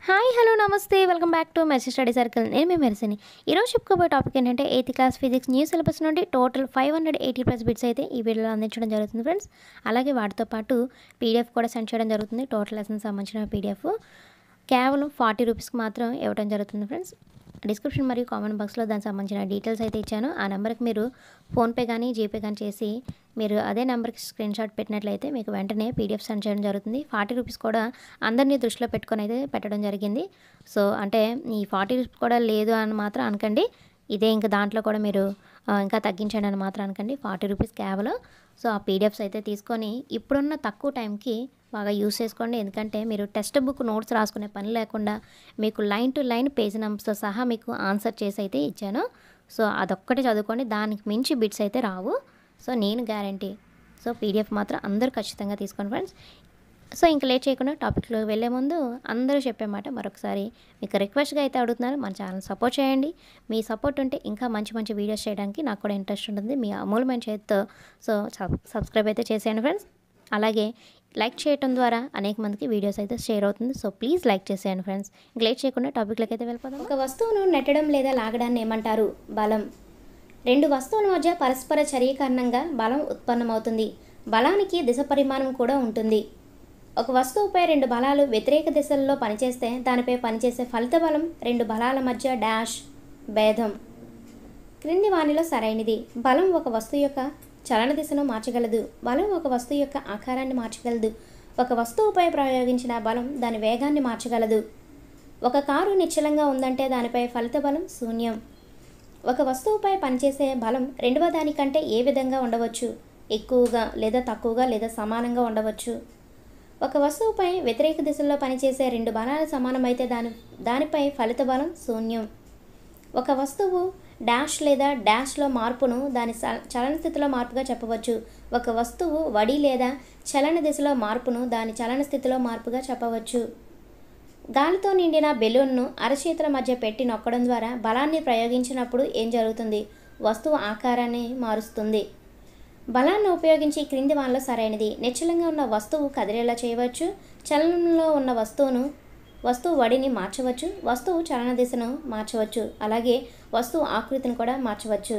Hi hello నమస్తే welcome back to message study circle. నేను మీ మెరిసిని. ఈరోజు చెప్పుకోబోయే టాపిక్ ఏంటంటే 8th class physics new syllabus నుండి టోటల్ 580+ బిట్స్ అయితే ఈ వీడియోలో అందించడం జరుగుతుంది ఫ్రెండ్స్. అలాగే వాటితో పాటు పీడిఎఫ్ కూడా సెండ్ చేయడం జరుగుతుంది. టోటల్ లెసన్స్ సంబంధించిన పీడిఎఫ్ కేవలం 40 రూపీస్కి మాత్రం ఇవ్వడం జరుగుతుంది ఫ్రెండ్స్. డిస్క్రిప్షన్ మరియు కామెంట్ బాక్స్లో దానికి సంబంధించిన డీటెయిల్స్ అయితే ఇచ్చాను. ఆ నెంబర్కి మీరు ఫోన్పే కానీ జీపే కానీ చేసి మీరు అదే నెంబర్కి స్క్రీన్ షాట్ పెట్టినట్లయితే మీకు వెంటనే పీడిఎఫ్ సెండ్ చేయడం జరుగుతుంది. 40 రూపీస్ కూడా అందరినీ దృష్టిలో పెట్టుకొని అయితే పెట్టడం జరిగింది. సో అంటే ఈ 40 రూపీస్ కూడా లేదు అని మాత్రం అనకండి. ఇదే ఇంకా దాంట్లో కూడా మీరు ఇంకా తగ్గించండి అని మాత్రం అనకండి. 40 రూపీస్ కేవలం. సో ఆ పీడిఎఫ్స్ అయితే తీసుకొని ఇప్పుడున్న తక్కువ టైంకి బాగా యూస్ చేసుకోండి. ఎందుకంటే మీరు టెక్స్ట్ బుక్ నోట్స్ రాసుకునే పని లేకుండా మీకు లైన్ టు లైన్ పేజ్ నెంబర్స్తో సహా మీకు ఆన్సర్ చేసి అయితే ఇచ్చాను. సో అదొక్కటి చదువుకోండి, దానికి మించి బిట్స్ అయితే రావు. సో నేను గ్యారంటీ. సో పీడిఎఫ్ మాత్రం అందరూ ఖచ్చితంగా తీసుకోండి ఫ్రెండ్స్. సో ఇంకా లేట్ చేయకుండా టాపిక్లో వెళ్ళే ముందు అందరూ చెప్పే మాట మరొకసారి మీకు రిక్వెస్ట్గా అయితే అడుగుతున్నాను, మన ఛానల్ సపోర్ట్ చేయండి. మీ సపోర్ట్ ఉంటే ఇంకా మంచి మంచి వీడియోస్ చేయడానికి నాకు కూడా ఇంట్రెస్ట్ ఉంటుంది. మీ అమూల్యమైన చేతితో సో సబ్స్క్రైబ్ అయితే చేసేయండి ఫ్రెండ్స్. అలాగే లైక్ చేయడం ద్వారా అనేక మందికి వీడియోస్ అయితే షేర్ అవుతుంది. సో ప్లీజ్ లైక్ చేసేయండి ఫ్రెండ్స్. ఇంకా లేట్ చేయకుండా టాపిక్లోకి అయితే వెళ్ళిపోదాం. ఒక వస్తువును నెట్టడం లేదా లాగడాన్ని ఏమంటారు? బలం. రెండు వస్తువుల మధ్య పరస్పర చర్య కారణంగా బలం ఉత్పన్నమవుతుంది. బలానికి దిశ పరిమాణం కూడా ఉంటుంది. ఒక వస్తువుపై రెండు బలాలు వ్యతిరేక దిశల్లో పనిచేస్తే దానిపై పనిచేసే ఫలిత బలం రెండు బలాల మధ్య డాష్ భేదం. క్రింది వానిలో సరైనది. బలం ఒక వస్తువు యొక్క చలన దిశను మార్చగలదు. బలం ఒక వస్తువు యొక్క ఆకారాన్ని మార్చగలదు. ఒక వస్తువుపై ప్రయోగించిన బలం దాని వేగాన్ని మార్చగలదు. ఒక కారు నిశ్చలంగా ఉందంటే దానిపై ఫలిత బలం శూన్యం. ఒక వస్తువుపై పనిచేసే బలం రెండవ దానికంటే ఏ విధంగా ఉండవచ్చు? ఎక్కువగా లేదా తక్కువగా లేదా సమానంగా ఉండవచ్చు. ఒక వస్తువుపై వ్యతిరేక దిశల్లో పనిచేసే రెండు బలాలు సమానమైతే దానిపై ఫలిత బలం శూన్యం. ఒక వస్తువు డాష్ లేదా డాష్లో మార్పును దాని చలన స్థితిలో మార్పుగా చెప్పవచ్చు. ఒక వస్తువు వడి లేదా చలన దిశలో మార్పును దాని చలన స్థితిలో మార్పుగా చెప్పవచ్చు. గాలితో నిండిన బెలూన్ను అరచేతుల మధ్య పెట్టి నొక్కడం ద్వారా బలాన్ని ప్రయోగించినప్పుడు ఏం జరుగుతుంది? వస్తువు ఆకారాన్ని మారుస్తుంది. బలాన్ని ఉపయోగించి క్రింది వానిలో సరైనది. నిశ్చలంగా ఉన్న వస్తువు కదిలేలా చేయవచ్చు. చలనంలో ఉన్న వస్తువు వడిని మార్చవచ్చు. వస్తువు చలన దిశను మార్చవచ్చు. అలాగే వస్తువు ఆకృతిని కూడా మార్చవచ్చు.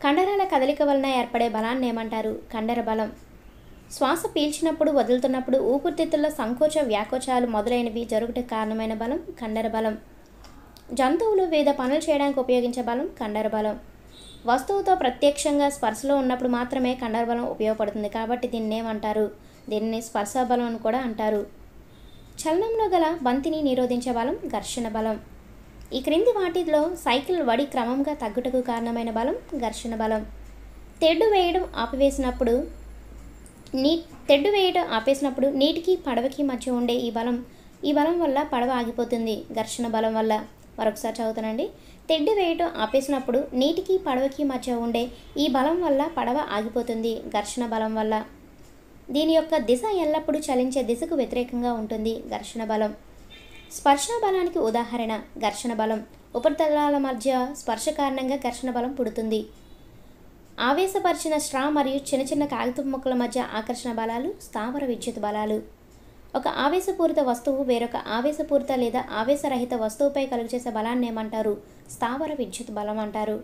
కండరాల కదలిక వలన ఏర్పడే బలాన్ని ఏమంటారు? కండర బలం. శ్వాస పీల్చినప్పుడు వదులుతున్నప్పుడు ఊపిరితిత్తుల్లో సంకోచ వ్యాకోచాలు మొదలైనవి జరుగుటకు కారణమైన బలం కండర బలం. జంతువులు వివిధ పనులు చేయడానికి ఉపయోగించే బలం కండర బలం. వస్తువుతో ప్రత్యక్షంగా స్పర్శలో ఉన్నప్పుడు మాత్రమే కండర బలం ఉపయోగపడుతుంది. కాబట్టి దీన్ని ఏమంటారు? దీనిని స్పర్శ బలం అని కూడా అంటారు. చలనంలో గల బంతిని నిరోధించే బలం ఘర్షణ బలం. ఈ క్రింది వాటిలో సైకిల్ వడి క్రమంగా తగ్గుటకు కారణమైన బలం ఘర్షణ బలం. తెడ్డు వేయడం ఆపేసినప్పుడు నీటికి పడవకి మధ్య ఉండే ఈ బలం వల్ల పడవ ఆగిపోతుంది ఘర్షణ బలం వల్ల. మరొకసారి చదువుతానండి. తెడ్డు వేయడం ఆపేసినప్పుడు నీటికి పడవకి మధ్య ఉండే ఈ బలం వల్ల పడవ ఆగిపోతుంది ఘర్షణ బలం వల్ల. దీని యొక్క దిశ ఎల్లప్పుడూ చలించే దిశకు వ్యతిరేకంగా ఉంటుంది ఘర్షణ బలం. స్పర్శ బలానికి ఉదాహరణ ఘర్షణ బలం. ఉపరితలాల మధ్య స్పర్శ కారణంగా ఘర్షణ బలం పుడుతుంది. ఆవేశపరిచిన స్ట్రా మరియు చిన్న చిన్న కాగితపు ముక్కల మధ్య ఆకర్షణ బలాలు స్థావర విద్యుత్ బలాలు. ఒక ఆవేశపూరిత వస్తువు వేరొక ఆవేశపూరిత లేదా ఆవేశరహిత వస్తువుపై కలుగజేసే బలాన్ని ఏమంటారు? స్థావర విద్యుత్ బలం అంటారు.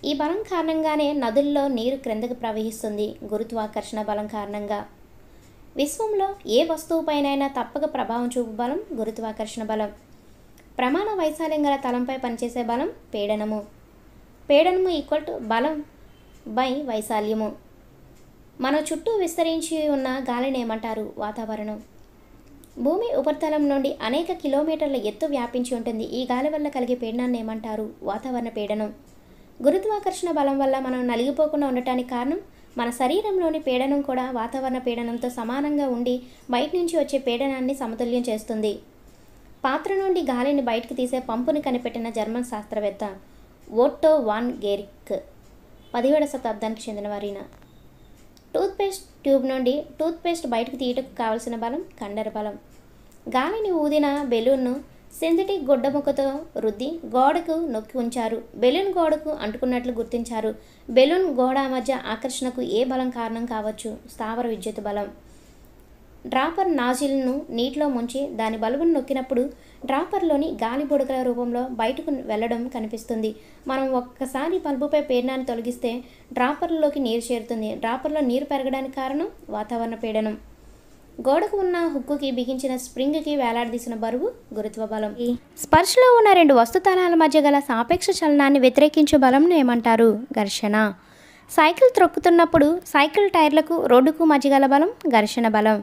ఈ బలం కారణంగానే నదుల్లో నీరు క్రిందకు ప్రవహిస్తుంది గురుత్వాకర్షణ బలం కారణంగా. విశ్వంలో ఏ వస్తువుపైనైనా తప్పక ప్రభావం చూపు బలం గురుత్వాకర్షణ బలం. ప్రమాణ వైశాల్యం గల తలంపై పనిచేసే బలం పీడనము. పీడనము ఈక్వల్ టు బలం బై వైశాల్యము. మన చుట్టూ విస్తరించి ఉన్న గాలిని ఏమంటారు? వాతావరణం. భూమి ఉపరితలం నుండి అనేక కిలోమీటర్ల ఎత్తు వ్యాపించి ఉంటుంది. ఈ గాలి వల్ల కలిగే పీడనాన్ని ఏమంటారు? వాతావరణ పీడనం. గురుత్వాకర్షణ బలం వల్ల మనం నలిగిపోకుండా ఉండటానికి కారణం మన శరీరంలోని పీడనం కూడా వాతావరణ పీడనంతో సమానంగా ఉండి బయట నుంచి వచ్చే పీడనాన్ని సమతుల్యం చేస్తుంది. పాత్ర నుండి గాలిని బయటకు తీసే పంపుని కనిపెట్టిన జర్మన్ శాస్త్రవేత్త ఓట్టో వాన్ గెరిక్ 17వ శతాబ్దానికి చెందినవారిన. టూత్పేస్ట్ ట్యూబ్ నుండి టూత్పేస్ట్ బయటకు తీయటకు కావలసిన బలం కండర బలం. గాలిని ఊదిన బెలూన్ను సింథటిక్ గుడ్డముక్కతో రుద్ది గోడకు నొక్కి ఉంచారు. బెలూన్ గోడకు అంటుకున్నట్లు గుర్తించారు. బెలూన్ గోడ మధ్య ఆకర్షణకు ఏ బలం కారణం కావచ్చు? స్థావర విద్యుత్ బలం. డ్రాపర్ నాజిల్ను నీటిలో ముంచి దాని బల్బును నొక్కినప్పుడు డ్రాపర్లోని గాలి బుడగల రూపంలో బయటకు వెళ్ళడం కనిపిస్తుంది. మనం ఒక్కసారి బల్బుపై పీడనాన్ని తొలగిస్తే డ్రాపర్లోకి నీరు చేరుతుంది. డ్రాపర్లో నీరు పెరగడానికి కారణం వాతావరణ పీడనం. గోడకు ఉన్న హుక్కుకి బిగించిన స్ప్రింగ్కి వేలాడదీసిన బరువు గురుత్వ బలం. ఈ స్పర్శలో ఉన్న రెండు వస్తుతలాల మధ్య గల సాపేక్ష చలనాన్ని వ్యతిరేకించే బలంను ఏమంటారు? ఘర్షణ. సైకిల్ త్రొక్కుతున్నప్పుడు సైకిల్ టైర్లకు రోడ్డుకు మధ్య గల బలం ఘర్షణ బలం.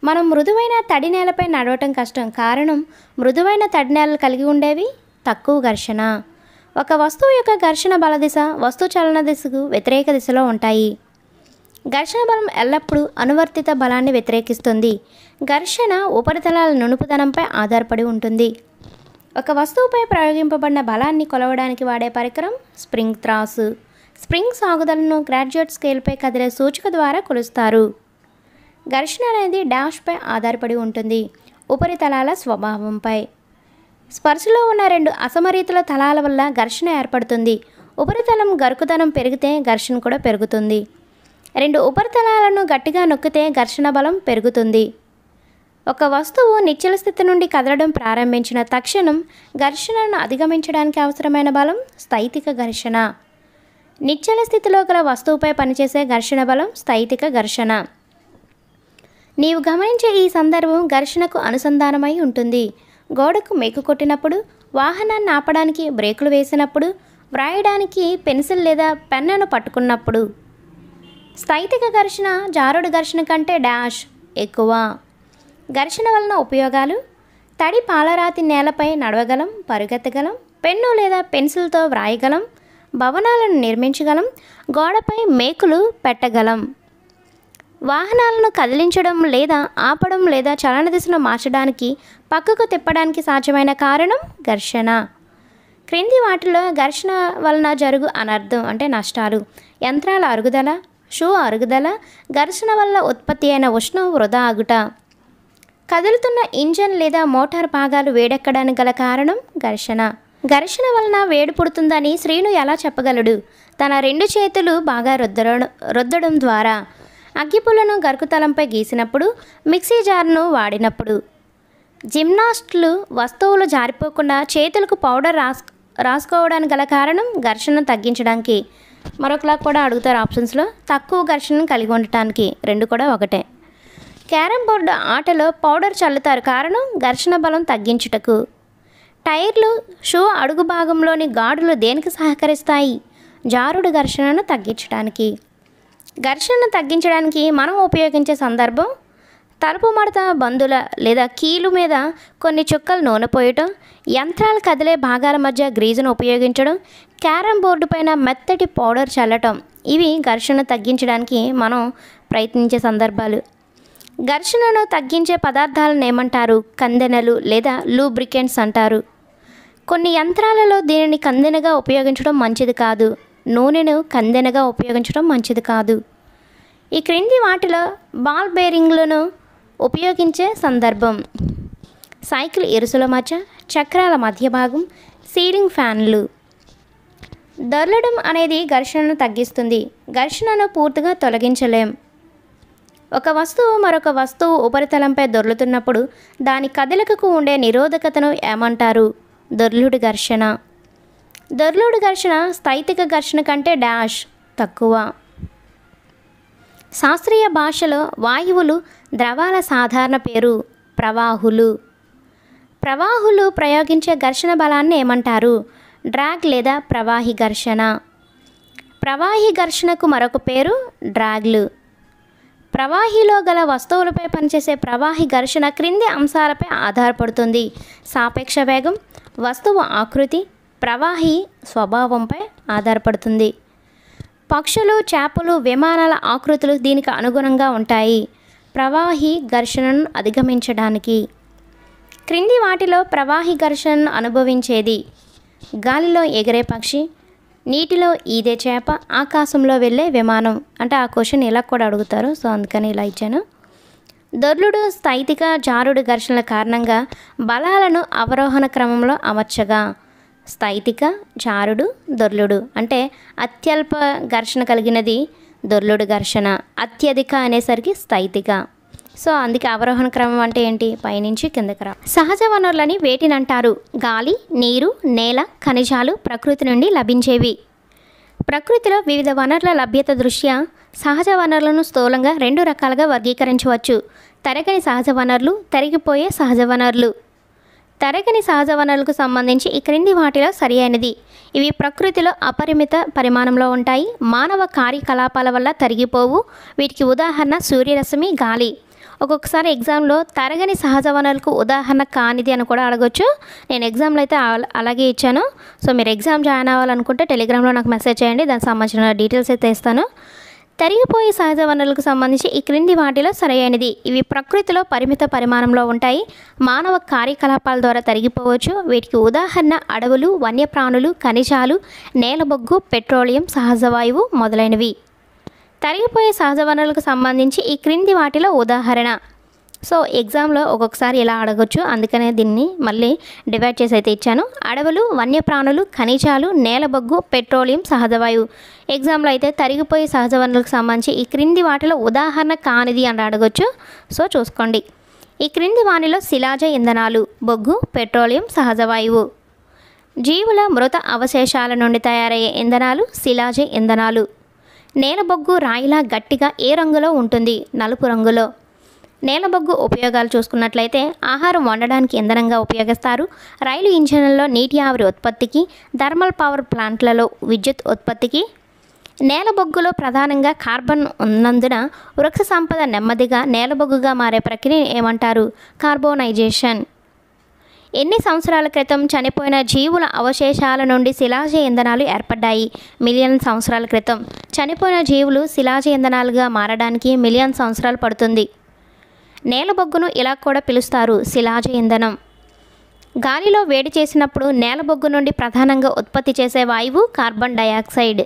మనం మృదువైన తడి నేలపై నడవటం కష్టం. కారణం మృదువైన తడి నేలలు కలిగి ఉండేవి తక్కువ ఘర్షణ. ఒక వస్తువు యొక్క ఘర్షణ బల దిశ వస్తు చలన దిశకు వ్యతిరేక దిశలో ఉంటాయి. ఘర్షణ బలం ఎల్లప్పుడూ అనువర్తిత బలాన్ని వ్యతిరేకిస్తుంది. ఘర్షణ ఉపరితలాల నునుపుదనంపై ఆధారపడి ఉంటుంది. ఒక వస్తువుపై ప్రయోగింపబడిన బలాన్ని కొలవడానికి వాడే పరికరం స్ప్రింగ్ త్రాసు. స్ప్రింగ్ సాగుదలను గ్రాడ్యుయేట్ స్కేల్పై కదిలే సూచిక ద్వారా కొలుస్తారు. ఘర్షణ అనేది డాష్పై ఆధారపడి ఉంటుంది, ఉపరితలాల స్వభావంపై. స్పర్శలో ఉన్న రెండు అసమరీతుల తలాల వల్ల ఘర్షణ ఏర్పడుతుంది. ఉపరితలం గరుకుదనం పెరిగితే ఘర్షణ కూడా పెరుగుతుంది. రెండు ఉపరితలాలను గట్టిగా నొక్కితే ఘర్షణ బలం పెరుగుతుంది. ఒక వస్తువు నిశ్చల స్థితి నుండి కదలడం ప్రారంభించిన తక్షణం ఘర్షణను అధిగమించడానికి అవసరమైన బలం స్థైతిక ఘర్షణ. నిశ్చల స్థితిలో గల వస్తువుపై పనిచేసే ఘర్షణ బలం స్థైతిక ఘర్షణ. నీవు గమనించే ఈ సందర్భం ఘర్షణకు అనుసంధానమై ఉంటుంది. గోడకు మేకు కొట్టినప్పుడు, వాహనాన్ని ఆపడానికి బ్రేకులు వేసినప్పుడు, వ్రాయడానికి పెన్సిల్ లేదా పెన్నును పట్టుకున్నప్పుడు. స్థైతిక ఘర్షణ జారుడు ఘర్షణ కంటే డాష్ ఎక్కువ. ఘర్షణ వలన ఉపయోగాలు: తడి పాలరాతి నేలపై నడవగలం, పరుగెత్తగలం, పెన్ను లేదా పెన్సిల్తో వ్రాయగలం, భవనాలను నిర్మించగలం, గోడపై మేకులు పెట్టగలం. వాహనాలను కదిలించడం లేదా ఆపడం లేదా చలన దిశను మార్చడానికి, పక్కకు తిప్పడానికి సాధ్యమైన కారణం ఘర్షణ. క్రింది వాటిలో ఘర్షణ వలన జరుగు అనర్థం అంటే నష్టాలు: యంత్రాల అరుగుదల, షూ అరుగుదల, ఘర్షణ వల్ల ఉత్పత్తి అయిన ఉష్ణం వృధా ఆగుట. కదులుతున్న ఇంజన్ లేదా మోటార్ భాగాలు వేడెక్కడానికి గల కారణం ఘర్షణ. ఘర్షణ వలన వేడి పుడుతుందని శ్రీను ఎలా చెప్పగలడు? తన రెండు చేతులు బాగా రుద్దడం ద్వారా, అగ్గిపుల్లను గరుకుతలంపై గీసినప్పుడు, మిక్సీ జార్ను వాడినప్పుడు. జిమ్నాస్టులు వస్తువులు జారిపోకుండా చేతులకు పౌడర్ రాసుకోవడానికి గల కారణం ఘర్షణను తగ్గించడానికి. మరొకలా కూడా అడుగుతారు ఆప్షన్స్లో, తక్కువ ఘర్షణను కలిగి ఉండటానికి. రెండు కూడా ఒకటే. క్యారమ్ బోర్డు ఆటలో పౌడర్ చల్లుతారు, కారణం ఘర్షణ బలం తగ్గించుటకు. టైర్లు, షూ అడుగు భాగంలోని గాడులు దేనికి సహకరిస్తాయి? జారుడు ఘర్షణను తగ్గించడానికి. ఘర్షణను తగ్గించడానికి మనం ఉపయోగించే సందర్భం: తలుపు మడత బందుల లేదా కీలు మీద కొన్ని చుక్కలు నూనె పోయటం, యంత్రాలు కదిలే భాగాల మధ్య గ్రీజును ఉపయోగించడం, క్యారమ్ బోర్డు పైన మెత్తటి పౌడర్ చల్లటం. ఇవి ఘర్షణ తగ్గించడానికి మనం ప్రయత్నించే సందర్భాలు. ఘర్షణను తగ్గించే పదార్థాలను ఏమంటారు? కందెనలు లేదా లూబ్రికెంట్స్ అంటారు. కొన్ని యంత్రాలలో దీనిని కందెనగా ఉపయోగించడం మంచిది కాదు. నూనెను కందెనగా ఉపయోగించడం మంచిది కాదు. ఈ క్రింది వాటిలో బాల్ బేరింగ్లను ఉపయోగించే సందర్భం: సైకిల్ ఇరుసుల మధ్య, చక్రాల మధ్య భాగం, సీలింగ్ ఫ్యాన్లు. దొర్లడం అనేది ఘర్షణను తగ్గిస్తుంది. ఘర్షణను పూర్తిగా తొలగించలేం. ఒక వస్తువు మరొక వస్తువు ఉపరితలంపై దొర్లుతున్నప్పుడు దాని కదలికకు ఉండే నిరోధకతను ఏమంటారు? దొర్లుడు ఘర్షణ. దొర్లుడు ఘర్షణ స్థైతిక ఘర్షణ కంటే డాష్ తక్కువ. శాస్త్రీయ భాషలో వాయువులు, ద్రవాల సాధారణ పేరు ప్రవాహులు. ప్రవాహులు ప్రయోగించే ఘర్షణ బలాన్ని ఏమంటారు? డ్రాగ్ లేదా ప్రవాహి ఘర్షణ. ప్రవాహి ఘర్షణకు మరొక పేరు డ్రాగ్లు. ప్రవాహిలో గల వస్తువులపై పనిచేసే ప్రవాహి ఘర్షణ క్రింది అంశాలపై ఆధారపడుతుంది: సాపేక్ష వేగం, వస్తువు ఆకృతి, ప్రవాహి స్వభావంపై ఆధారపడుతుంది. పక్షులు, చేపలు, విమానాల ఆకృతులు దీనికి అనుగుణంగా ఉంటాయి ప్రవాహి ఘర్షణను అధిగమించడానికి. క్రింది వాటిలో ప్రవాహి ఘర్షణను అనుభవించేది: గాలిలో ఎగిరే పక్షి, నీటిలో ఈదే చేప, ఆకాశంలో వెళ్ళే విమానం. అంటే ఆ క్వశ్చన్ ఇలా కూడా అడుగుతారు, సో అందుకని ఇలా ఇచ్చాను. దొర్లుడు, స్థైతిక, జారుడు ఘర్షణల కారణంగా బలాలను అవరోహణ క్రమంలో అమర్చగా. స్థైతిక, జారుడు, దొర్లుడు. అంటే అత్యల్ప ఘర్షణ కలిగినది దొర్లుడు ఘర్షణ, అత్యధిక అనేసరికి స్థైతిక. సో అందుకే అవరోహణ క్రమం అంటే ఏంటి, పైనుంచి కిందకి రా. సహజ వనరులని వేటినంటారు? గాలి, నీరు, నేల, ఖనిజాలు ప్రకృతి నుండి లభించేవి. ప్రకృతిలో వివిధ వనరుల లభ్యత దృష్ట్యా సహజ వనరులను స్థూలంగా 2 రకాలుగా వర్గీకరించవచ్చు. తరగని సహజ వనరులు, తరిగిపోయే సహజ వనరులు. తరగని సహజ వనరులకు సంబంధించి ఈ క్రింది వాటిలో సరి అయినది. ఇవి ప్రకృతిలో అపరిమిత పరిమాణంలో ఉంటాయి. మానవ కార్యకలాపాల వల్ల తరిగిపోవు. వీటికి ఉదాహరణ సూర్యరశ్మి, గాలి. ఒక్కొక్కసారి ఎగ్జామ్లో తరగని సహజ వనరులకు ఉదాహరణ కానిది అని కూడా అడగొచ్చు. నేను ఎగ్జామ్లో అయితే అలాగే ఇచ్చాను. సో మీరు ఎగ్జామ్ జాయిన్ అవ్వాలనుకుంటే టెలిగ్రామ్లో నాకు మెసేజ్ చేయండి, దానికి సంబంధించిన డీటెయిల్స్ అయితే ఇస్తాను. తరిగిపోయే సహజ వనరులకు సంబంధించి ఈ క్రింది వాటిలో సరైనది. ఇవి ప్రకృతిలో పరిమిత పరిమాణంలో ఉంటాయి. మానవ కార్యకలాపాల ద్వారా తరిగిపోవచ్చు. వీటికి ఉదాహరణ అడవులు, వన్యప్రాణులు, ఖనిజాలు, నేలబొగ్గు, పెట్రోలియం, సహజ వాయువు మొదలైనవి. తరిగిపోయే సహజ వనరులకు సంబంధించి ఈ క్రింది వాటిలో ఉదాహరణ. సో ఎగ్జామ్లో ఒక్కొక్కసారి ఇలా అడగొచ్చు, అందుకనే దీన్ని మళ్ళీ డివైడ్ చేసి అయితే ఇచ్చాను. అడవులు, వన్యప్రాణులు, ఖనిజాలు, నేలబొగ్గు, పెట్రోలియం, సహజవాయువు. ఎగ్జామ్లో అయితే తరిగిపోయే సహజ వనరులకు సంబంధించి ఈ క్రింది వాటిలో ఉదాహరణ కానిది అని అడగొచ్చు. సో చూసుకోండి. ఈ క్రింది వానిలో శిలాజ ఇంధనాలు: బొగ్గు, పెట్రోలియం, సహజవాయువు. జీవుల మృత అవశేషాల నుండి తయారయ్యే ఇంధనాలు శిలాజ ఇంధనాలు. నేలబొగ్గు రాయిలా గట్టిగా ఏ రంగులో ఉంటుంది? నలుపు రంగులో. నేలబొగ్గు ఉపయోగాలు చూసుకున్నట్లయితే ఆహారం వండడానికి ఇంధనంగా ఉపయోగిస్తారు. రైలు ఇంజన్లలో నీటి ఆవిరి ఉత్పత్తికి, థర్మల్ పవర్ ప్లాంట్లలో విద్యుత్ ఉత్పత్తికి. నేలబొగ్గులో ప్రధానంగా కార్బన్ ఉన్నందున వృక్ష సంపద నెమ్మదిగా నేలబొగ్గుగా మారే ప్రక్రియ ఏమంటారు? కార్బోనైజేషన్. ఎన్ని సంవత్సరాల క్రితం చనిపోయిన జీవుల అవశేషాల నుండి శిలాజ ఇంధనాలు ఏర్పడ్డాయి? మిలియన్ సంవత్సరాల క్రితం. చనిపోయిన జీవులు శిలాజ ఇంధనాలుగా మారడానికి మిలియన్ సంవత్సరాలు పడుతుంది. నేలబొగ్గును ఇలా కూడా పిలుస్తారు, శిలాజ ఇంధనం. గాలిలో వేడి చేసినప్పుడు నేలబొగ్గు నుండి ప్రధానంగా ఉత్పత్తి చేసే వాయువు కార్బన్ డయాక్సైడ్.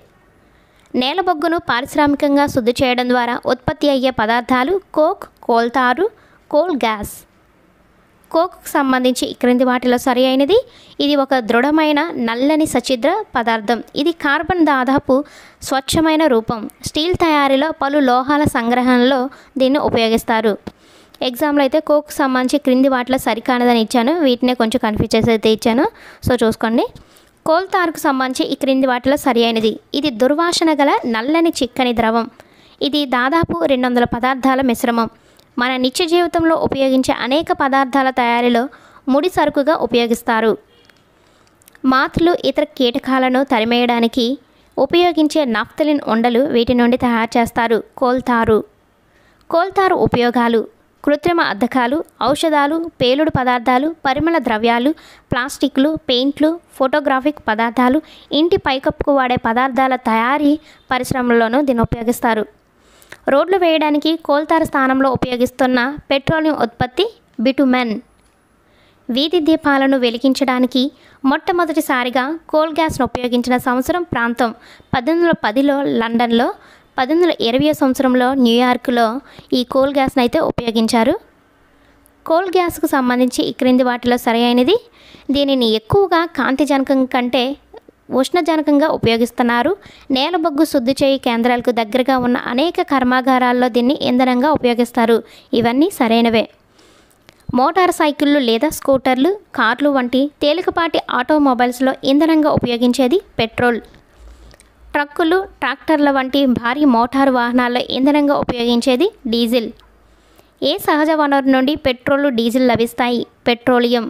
నేలబొగ్గును పారిశ్రామికంగా శుద్ధి చేయడం ద్వారా ఉత్పత్తి అయ్యే పదార్థాలు కోక్, కోల్తారు, కోల్ గ్యాస్. కోక్కు సంబంధించి క్రింది వాటిలో సరి అయినది. ఇది ఒక దృఢమైన నల్లని సచిద్ర పదార్థం. ఇది కార్బన్ దాదాపు స్వచ్ఛమైన రూపం. స్టీల్ తయారీలో, పలు లోహాల సంగ్రహణలో దీన్ని ఉపయోగిస్తారు. ఎగ్జామ్లో అయితే కోక్కు సంబంధించి క్రింది వాటిలో సరికానదని ఇచ్చాను. వీటినే కొంచెం కన్ఫ్యూజ్ చేసి అయితే ఇచ్చాను. సో చూసుకోండి. కోల్తారుకు సంబంధించి ఈ క్రింది వాటిలో సరి అయినది. ఇది దుర్వాసన గల నల్లని చిక్కని ద్రవం. ఇది దాదాపు 200 పదార్థాల మిశ్రమం. మన నిత్య జీవితంలో ఉపయోగించే అనేక పదార్థాల తయారీలో ముడి సరుకుగా ఉపయోగిస్తారు. మాత్రలు, ఇతర కీటకాలను తరిమేయడానికి ఉపయోగించే నాఫ్తలిన్ ఉండలు వీటి నుండి తయారు చేస్తారు. కోల్తారు. కోల్తారు ఉపయోగాలు: కృత్రిమ అద్దకాలు, ఔషధాలు, పేలుడు పదార్థాలు, పరిమళ ద్రవ్యాలు, ప్లాస్టిక్లు, పెయింట్లు, ఫోటోగ్రాఫిక్ పదార్థాలు, ఇంటి పైకప్పుకు వాడే పదార్థాల తయారీ పరిశ్రమల్లోనూ దీన్ని ఉపయోగిస్తారు. రోడ్లు వేయడానికి కోల్తారు స్థానంలో ఉపయోగిస్తున్న పెట్రోలియం ఉత్పత్తి బిటుమెన్. వీధి దీపాలను వెలిగించడానికి మొట్టమొదటిసారిగా కోల్ గ్యాస్ను ఉపయోగించిన సంవత్సరం, ప్రాంతం 1810లో లండన్లో, 1820 సంవత్సరంలో న్యూయార్క్లో ఈ కోల్ గ్యాస్ను అయితే ఉపయోగించారు. కోల్ గ్యాస్కు సంబంధించి ఈ క్రింది వాటిలో సరైనది. దీనిని ఎక్కువగా కాంతిజనకం కంటే ఉష్ణజనకంగా ఉపయోగిస్తున్నారు. నేలబొగ్గు శుద్ధి చేయి కేంద్రాలకు దగ్గరగా ఉన్న అనేక కర్మాగారాల్లో దీన్ని ఇంధనంగా ఉపయోగిస్తారు. ఇవన్నీ సరైనవే. మోటార్ సైకిళ్ళు లేదా స్కూటర్లు, కార్లు వంటి తేలికపాటి ఆటోమొబైల్స్లో ఇంధనంగా ఉపయోగించేది పెట్రోల్. ట్రక్కులు, ట్రాక్టర్ల వంటి భారీ మోటారు వాహనాల్లో ఇంధనంగా ఉపయోగించేది డీజిల్. ఏ సహజ వనరు నుండి పెట్రోలు, డీజిల్ లభిస్తాయి? పెట్రోలియం.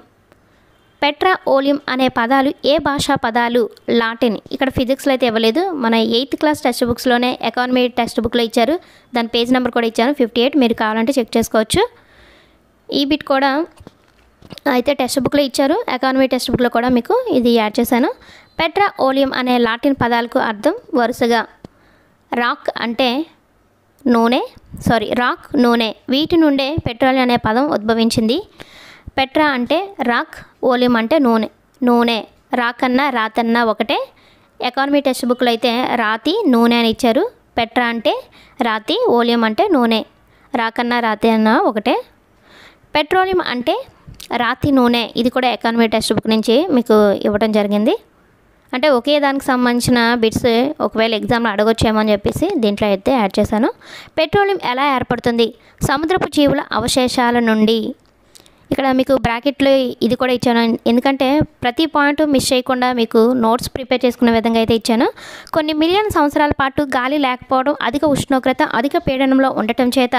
పెట్రా, ఓలియం అనే పదాలు ఏ భాషా పదాలు? లాటిన్. ఇక్కడ ఫిజిక్స్లో అయితే ఇవ్వలేదు, మన 8th క్లాస్ టెక్స్ట్ బుక్స్లోనే ఎకానమీ టెక్స్ట్ బుక్లో ఇచ్చారు. దాని పేజ్ నెంబర్ కూడా ఇచ్చాను 58. మీరు కావాలంటే చెక్ చేసుకోవచ్చు. ఈ బిట్ కూడా అయితే టెక్స్ట్ బుక్లో ఇచ్చారు, ఎకానమీ టెక్స్ట్ బుక్లో కూడా మీకు ఇది యాడ్ చేశాను. పెట్రా, ఓలియం అనే లాటిన్ పదాలకు అర్థం వరుసగా రాక్ అంటే నూనె, రాక్, నూనె. వీటి నుండే పెట్రోలియం అనే పదం ఉద్భవించింది. పెట్రా అంటే రాక్, ఓలియం అంటే నూనె. రాక్ అన్నా రాతన్నా ఒకటే. ఎకానమీ టెక్స్ట్ బుక్లో అయితే రాతి, నూనె అని ఇచ్చారు. పెట్రా అంటే రాతి, ఓలియం అంటే నూనె. రాకన్నా రాతి అన్నా ఒకటే. పెట్రోలియం అంటే రాతి, నూనె. ఇది కూడా ఎకానమీ టెక్స్ట్ బుక్ నుంచి మీకు ఇవ్వడం జరిగింది. అంటే ఒకే దానికి సంబంధించిన బిట్స్ ఒకవేళ ఎగ్జామ్లో అడగొచ్చేమో అని చెప్పేసి దీంట్లో అయితే యాడ్ చేశాను. పెట్రోలియం ఎలా ఏర్పడుతుంది? సముద్రపు జీవుల అవశేషాల నుండి. ఇక్కడ మీకు బ్రాకెట్లో ఇది కూడా ఇచ్చాను, ఎందుకంటే ప్రతి పాయింట్ మిస్ చేయకుండా మీకు నోట్స్ ప్రిపేర్ చేసుకునే విధంగా అయితే ఇచ్చాను. కొన్ని మిలియన్ సంవత్సరాల పాటు గాలి లేకపోవడం, అధిక ఉష్ణోగ్రత, అధిక పీడనంలో ఉండటం చేత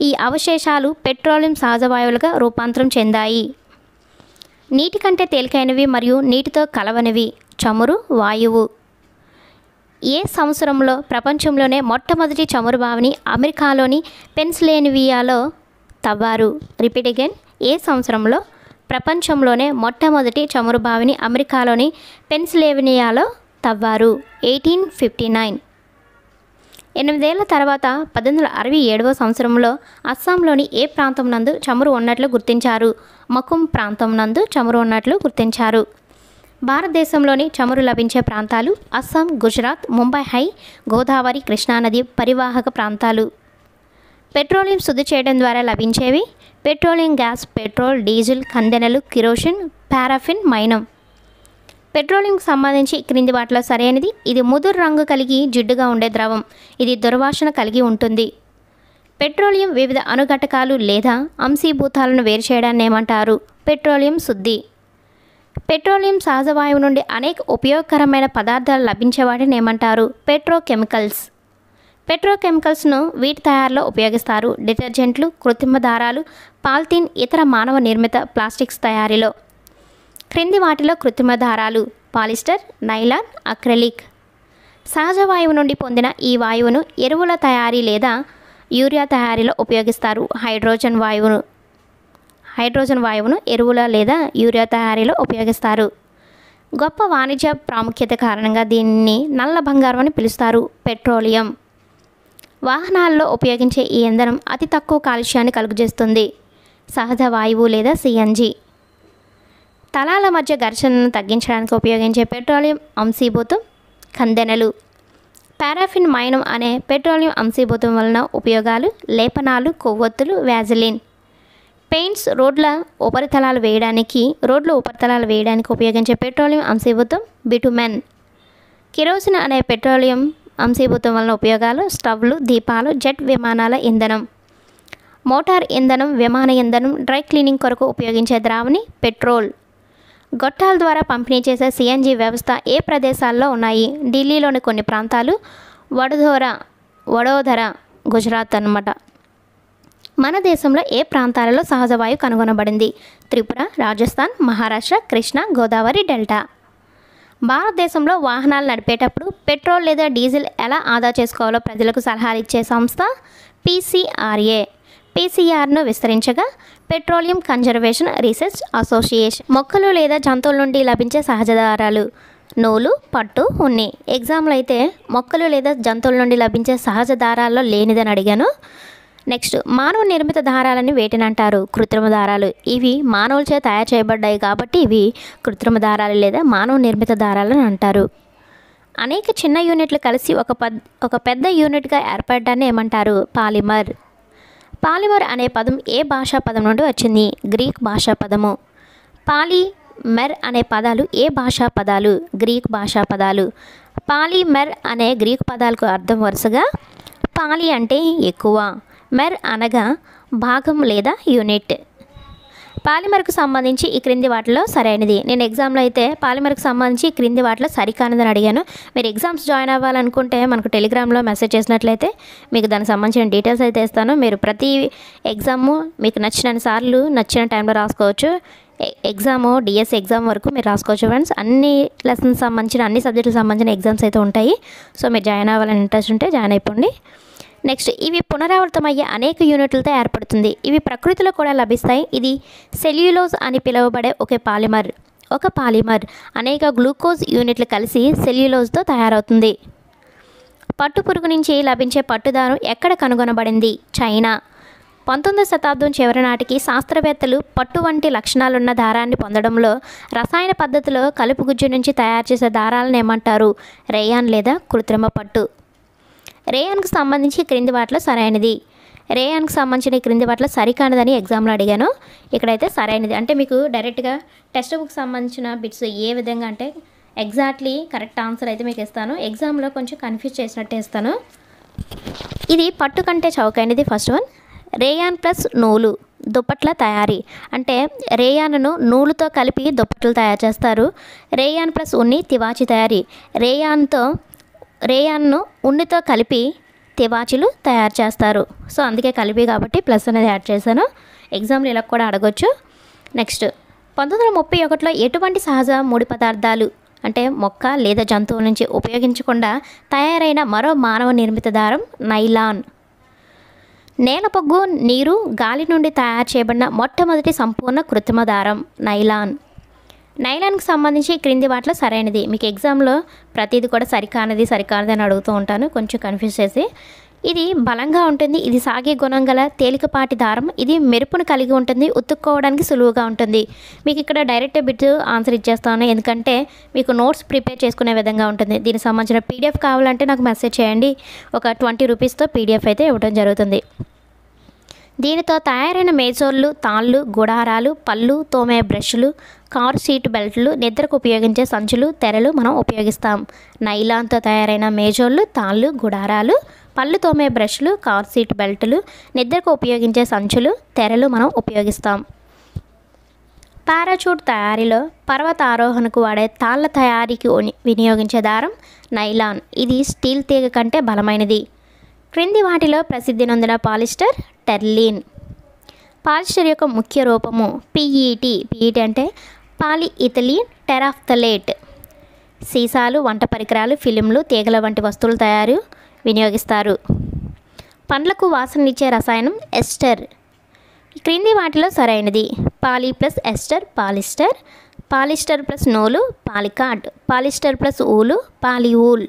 ఈ అవశేషాలు పెట్రోలియం సహజ వాయువులుగా రూపాంతరం చెందాయి. నీటి కంటే తేలికైనవి మరియు నీటితో కలవనివి చమురు, వాయువు. ఏ సంవత్సరంలో ప్రపంచంలోనే మొట్టమొదటి చమురు బావిని అమెరికాలోని పెన్సిల్వేనియాలో తవ్వారు? Repeat again. ఏ సంవత్సరంలో ప్రపంచంలోనే మొట్టమొదటి చమురు బావిని అమెరికాలోని పెన్సిల్వేనియాలో తవ్వారు? 1859. 8 ఏళ్ల తర్వాత 1867వ సంవత్సరంలో అస్సాంలోని ఏ ప్రాంతం నందు చమురు ఉన్నట్లు గుర్తించారు? మకుమ్ ప్రాంతం నందు చమురు ఉన్నట్లు గుర్తించారు. భారతదేశంలోని చమురు లభించే ప్రాంతాలు అస్సాం, గుజరాత్, ముంబై హై, గోదావరి, కృష్ణానది పరివాహక ప్రాంతాలు. పెట్రోలియం శుద్ధి చేయడం ద్వారా లభించేవి పెట్రోలియం గ్యాస్, పెట్రోల్, డీజిల్, కందెనలు, కిరోసిన్, పారాఫిన్, మైనం. పెట్రోలియంకు సంబంధించి క్రింది వాటిలో సరైనది. ఇది ముదురు రంగు కలిగి జిడ్డుగా ఉండే ద్రవం. ఇది దుర్వాసన కలిగి ఉంటుంది. పెట్రోలియం వివిధ అణుఘటకాలు లేదా అంశీభూతాలను వేరు చేయడాన్ని ఏమంటారు? పెట్రోలియం శుద్ధి. పెట్రోలియం సహజ వాయువు నుండి అనేక ఉపయోగకరమైన పదార్థాలు లభించే వాటిని ఏమంటారు? పెట్రోకెమికల్స్. పెట్రోకెమికల్స్ను వీటి తయారీలో ఉపయోగిస్తారు. డిటర్జెంట్లు, కృత్రిమ దారాలు, పాలిథిన్, ఇతర మానవ నిర్మిత ప్లాస్టిక్స్ తయారీలో. క్రింది వాటిలో కృత్రిమ దారాలు పాలిస్టర్, నైలాన్, అక్రిలిక్. సహజ వాయువు నుండి పొందిన ఈ వాయువును ఎరువుల తయారీ లేదా యూరియా తయారీలో ఉపయోగిస్తారు. హైడ్రోజన్ వాయువును ఎరువుల లేదా యూరియా తయారీలో ఉపయోగిస్తారు. గొప్ప వాణిజ్య ప్రాముఖ్యత కారణంగా దీనిని నల్ల బంగారం అని పిలుస్తారు. పెట్రోలియం. వాహనాల్లో ఉపయోగించే ఈ ఇంధనం అతి తక్కువ కాలుష్యాన్ని కలుగజేస్తుంది. సహజ వాయువు లేదా సిఎన్జి. తలాల మధ్య ఘర్షణను తగ్గించడానికి ఉపయోగించే పెట్రోలియం అంశీభూతం కందెనలు. పారాఫిన్, మైనం అనే పెట్రోలియం అంశీభూతం వలన ఉపయోగాలు: లేపనాలు, కొవ్వొత్తులు, వ్యాజిలిన్. పెయింట్స్, రోడ్ల ఉపరితలాలు వేయడానికి ఉపయోగించే పెట్రోలియం అంశీభూతం బిటుమెన్. కిరోసిన్ అనే పెట్రోలియం అంశీభూతం వలన ఉపయోగాలు: స్టవ్లు, దీపాలు, జెట్ విమానాల ఇంధనం. మోటార్ ఇంధనం, విమాన ఇంధనం, డ్రై క్లీనింగ్ కొరకు ఉపయోగించే ద్రావణి పెట్రోల్. గొట్టాల ద్వారా పంపిణీ చేసే సిఎన్జి వ్యవస్థ ఏ ప్రదేశాల్లో ఉన్నాయి? ఢిల్లీలోని కొన్ని ప్రాంతాలు, వడోదర, గుజరాత్ అన్నమాట. మన దేశంలో ఏ ప్రాంతాలలో సహజ వాయువు కనుగొనబడింది? త్రిపుర, రాజస్థాన్, మహారాష్ట్ర, కృష్ణా, గోదావరి డెల్టా. భారతదేశంలో వాహనాలు నడిపేటప్పుడు పెట్రోల్ లేదా డీజిల్ ఎలా ఆదా చేసుకోవాలో ప్రజలకు సలహాలు ఇచ్చే సంస్థ పీసీఆర్ఏ. పీసీఆర్ను విస్తరించగా పెట్రోలియం కన్జర్వేషన్ రీసెర్చ్ అసోసియేషన్. మొక్కలు లేదా జంతువుల నుండి లభించే సహజ దారాలు నూలు, పట్టు, ఉన్ని. ఎగ్జామ్లో అయితే మొక్కలు లేదా జంతువుల నుండి లభించే సహజ దారాల్లో లేనిదని అడిగాను. నెక్స్ట్, మానవ నిర్మిత దారాలని వేటిని అంటారు? కృత్రిమ దారాలు. ఇవి మానవులచే తయారు చేయబడ్డాయి కాబట్టి ఇవి కృత్రిమ దారాలు లేదా మానవ నిర్మిత దారాలని అంటారు. అనేక చిన్న యూనిట్లు కలిసి ఒక పెద్ద యూనిట్గా ఏర్పడడాన్ని ఏమంటారు? పాలిమర్. పాలిమర్ అనే పదం ఏ భాషా పదం నుండి వచ్చింది? గ్రీక్ భాషా పదము. పాలిమెర్ అనే పదాలు ఏ భాషా పదాలు? గ్రీక్ భాషా పదాలు. పాలిమెర్ అనే గ్రీక్ పదాలకు అర్థం వరుసగా పాలి అంటే ఎక్కువ, మెర్ అనగా భాగం లేదా యూనిట్. పాలిమర్కు సంబంధించి ఈ క్రింది వాటిలో సరైనది. నేను ఎగ్జామ్లో అయితే పాలిమర్కు సంబంధించి ఈ క్రింది వాటిలో సరికానిదని అడిగాను. మీరు ఎగ్జామ్స్ జాయిన్ అవ్వాలనుకుంటే మనకు టెలిగ్రామ్లో మెసేజ్ చేసినట్లయితే మీకు దానికి సంబంధించిన డీటెయిల్స్ అయితే ఇస్తాను. మీరు ప్రతి ఎగ్జాము మీకు నచ్చిన సార్లు నచ్చిన టైంలో రాసుకోవచ్చు. ఎగ్జాము డిఎస్సి ఎగ్జామ్ వరకు మీరు రాసుకోవచ్చు ఫ్రెండ్స్. అన్ని లెసన్స్ సంబంధించిన అన్ని సబ్జెక్టులకు సంబంధించిన ఎగ్జామ్స్ అయితే ఉంటాయి. సో మీరు జాయిన్ అవ్వాలని ఇంట్రెస్ట్ ఉంటే జాయిన్ అయిపోండి. నెక్స్ట్, ఇవి పునరావృతమయ్యే అనేక యూనిట్లతో ఏర్పడుతుంది. ఇవి ప్రకృతిలో కూడా లభిస్తాయి. ఇది సెల్యులోజ్ అని పిలువబడే ఒక పాలిమర్ అనేక గ్లూకోజ్ యూనిట్లు కలిసి సెల్యులోజ్తో తయారవుతుంది. పట్టు పురుగు నుంచి లభించే పట్టుదారం ఎక్కడ కనుగొనబడింది? చైనా. 19వ శతాబ్దం చివరి నాటికి శాస్త్రవేత్తలు పట్టు వంటి లక్షణాలున్న దారాన్ని పొందడంలో రసాయన పద్ధతిలో కలుపు గుజ్జు నుంచి తయారు చేసే దారాలను ఏమంటారు? రేయాన్ లేదా కృత్రిమ పట్టు. రేయాన్కు సంబంధించి క్రింది వాటిలో సరైనది. రేయాన్కు సంబంధించిన క్రింది వాటిలో సరికానిదని ఎగ్జామ్లో అడిగాను. ఇక్కడైతే సరైనది. అంటే మీకు డైరెక్ట్గా టెక్స్ట్ బుక్ సంబంధించిన బిట్స్ ఏ విధంగా అంటే ఎగ్జాక్ట్లీ కరెక్ట్ ఆన్సర్ అయితే మీకు ఇస్తాను. ఎగ్జామ్లో కొంచెం కన్ఫ్యూజ్ చేసినట్టే ఇస్తాను. ఇది పట్టు కంటే చౌకైనది. ఫస్ట్ వన్, రేయాన్ ప్లస్ నూలు దుప్పట్ల తయారీ. అంటే రేయాన్ను నూలుతో కలిపి దుప్పట్లు తయారు చేస్తారు. రేయాన్ ప్లస్ ఉన్ని తివాచి తయారీ. రేయాన్ను ఉన్నితో కలిపి తివాచీలు తయారు చేస్తారు. సో అందుకే కలిపి కాబట్టి ప్లస్ అనేది యాడ్ చేశాను. ఎగ్జామ్లో ఇలా కూడా అడగొచ్చు. నెక్స్ట్, 1931లో ఎటువంటి సహజ ముడి పదార్థాలు అంటే మొక్క లేదా జంతువుల నుంచి ఉపయోగించకుండా తయారైన మరో మానవ నిర్మిత దారం నైలాన్. నేలపొగ్గు, నీరు, గాలి నుండి తయారు చేయబడిన మొట్టమొదటి సంపూర్ణ కృత్రిమ దారం నైలాన్. నైలాన్కి సంబంధించి క్రింది వాటిలో సరైనది. మీకు ఎగ్జామ్లో ప్రతిదీ కూడా సరికానిది అని అడుగుతూ ఉంటాను, కొంచెం కన్ఫ్యూజ్ చేసి. ఇది బలంగా ఉంటుంది. ఇది సాగే గుణం గల తేలికపాటి దారం. ఇది మెరుపును కలిగి ఉంటుంది. ఉతుక్కోవడానికి సులువుగా ఉంటుంది. మీకు ఇక్కడ డైరెక్ట్ బిట్ ఆన్సర్ ఇచ్చేస్తాను, ఎందుకంటే మీకు నోట్స్ ప్రిపేర్ చేసుకునే విధంగా ఉంటుంది. దీనికి సంబంధించిన పీడిఎఫ్ కావాలంటే నాకు మెసేజ్ చేయండి. ఒక 20 రూపీస్తో పీడిఎఫ్ అయితే ఇవ్వడం జరుగుతుంది. దీనితో తయారైన మేజోర్లు, తాళ్ళు, గుడారాలు, పళ్ళు తోమే బ్రష్లు, కార్ సీట్ బెల్ట్లు, నిద్రకు ఉపయోగించే సంచులు, తెరలు మనం ఉపయోగిస్తాం. నైలాన్తో తయారైన మేజోర్లు, తాళ్ళు, గుడారాలు, పళ్ళు తోమే బ్రష్లు, కార్ సీట్ బెల్ట్లు, నిద్రకు ఉపయోగించే సంచులు, తెరలు మనం ఉపయోగిస్తాం. పారాచూట్ తయారీలో పర్వత ఆరోహణకు వాడే తాళ్ళ తయారీకి వినియోగించే దారం నైలాన్. ఇది స్టీల్ తీగ కంటే బలమైనది. క్రింది వాటిలో ప్రసిద్ధి నొందిన పాలిస్టర్ టెర్లిన్. పాలిస్టర్ యొక్క ముఖ్య రూపము పీఈటీ. పీఈటీ అంటే పాలిఇథిలీన్ టెరాఫ్థలేట్. సీసాలు, వంట పరికరాలు, ఫిలింలు, తీగల వంటి వస్తువుల తయారు వినియోగిస్తారు. పండ్లకు వాసననిచ్చే రసాయనం ఎస్టర్. క్రింది వాటిలో సరైనది. Poly plus ester polyester. Polyester plus నూలు పాలికాట్. పాలిస్టర్ ప్లస్ ఊలు పాలిఊల్.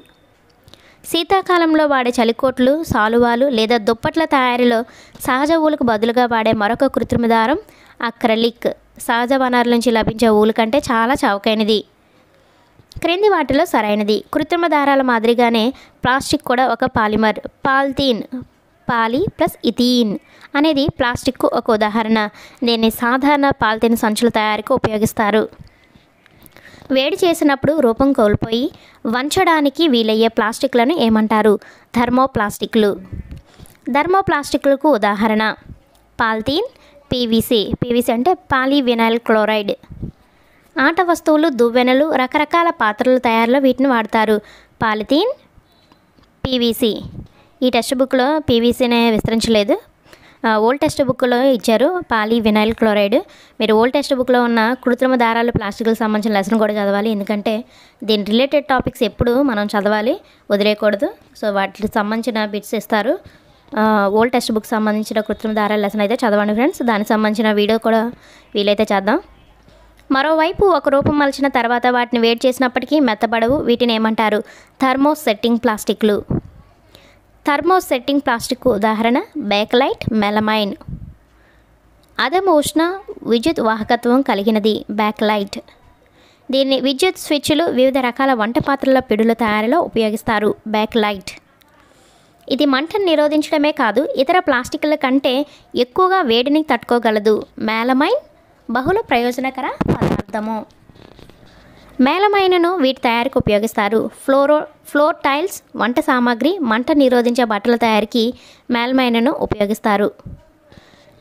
శీతాకాలంలో వాడే చలికోట్లు, సాలువాలు లేదా దుప్పట్ల తయారీలో సహజ ఊలుకు బదులుగా వాడే మరొక కృత్రిమ దారం అక్రలిక్. సహజ వనరుల నుంచి లభించే ఊలు కంటే చాలా చౌకైనది. క్రింది వాటిలో సరైనది. కృత్రిమ దారాల మాదిరిగానే ప్లాస్టిక్ కూడా ఒక పాలిమర్. పాలిథీన్, పాలి ప్లస్ ఇథీన్ అనేది ప్లాస్టిక్కు ఒక ఉదాహరణ. దీన్ని సాధారణ పాలిథీన్ సంచుల తయారీకి ఉపయోగిస్తారు. వేడి చేసినప్పుడు రూపం కోల్పోయి వంచడానికి వీలయ్యే ప్లాస్టిక్లను ఏమంటారు? థర్మోప్లాస్టిక్లు. థర్మోప్లాస్టిక్లకు ఉదాహరణ పాలిథీన్, పీవీసీ. పీవీసీ అంటే పాలీవినైల్ క్లోరైడ్. ఆట వస్తువులు, దువ్వెనలు, రకరకాల పాత్రల తయారీలో వీటిని వాడతారు. Polythene, PVC. ఈ టెక్స్ట్ బుక్లో పీవీసీనే విస్తరించలేదు. ఓల్డ్ టెక్స్ట్ బుక్లో ఇచ్చారు పాలీవినైల్ క్లోరైడ్. మీరు ఓల్డ్ టెక్స్ట్ బుక్లో ఉన్న కృత్రిమ దారాలు, ప్లాస్టిక్లకు సంబంధించిన లెసన్ కూడా చదవాలి. ఎందుకంటే దీని రిలేటెడ్ టాపిక్స్ ఎప్పుడు మనం చదవాలి, వదిలేయకూడదు. సో వాటికి సంబంధించిన బిట్స్ ఇస్తారు. ఓల్డ్ టెక్స్ట్ బుక్ సంబంధించిన కృత్రిమ దారాల లెసన్ అయితే చదవండి ఫ్రెండ్స్. దానికి సంబంధించిన వీడియో కూడా వీలైతే చేద్దాం. మరోవైపు ఒక రూపం మలిచిన తర్వాత వాటిని వేడి చేసినప్పటికీ మెత్తబడవు. వీటిని ఏమంటారు? థర్మోసెట్టింగ్ ప్లాస్టిక్లు. థర్మోసెట్టింగ్ ప్లాస్టిక్ ఉదాహరణ బేకలైట్, మెలమైన్. అధమ ఉష్ణ విద్యుత్ వాహకత్వం కలిగినది బ్యాక్లైట్. దీన్ని విద్యుత్ స్విచ్లు, వివిధ రకాల వంట పాత్రల పిడుల తయారీలో ఉపయోగిస్తారు. బ్యాక్లైట్. ఇది మంటను నిరోధించడమే కాదు, ఇతర ప్లాస్టిక్ల కంటే ఎక్కువగా వేడిని తట్టుకోగలదు. మెలమైన్ బహుళ ప్రయోజనకర పదార్థము. మేలమైనను వీటి తయారీకి ఉపయోగిస్తారు. ఫ్లోర్ టైల్స్, వంట సామాగ్రి, మంట నిరోధించే బట్టల తయారీకి మేలమైనను ఉపయోగిస్తారు.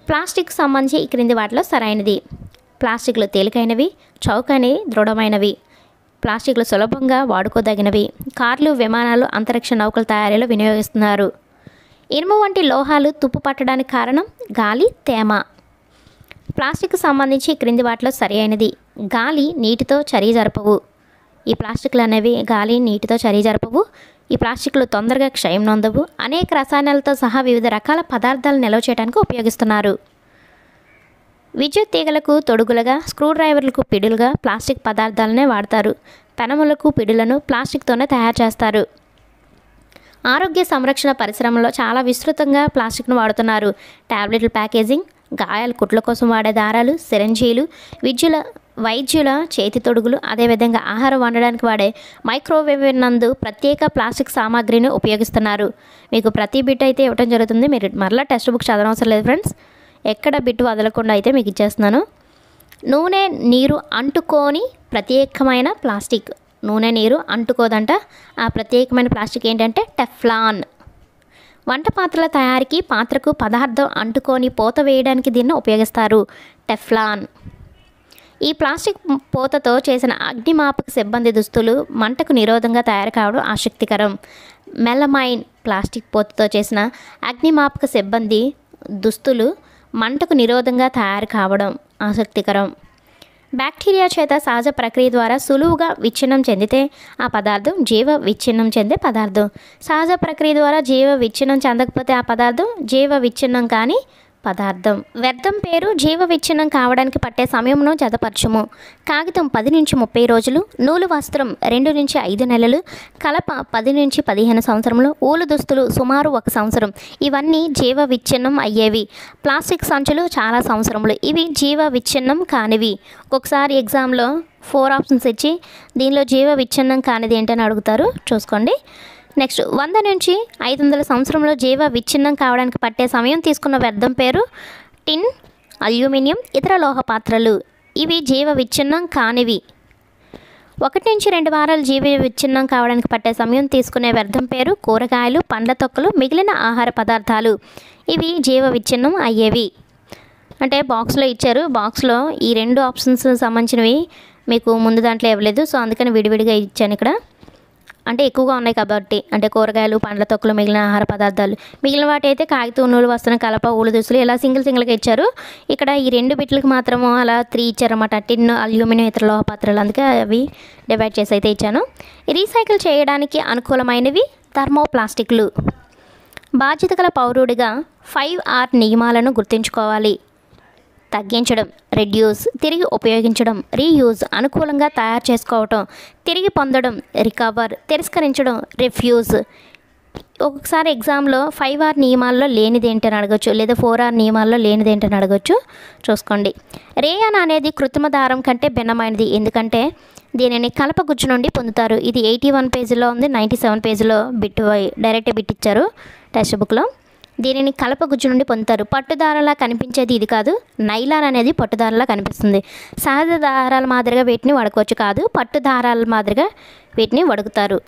ప్లాస్టిక్ సంబంధించి ఈ క్రింది వాటిలో సరైనది. ప్లాస్టిక్లు తేలికైనవి, చౌకైనవి, దృఢమైనవి. ప్లాస్టిక్లు సులభంగా వాడుకోదగినవి. కార్లు, విమానాలు, అంతరిక్ష నౌకల తయారీలో వినియోగిస్తున్నారు. ఇనుము వంటి లోహాలు తుప్పు పట్టడానికి కారణం గాలి, తేమ. ప్లాస్టిక్ సంబంధించి క్రింది వాటిలో సరి అయినది. గాలి, నీటితో చర్య జరపవు. ఈ ప్లాస్టిక్లు అనేవి గాలి, నీటితో చర్య జరపవు. ఈ ప్లాస్టిక్లు తొందరగా క్షయం నొందవు. అనేక రసాయనాలతో సహా వివిధ రకాల పదార్థాలు నిల్వ చేయడానికి ఉపయోగిస్తున్నారు. విద్యుత్ తీగలకు తొడుగులుగా, స్క్రూ డ్రైవర్లకు పిడులుగా ప్లాస్టిక్ పదార్థాలనే వాడతారు. పెనములకు పిడులను ప్లాస్టిక్తోనే తయారు చేస్తారు. ఆరోగ్య సంరక్షణ పరిశ్రమలో చాలా విస్తృతంగా ప్లాస్టిక్ను వాడుతున్నారు. టాబ్లెట్ల ప్యాకేజింగ్, గాయాల కుట్ల కోసం వాడే దారాలు, సిరంజీలు, వైద్యుల చేతి తొడుగులు, అదేవిధంగా ఆహారం వండడానికి వాడే మైక్రోవేవ్ నందు ప్రత్యేక ప్లాస్టిక్ సామాగ్రిని ఉపయోగిస్తున్నారు. మీకు ప్రతి బిట్ అయితే ఇవ్వడం జరుగుతుంది. మీరు మరలా టెక్స్ట్ బుక్ చదవనవసరం లేదు ఫ్రెండ్స్. ఎక్కడ బిట్ వదలకుండా అయితే మీకు ఇచ్చేస్తున్నాను. నూనె, నీరు అంటుకోని ప్రత్యేకమైన ప్లాస్టిక్. నూనె నీరు అంటుకోదంట. ఆ ప్రత్యేకమైన ప్లాస్టిక్ ఏంటంటే టెఫ్లాన్. వంట పాత్రల తయారీకి పాత్రకు పదార్థం అంటుకొని పోత వేయడానికి దీన్ని ఉపయోగిస్తారు, టెఫ్లాన్. ఈ ప్లాస్టిక్ పోతతో చేసిన అగ్నిమాపక సిబ్బంది దుస్తులు మంటకు నిరోధంగా తయారు కావడం ఆసక్తికరం. మెలమైన్ ప్లాస్టిక్ పోతతో చేసిన అగ్నిమాపక సిబ్బంది దుస్తులు మంటకు నిరోధంగా తయారు కావడం ఆసక్తికరం. బ్యాక్టీరియా చేత సహజ ప్రక్రియ ద్వారా సులువుగా విచ్ఛిన్నం చెందితే ఆ పదార్థం జీవ విచ్ఛిన్నం చెందే పదార్థం. సహజ ప్రక్రియ ద్వారా జీవ విచ్ఛిన్నం చెందకపోతే ఆ పదార్థం జీవ విచ్ఛిన్నం కాని పదార్థం. వ్యర్థం పేరు జీవ విచ్ఛిన్నం కావడానికి పట్టే సమయంను జతపరచుము. కాగితం 10 నుంచి 30 రోజులు, నూలు వస్త్రం 2 నుంచి 5 నెలలు, కలప 10 నుంచి 15 సంవత్సరములు, ఊలు దుస్తులు సుమారు 1 సంవత్సరం. ఇవన్నీ జీవ విచ్ఛిన్నం అయ్యేవి. ప్లాస్టిక్ సంచులు చాలా సంవత్సరములు. ఇవి జీవ విచ్ఛిన్నం కానివి. ఒక్కొక్కసారి ఎగ్జామ్లో 4 ఆప్షన్స్ ఇచ్చి దీనిలో జీవ విచ్ఛిన్నం కానిది ఏంటని అడుగుతారు, చూసుకోండి. నెక్స్ట్ 100 నుంచి 500 సంవత్సరంలో జీవ విచ్ఛిన్నం కావడానికి పట్టే సమయం తీసుకున్న వ్యర్థం పేరు టిన్, అల్యూమినియం, ఇతర లోహ పాత్రలు. ఇవి జీవ విచ్ఛిన్నం కానివి. 1 నుంచి 2 వారాలు జీవ విచ్ఛిన్నం కావడానికి పట్టే సమయం తీసుకునే వ్యర్థం పేరు కూరగాయలు, పండ్ల తొక్కలు, మిగిలిన ఆహార పదార్థాలు. ఇవి జీవ విచ్ఛిన్నం అయ్యేవి. అంటే బాక్స్లో ఇచ్చారు, బాక్స్లో ఈ 2 ఆప్షన్స్ సంబంధించినవి మీకు ముందు దాంట్లో ఇవ్వలేదు, సో అందుకని విడివిడిగా ఇచ్చాను ఇక్కడ. అంటే ఎక్కువగా ఉన్నాయి కాబట్టి, అంటే కూరగాయలు, పండ్ల తొక్కలు, మిగిలిన ఆహార పదార్థాలు. మిగిలిన వాటి అయితే కాగితం, నూలు వస్త్రం, కలప, ఊలు దుస్తులు ఇలా సింగిల్గా ఇచ్చారు. ఇక్కడ ఈ 2 బిట్లకు మాత్రము అలా 3 ఇచ్చారన్నమాట, టిన్, అల్యూమినియం, ఇతర లోహ పాత్రలు. అందుకే అవి డివైడ్ చేసి అయితే ఇచ్చాను. రీసైకిల్ చేయడానికి అనుకూలమైనవి థర్మోప్లాస్టిక్లు. బాధ్యత గల పౌరుడిగా 5R నియమాలను గుర్తుంచుకోవాలి. తగ్గించడం, రెడ్యూస్, తిరిగి ఉపయోగించడం, రీయూజ్, అనుకూలంగా తయారు చేసుకోవటం, తిరిగి పొందడం, రికవర్, తిరస్కరించడం, రిఫ్యూజ్. ఒక్కొక్కసారి ఎగ్జామ్లో 5R నియమాల్లో లేనిది ఏంటని అడగచ్చు, లేదా 4R నియమాల్లో లేనిది ఏంటని అడగచ్చు, చూసుకోండి. రేయాన్ అనేది కృత్రిమ దారం కంటే భిన్నమైనది, ఎందుకంటే దీనిని కలపగుజ్జు నుండి పొందుతారు. ఇది 81 పేజీలో ఉంది, 97 పేజీలో డైరెక్ట్ బిట్ ఇచ్చారు టెక్స్ట్ బుక్లో. దీనిని కలపగుజ్జు నుండి పొందుతారు. పట్టుదారలా కనిపించేది ఇది కాదు, నైలాన్ అనేది పట్టుదారలా కనిపిస్తుంది. సహజ దారాల మాదిరిగా వీటిని వడకోవచ్చు కాదు, పట్టుదారాల మాదిరిగా వీటిని వడుకుతారు.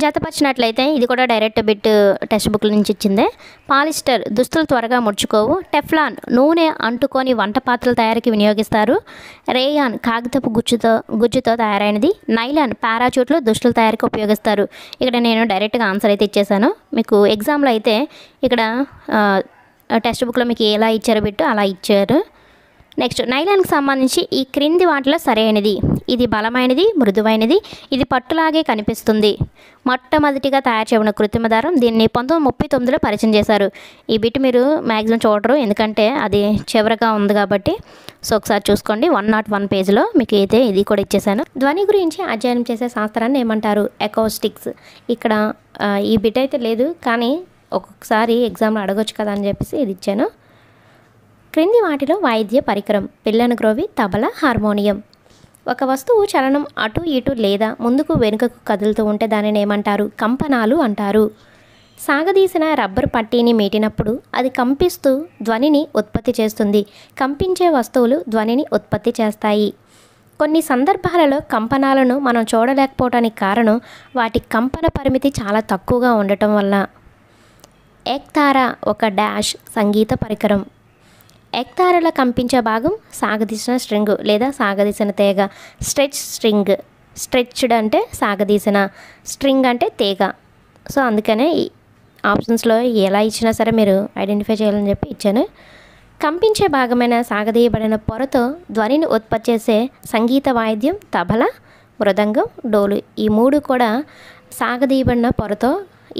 జతపరిచినట్లయితే ఇది కూడా డైరెక్ట్ బిట్ టెక్స్ట్ బుక్ల నుంచి ఇచ్చిందే. పాలిస్టర్ దుస్తులు త్వరగా ముడుచుకోవు. టెఫ్లాన్ నూనె అంటుకొని వంట పాత్రల తయారీకి వినియోగిస్తారు. రేయాన్ కాగితపు గుజ్జుతో తయారైనది. నైలాన్ పారాచూట్లు దుస్తుల తయారీకి ఉపయోగిస్తారు. ఇక్కడ నేను డైరెక్ట్గా ఆన్సర్ అయితే ఇచ్చేసాను. మీకు ఎగ్జామ్లో అయితే ఇక్కడ టెక్స్ట్ బుక్లో మీకు ఎలా ఇచ్చారో బిట్టు అలా ఇచ్చారు. నెక్స్ట్ నైలాన్కి సంబంధించి ఈ క్రింది వాటిలో సరైనది. ఇది బలమైనది, మృదువైనది, ఇది పట్టులాగే కనిపిస్తుంది. మొట్టమొదటిగా తయారు చేయబడిన కృత్రిమ దారం. దీన్ని 1939లో పరిచయం చేశారు. ఈ బిట్ మీరు మ్యాక్సిమం చూడరు, ఎందుకంటే అది చివరగా ఉంది కాబట్టి. సో ఒకసారి చూసుకోండి, 101 పేజీలో మీకు అయితే ఇది కూడా ఇచ్చేసాను. ధ్వని గురించి అధ్యయనం చేసే శాస్త్రాన్ని ఏమంటారు? ఎకౌస్టిక్స్. ఇక్కడ ఈ బిట్ అయితే లేదు, కానీ ఒక్కొక్కసారి ఎగ్జామ్లో అడగొచ్చు కదా అని చెప్పేసి ఇది ఇచ్చాను. క్రింది వాటిలో వాయిద్య పరికరం. పిల్లను గ్రోవి, తబల, హార్మోనియం. ఒక వస్తువు చలనం అటు ఇటు లేదా ముందుకు వెనుకకు కదులుతూ ఉంటే దానిని ఏమంటారు? కంపనాలు అంటారు. సాగదీసిన రబ్బర్ పట్టీని మీటినప్పుడు అది కంపిస్తూ ధ్వనిని ఉత్పత్తి చేస్తుంది. కంపించే వస్తువులు ధ్వనిని ఉత్పత్తి చేస్తాయి. కొన్ని సందర్భాలలో కంపనాలను మనం చూడలేకపోవడానికి కారణం వాటి కంపన పరిమితి చాలా తక్కువగా ఉండటం వల్ల. ఏక్తారా ఒక డాష్ సంగీత పరికరం. ఏక్తారలో కంపించే భాగం సాగదీసిన స్ట్రింగ్ లేదా సాగదీసిన తీగ. Stretch string. స్ట్రెచ్డ్ అంటే సాగదీసిన, స్ట్రింగ్ అంటే తీగ. సో అందుకనే ఈ ఆప్షన్స్లో ఎలా ఇచ్చినా సరే మీరు ఐడెంటిఫై చేయాలని చెప్పి ఇచ్చాను. కంపించే భాగమైన సాగదీయబడిన పొరతో ధ్వనిని ఉత్పత్తి చేసే సంగీత వాయిద్యం తబల, మృదంగం, డోలు. ఈ 3 కూడా సాగదీయబడిన పొరతో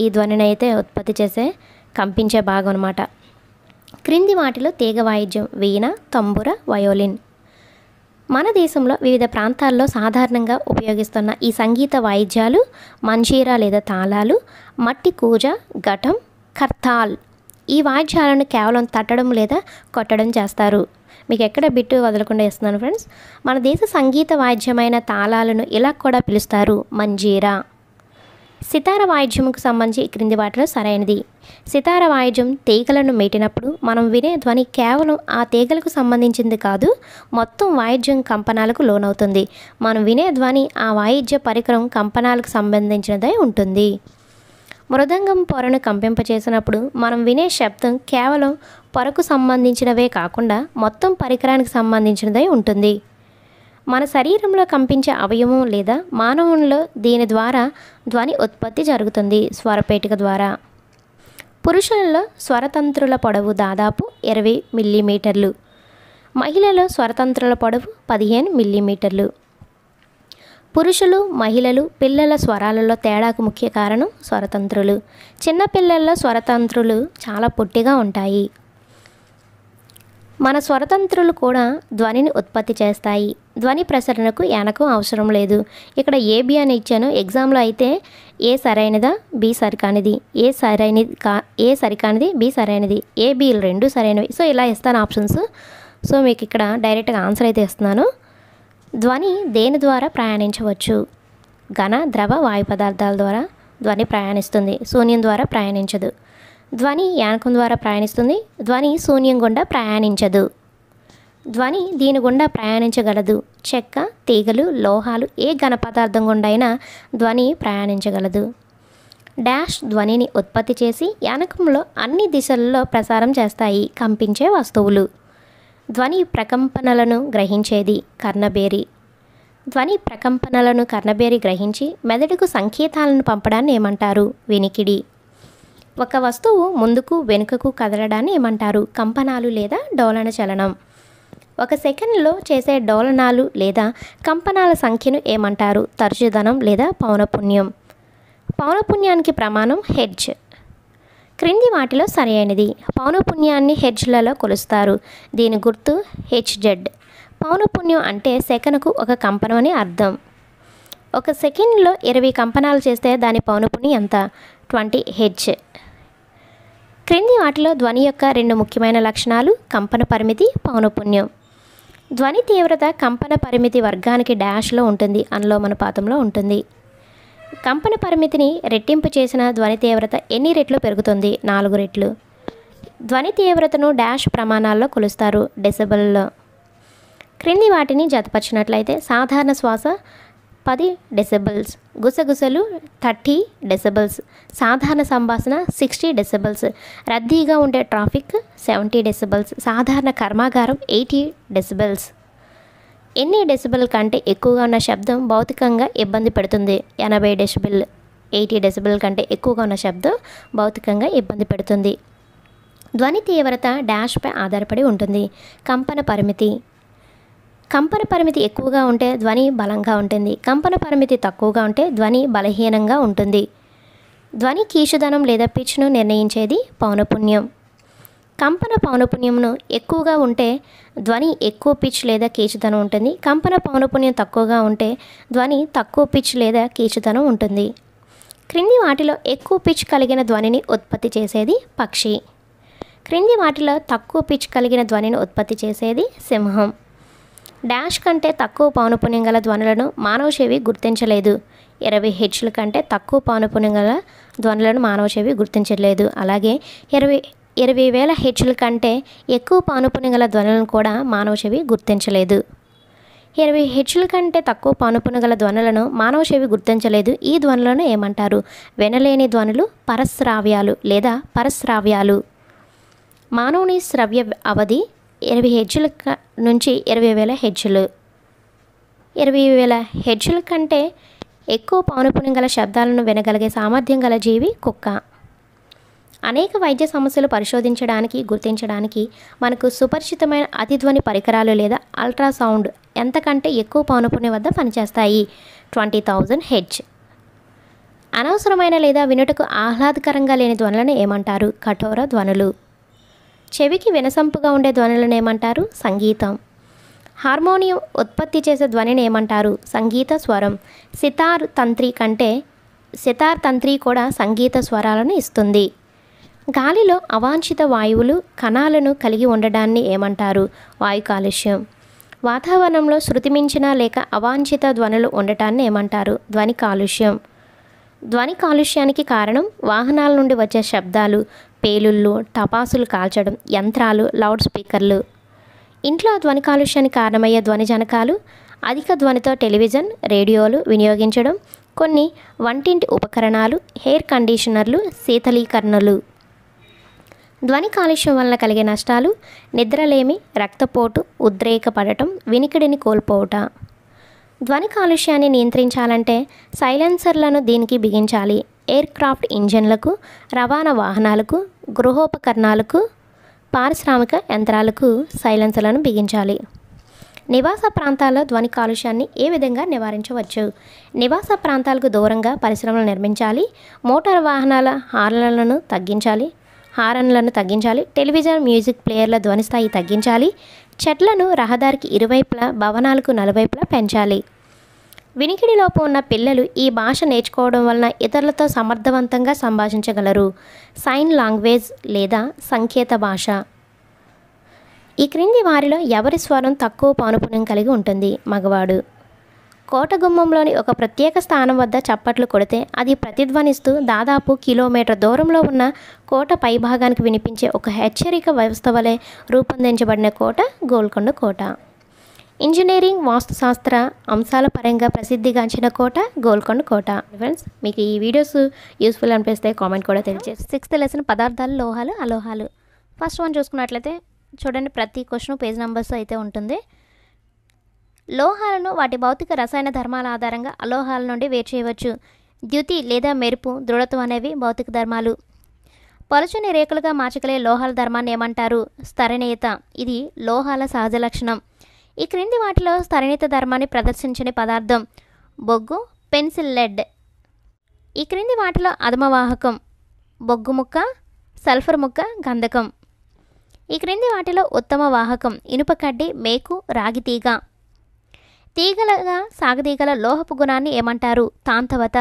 ఈ ధ్వనిని అయితే ఉత్పత్తి చేసే కంపించే భాగం అన్నమాట. క్రింది వాటిలో తీగ వాయిద్యం వీణ, తంబుర, వయోలిన్. మన దేశంలో వివిధ ప్రాంతాల్లో సాధారణంగా ఉపయోగిస్తున్న ఈ సంగీత వాయిద్యాలు మంజీరా లేదా తాళాలు, మట్టి కూజ, ఘటం, కర్తాల్. ఈ వాయిద్యాలను కేవలం తట్టడం లేదా కొట్టడం చేస్తారు. మీకు ఎక్కడ బిట్టు వదలకుండా ఇస్తున్నాను ఫ్రెండ్స్. మన దేశ సంగీత వాయిద్యమైన తాళాలను ఇలా కూడా పిలుస్తారు, మంజీరా. సితార వాయిద్యముకు సంబంధించి క్రింది వాటిలో సరైనది. సితార వాయిద్యం తీగలను మీటినప్పుడు మనం వినే ధ్వని కేవలం ఆ తీగలకు సంబంధించింది కాదు, మొత్తం వాయిద్యం కంపనాలకు లోనవుతుంది. మనం వినే ధ్వని ఆ వాయిద్య పరికరం కంపనాలకు సంబంధించినదై ఉంటుంది. మృదంగం పొరను కంపింపచేసినప్పుడు మనం వినే శబ్దం కేవలం పొరకు సంబంధించినవే కాకుండా మొత్తం పరికరానికి సంబంధించినదై ఉంటుంది. మన శరీరంలో కంపించే అవయవం లేదా మానవునిలో దీని ద్వారా ధ్వని ఉత్పత్తి జరుగుతుంది, స్వరపేటిక ద్వారా. పురుషులలో స్వరతంత్రుల పొడవు దాదాపు 20 మిల్లీమీటర్లు, మహిళలో స్వరతంత్రుల పొడవు 15 మిల్లీమీటర్లు. పురుషులు, మహిళలు, పిల్లల స్వరాలలో తేడాకు ముఖ్య కారణం స్వరతంత్రులు. చిన్నపిల్లల్లో స్వరతంత్రులు చాలా పొట్టిగా ఉంటాయి. మన స్వరతంత్రులు కూడా ధ్వనిని ఉత్పత్తి చేస్తాయి. ధ్వని ప్రసరణకు యానకం అవసరం లేదు. ఇక్కడ ఏబి అని ఇచ్చాను. ఎగ్జామ్లో అయితే ఏ సరైనదా, బి సరికానిది, ఏ సరికానిది, బి సరైనది, ఏబిలు రెండు సరైనవి. సో ఇలా ఇస్తాను ఆప్షన్స్. సో మీకు ఇక్కడ డైరెక్ట్గా ఆన్సర్ అయితే ఇస్తున్నాను. ధ్వని దేని ద్వారా ప్రయాణించవచ్చు? ఘన, ద్రవ, వాయు పదార్థాల ద్వారా ధ్వని ప్రయాణిస్తుంది, శూన్యం ద్వారా ప్రయాణించదు. ధ్వని యానకం ద్వారా ప్రయాణిస్తుంది, ధ్వని శూన్యం గుండా ప్రయాణించదు. ధ్వని దీని గుండా ప్రయాణించగలదు. చెక్క, తీగలు, లోహాలు ఏ ఘన పదార్థం గుండా అయినా ధ్వని ప్రయాణించగలదు. డాష్ ధ్వనిని ఉత్పత్తి చేసి యానకంలో అన్ని దిశలలో ప్రసారం చేస్తాయి కంపించే వస్తువులు. ధ్వని ప్రకంపనలను గ్రహించేది కర్ణబేరి. ధ్వని ప్రకంపనలను కర్ణబేరి గ్రహించి మెదడుకు సంకేతాలను పంపడాన్ని ఏమంటారు? వినికిడి. ఒక వస్తువు ముందుకు వెనుకకు కదలడాన్ని ఏమంటారు? కంపనాలు లేదా డోలన చలనం. ఒక సెకండ్లో చేసే డోలనాలు లేదా కంపనాల సంఖ్యను ఏమంటారు? తరచుదనం లేదా పౌనపున్యం. పౌనపున్యానికి ప్రమాణం హెర్ట్జ్. క్రింది వాటిలో సరైనది. పౌనపున్యాన్ని హెర్ట్జ్లలో కొలుస్తారు. దీని గుర్తు హెచ్జెడ్. పౌనపున్యం అంటే సెకనుకు ఒక కంపనం అని అర్థం. ఒక సెకండ్లో 20 కంపనాలు చేస్తే దాని పౌనపున్యం ఎంత? 20 హెర్ట్జ్. క్రింది వాటిలో ధ్వని యొక్క రెండు ముఖ్యమైన లక్షణాలు కంపన పరిమితి, పౌనపున్యం. ధ్వని తీవ్రత కంపన పరిమితి వర్గానికి డాష్లో ఉంటుంది, అనులోమానుపాతంలో ఉంటుంది. కంపన పరిమితిని రెట్టింపు చేసిన ధ్వని తీవ్రత ఎన్ని రెట్లు పెరుగుతుంది? 4 రెట్లు. ధ్వని తీవ్రతను డాష్ ప్రమాణాల్లో కొలుస్తారు, డెసిబెల్లో. క్రింది వాటిని జతపరిచినట్లయితే సాధారణ శ్వాస 10 డెసిబెల్స్, గుసగుసలు 30 డెసిబెల్స్, సాధారణ సంభాషణ 60 డెసిబెల్స్, రద్దీగా ఉండే ట్రాఫిక్ 70 డెసిబెల్స్, సాధారణ కర్మాగారం 80 డెసిబెల్స్. ఎన్ని డెసిబెల్ కంటే ఎక్కువగా ఉన్న శబ్దం భౌతికంగా ఇబ్బంది పెడుతుంది? 80 డెసిబెల్. 80 డెసిబెల్ కంటే ఎక్కువగా ఉన్న శబ్దం భౌతికంగా ఇబ్బంది పెడుతుంది. ధ్వని తీవ్రత డాష్పై ఆధారపడి ఉంటుంది. కంపన పరిమితి. కంపన పరిమితి ఎక్కువగా ఉంటే ధ్వని బలంగా ఉంటుంది. కంపన పరిమితి తక్కువగా ఉంటే ధ్వని బలహీనంగా ఉంటుంది. ధ్వని కీచుదనం లేదా పిచ్ను నిర్ణయించేది పౌనపున్యం. కంపన పౌనపున్యంను ఎక్కువగా ఉంటే ధ్వని ఎక్కువ పిచ్ లేదా కీచుదనం ఉంటుంది. కంపన పౌనపున్యం తక్కువగా ఉంటే ధ్వని తక్కువ పిచ్ లేదా కీచుదనం ఉంటుంది. క్రింది వాటిలో ఎక్కువ పిచ్ కలిగిన ధ్వనిని ఉత్పత్తి చేసేది పక్షి. క్రింది వాటిలో తక్కువ పిచ్ కలిగిన ధ్వనిని ఉత్పత్తి చేసేది సింహం. డాష్ కంటే తక్కువ పౌనపున్యం గల ధ్వనులను మానవ చెవి గుర్తించలేదు. 20 హెర్ట్జ్ల కంటే తక్కువ పౌనపున్యం గల ధ్వనులను మానవ చెవి గుర్తించలేదు. అలాగే 20,000 హెర్ట్జ్ల కంటే ఎక్కువ పౌనపున్యం గల ధ్వనులను కూడా మానవ చెవి గుర్తించలేదు. 20 హెర్ట్జ్ల కంటే తక్కువ పౌనపున్యం గల ధ్వనులను మానవ చెవి గుర్తించలేదు. ఈ ధ్వనులను ఏమంటారు? వినలేని ధ్వనులు, పరశ్రావ్యాలు లేదా పరశ్రావ్యాలు. మానవుని శ్రవ్య అవధి 20 హెర్ట్జ్ల నుంచి 20,000 హెర్ట్జ్లు. 20,000 హెర్ట్జ్ల కంటే ఎక్కువ పౌనపున్యం గల శబ్దాలను వినగలిగే సామర్థ్యం గల జీవి కుక్క. అనేక వైద్య సమస్యలు పరిశోధించడానికి, గుర్తించడానికి మనకు సుపరిచితమైన అతిధ్వని పరికరాలు లేదా అల్ట్రాసౌండ్ ఎంతకంటే ఎక్కువ పౌనపున్యం వద్ద పనిచేస్తాయి? 20,000 హెర్ట్జ్. అనవసరమైన లేదా వినుటకు ఆహ్లాదకరంగా లేని ధ్వనులను ఏమంటారు? కఠోర ధ్వనులు. చెవికి వినసంపుగా ఉండే ధ్వనులను ఏమంటారు? సంగీతం. హార్మోనియం ఉత్పత్తి చేసే ధ్వనిని ఏమంటారు? సంగీత స్వరం. సితార్ తంత్రి కూడా సంగీత స్వరాలను ఇస్తుంది. గాలిలో అవాంఛిత వాయువులు, కణాలను కలిగి ఉండడాన్ని ఏమంటారు? వాయు కాలుష్యం. వాతావరణంలో శృతిమించిన లేక అవాంఛిత ధ్వనులు ఉండటాన్ని ఏమంటారు? ధ్వని కాలుష్యం. ధ్వని కాలుష్యానికి కారణం వాహనాల నుండి వచ్చే శబ్దాలు, పేలుళ్ళు, టపాసులు కాల్చడం, యంత్రాలు, లౌడ్ స్పీకర్లు. ఇంట్లో ధ్వని కాలుష్యానికి కారణమయ్యే ధ్వని జనకాలు: అధిక ధ్వనితో టెలివిజన్, రేడియోలు వినియోగించడం, కొన్ని వంటింటి ఉపకరణాలు, హెయిర్ కండిషనర్లు, శీతలీకరణలు. ధ్వని కాలుష్యం వలన కలిగే నష్టాలు: నిద్రలేమి, రక్తపోటు, ఉద్రేకపడటం, వినికిడిని కోల్పోవుట. ధ్వని కాలుష్యాన్ని నియంత్రించాలంటే సైలెన్సర్లను దీనికి బిగించాలి. ఎయిర్ క్రాఫ్ట్ ఇంజన్లకు, రవాణా వాహనాలకు, గృహోపకరణాలకు, పారిశ్రామిక యంత్రాలకు సైలెన్సర్లను బిగించాలి. నివాస ప్రాంతాల్లో ధ్వని కాలుష్యాన్ని ఏ విధంగా నివారించవచ్చు? నివాస ప్రాంతాలకు దూరంగా పరిశ్రమలు నిర్మించాలి. మోటార్ వాహనాల హార్న్లను తగ్గించాలి. టెలివిజన్, మ్యూజిక్ ప్లేయర్ల ధ్వని స్థాయి తగ్గించాలి. చెట్లను రహదారికి ఇరువైపులా, భవనాలకు నలువైపులా పెంచాలి. వినికిడి లోపం ఉన్న పిల్లలు ఈ భాష నేర్చుకోవడం వలన ఇతరులతో సమర్థవంతంగా సంభాషించగలరు. సైన్ లాంగ్వేజ్ లేదా సంకేత భాష. ఈ క్రింది వారిలో ఎవరి స్వరం తక్కువ పౌనపుణ్యం కలిగి ఉంటుంది? మగవాడు. కోటగుమ్మంలోని ఒక ప్రత్యేక స్థానం వద్ద చప్పట్లు కొడితే అది ప్రతిధ్వనిస్తూ దాదాపు కిలోమీటర్ దూరంలో ఉన్న కోట పైభాగానికి వినిపించే ఒక హెచ్చరిక వ్యవస్థ వలె రూపొందించబడిన కోట గోల్కొండ కోట. ఇంజనీరింగ్, వాస్తుశాస్త్ర అంశాల పరంగా ప్రసిద్ధిగాంచిన కోట గోల్కొండ కోట. ఫ్రెండ్స్, మీకు ఈ వీడియోస్ యూస్ఫుల్ అనిపిస్తే కామెంట్ కూడా తెలియజేసి. 6th లెసన్ పదార్థాలు, లోహాలు, అలోహాలు. ఫస్ట్ వన్ చూసుకున్నట్లయితే చూడండి, ప్రతి క్వశ్చన్ పేజ్ నెంబర్స్ అయితే ఉంటుంది. లోహాలను వాటి భౌతిక రసాయన ధర్మాల ఆధారంగా అలోహాల నుండి వేరు చేయవచ్చు. ద్యుతి లేదా మెరుపు, దృఢత్వం అనేవి భౌతిక ధర్మాలు. పలుచని రేకులుగా మార్చగలిగే లోహాల ధర్మాన్ని ఏమంటారు? స్థరణీయత. ఇది లోహాల సహజ లక్షణం. ఈ క్రింది వాటిలో స్థరణీయత ధర్మాన్ని ప్రదర్శించని పదార్థం: బొగ్గు, పెన్సిల్ లెడ్. ఈ క్రింది వాటిలో అధమవాహకం: బొగ్గు ముక్క, సల్ఫర్ ముక్క, గంధకం. ఈ క్రింది వాటిలో ఉత్తమ వాహకం: ఇనుప కడ్డి, మేకు, రాగి తీగ. తీగలుగా సాగదీగల లోహపు గుణాన్ని ఏమంటారు? తాంతవత.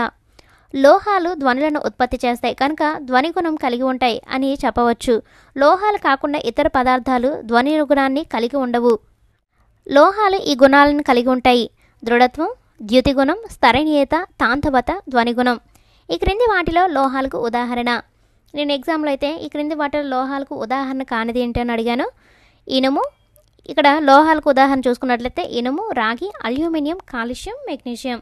లోహాలు ధ్వనులను ఉత్పత్తి చేస్తాయి కనుక ధ్వని గుణం కలిగి ఉంటాయి అని చెప్పవచ్చు. లోహాలు కాకుండా ఇతర పదార్థాలు ధ్వని గుణాన్ని కలిగి ఉండవు. లోహాలు ఈ గుణాలను కలిగి ఉంటాయి: దృఢత్వం, ద్యుతి గుణం, స్థరణీయత, తాంతవత, ధ్వని గుణం. ఈ క్రింది వాటిలో లోహాలకు ఉదాహరణ. నేను ఎగ్జామ్లో అయితే ఈ క్రింది వాటిలో లోహాలకు ఉదాహరణ కానిది ఏంటి అని అడిగాను. ఇనుము. ఇక్కడ లోహాలకు ఉదాహరణ చూసుకున్నట్లయితే ఇనుము, రాగి, అల్యూమినియం, కాల్షియం, మెగ్నీషియం.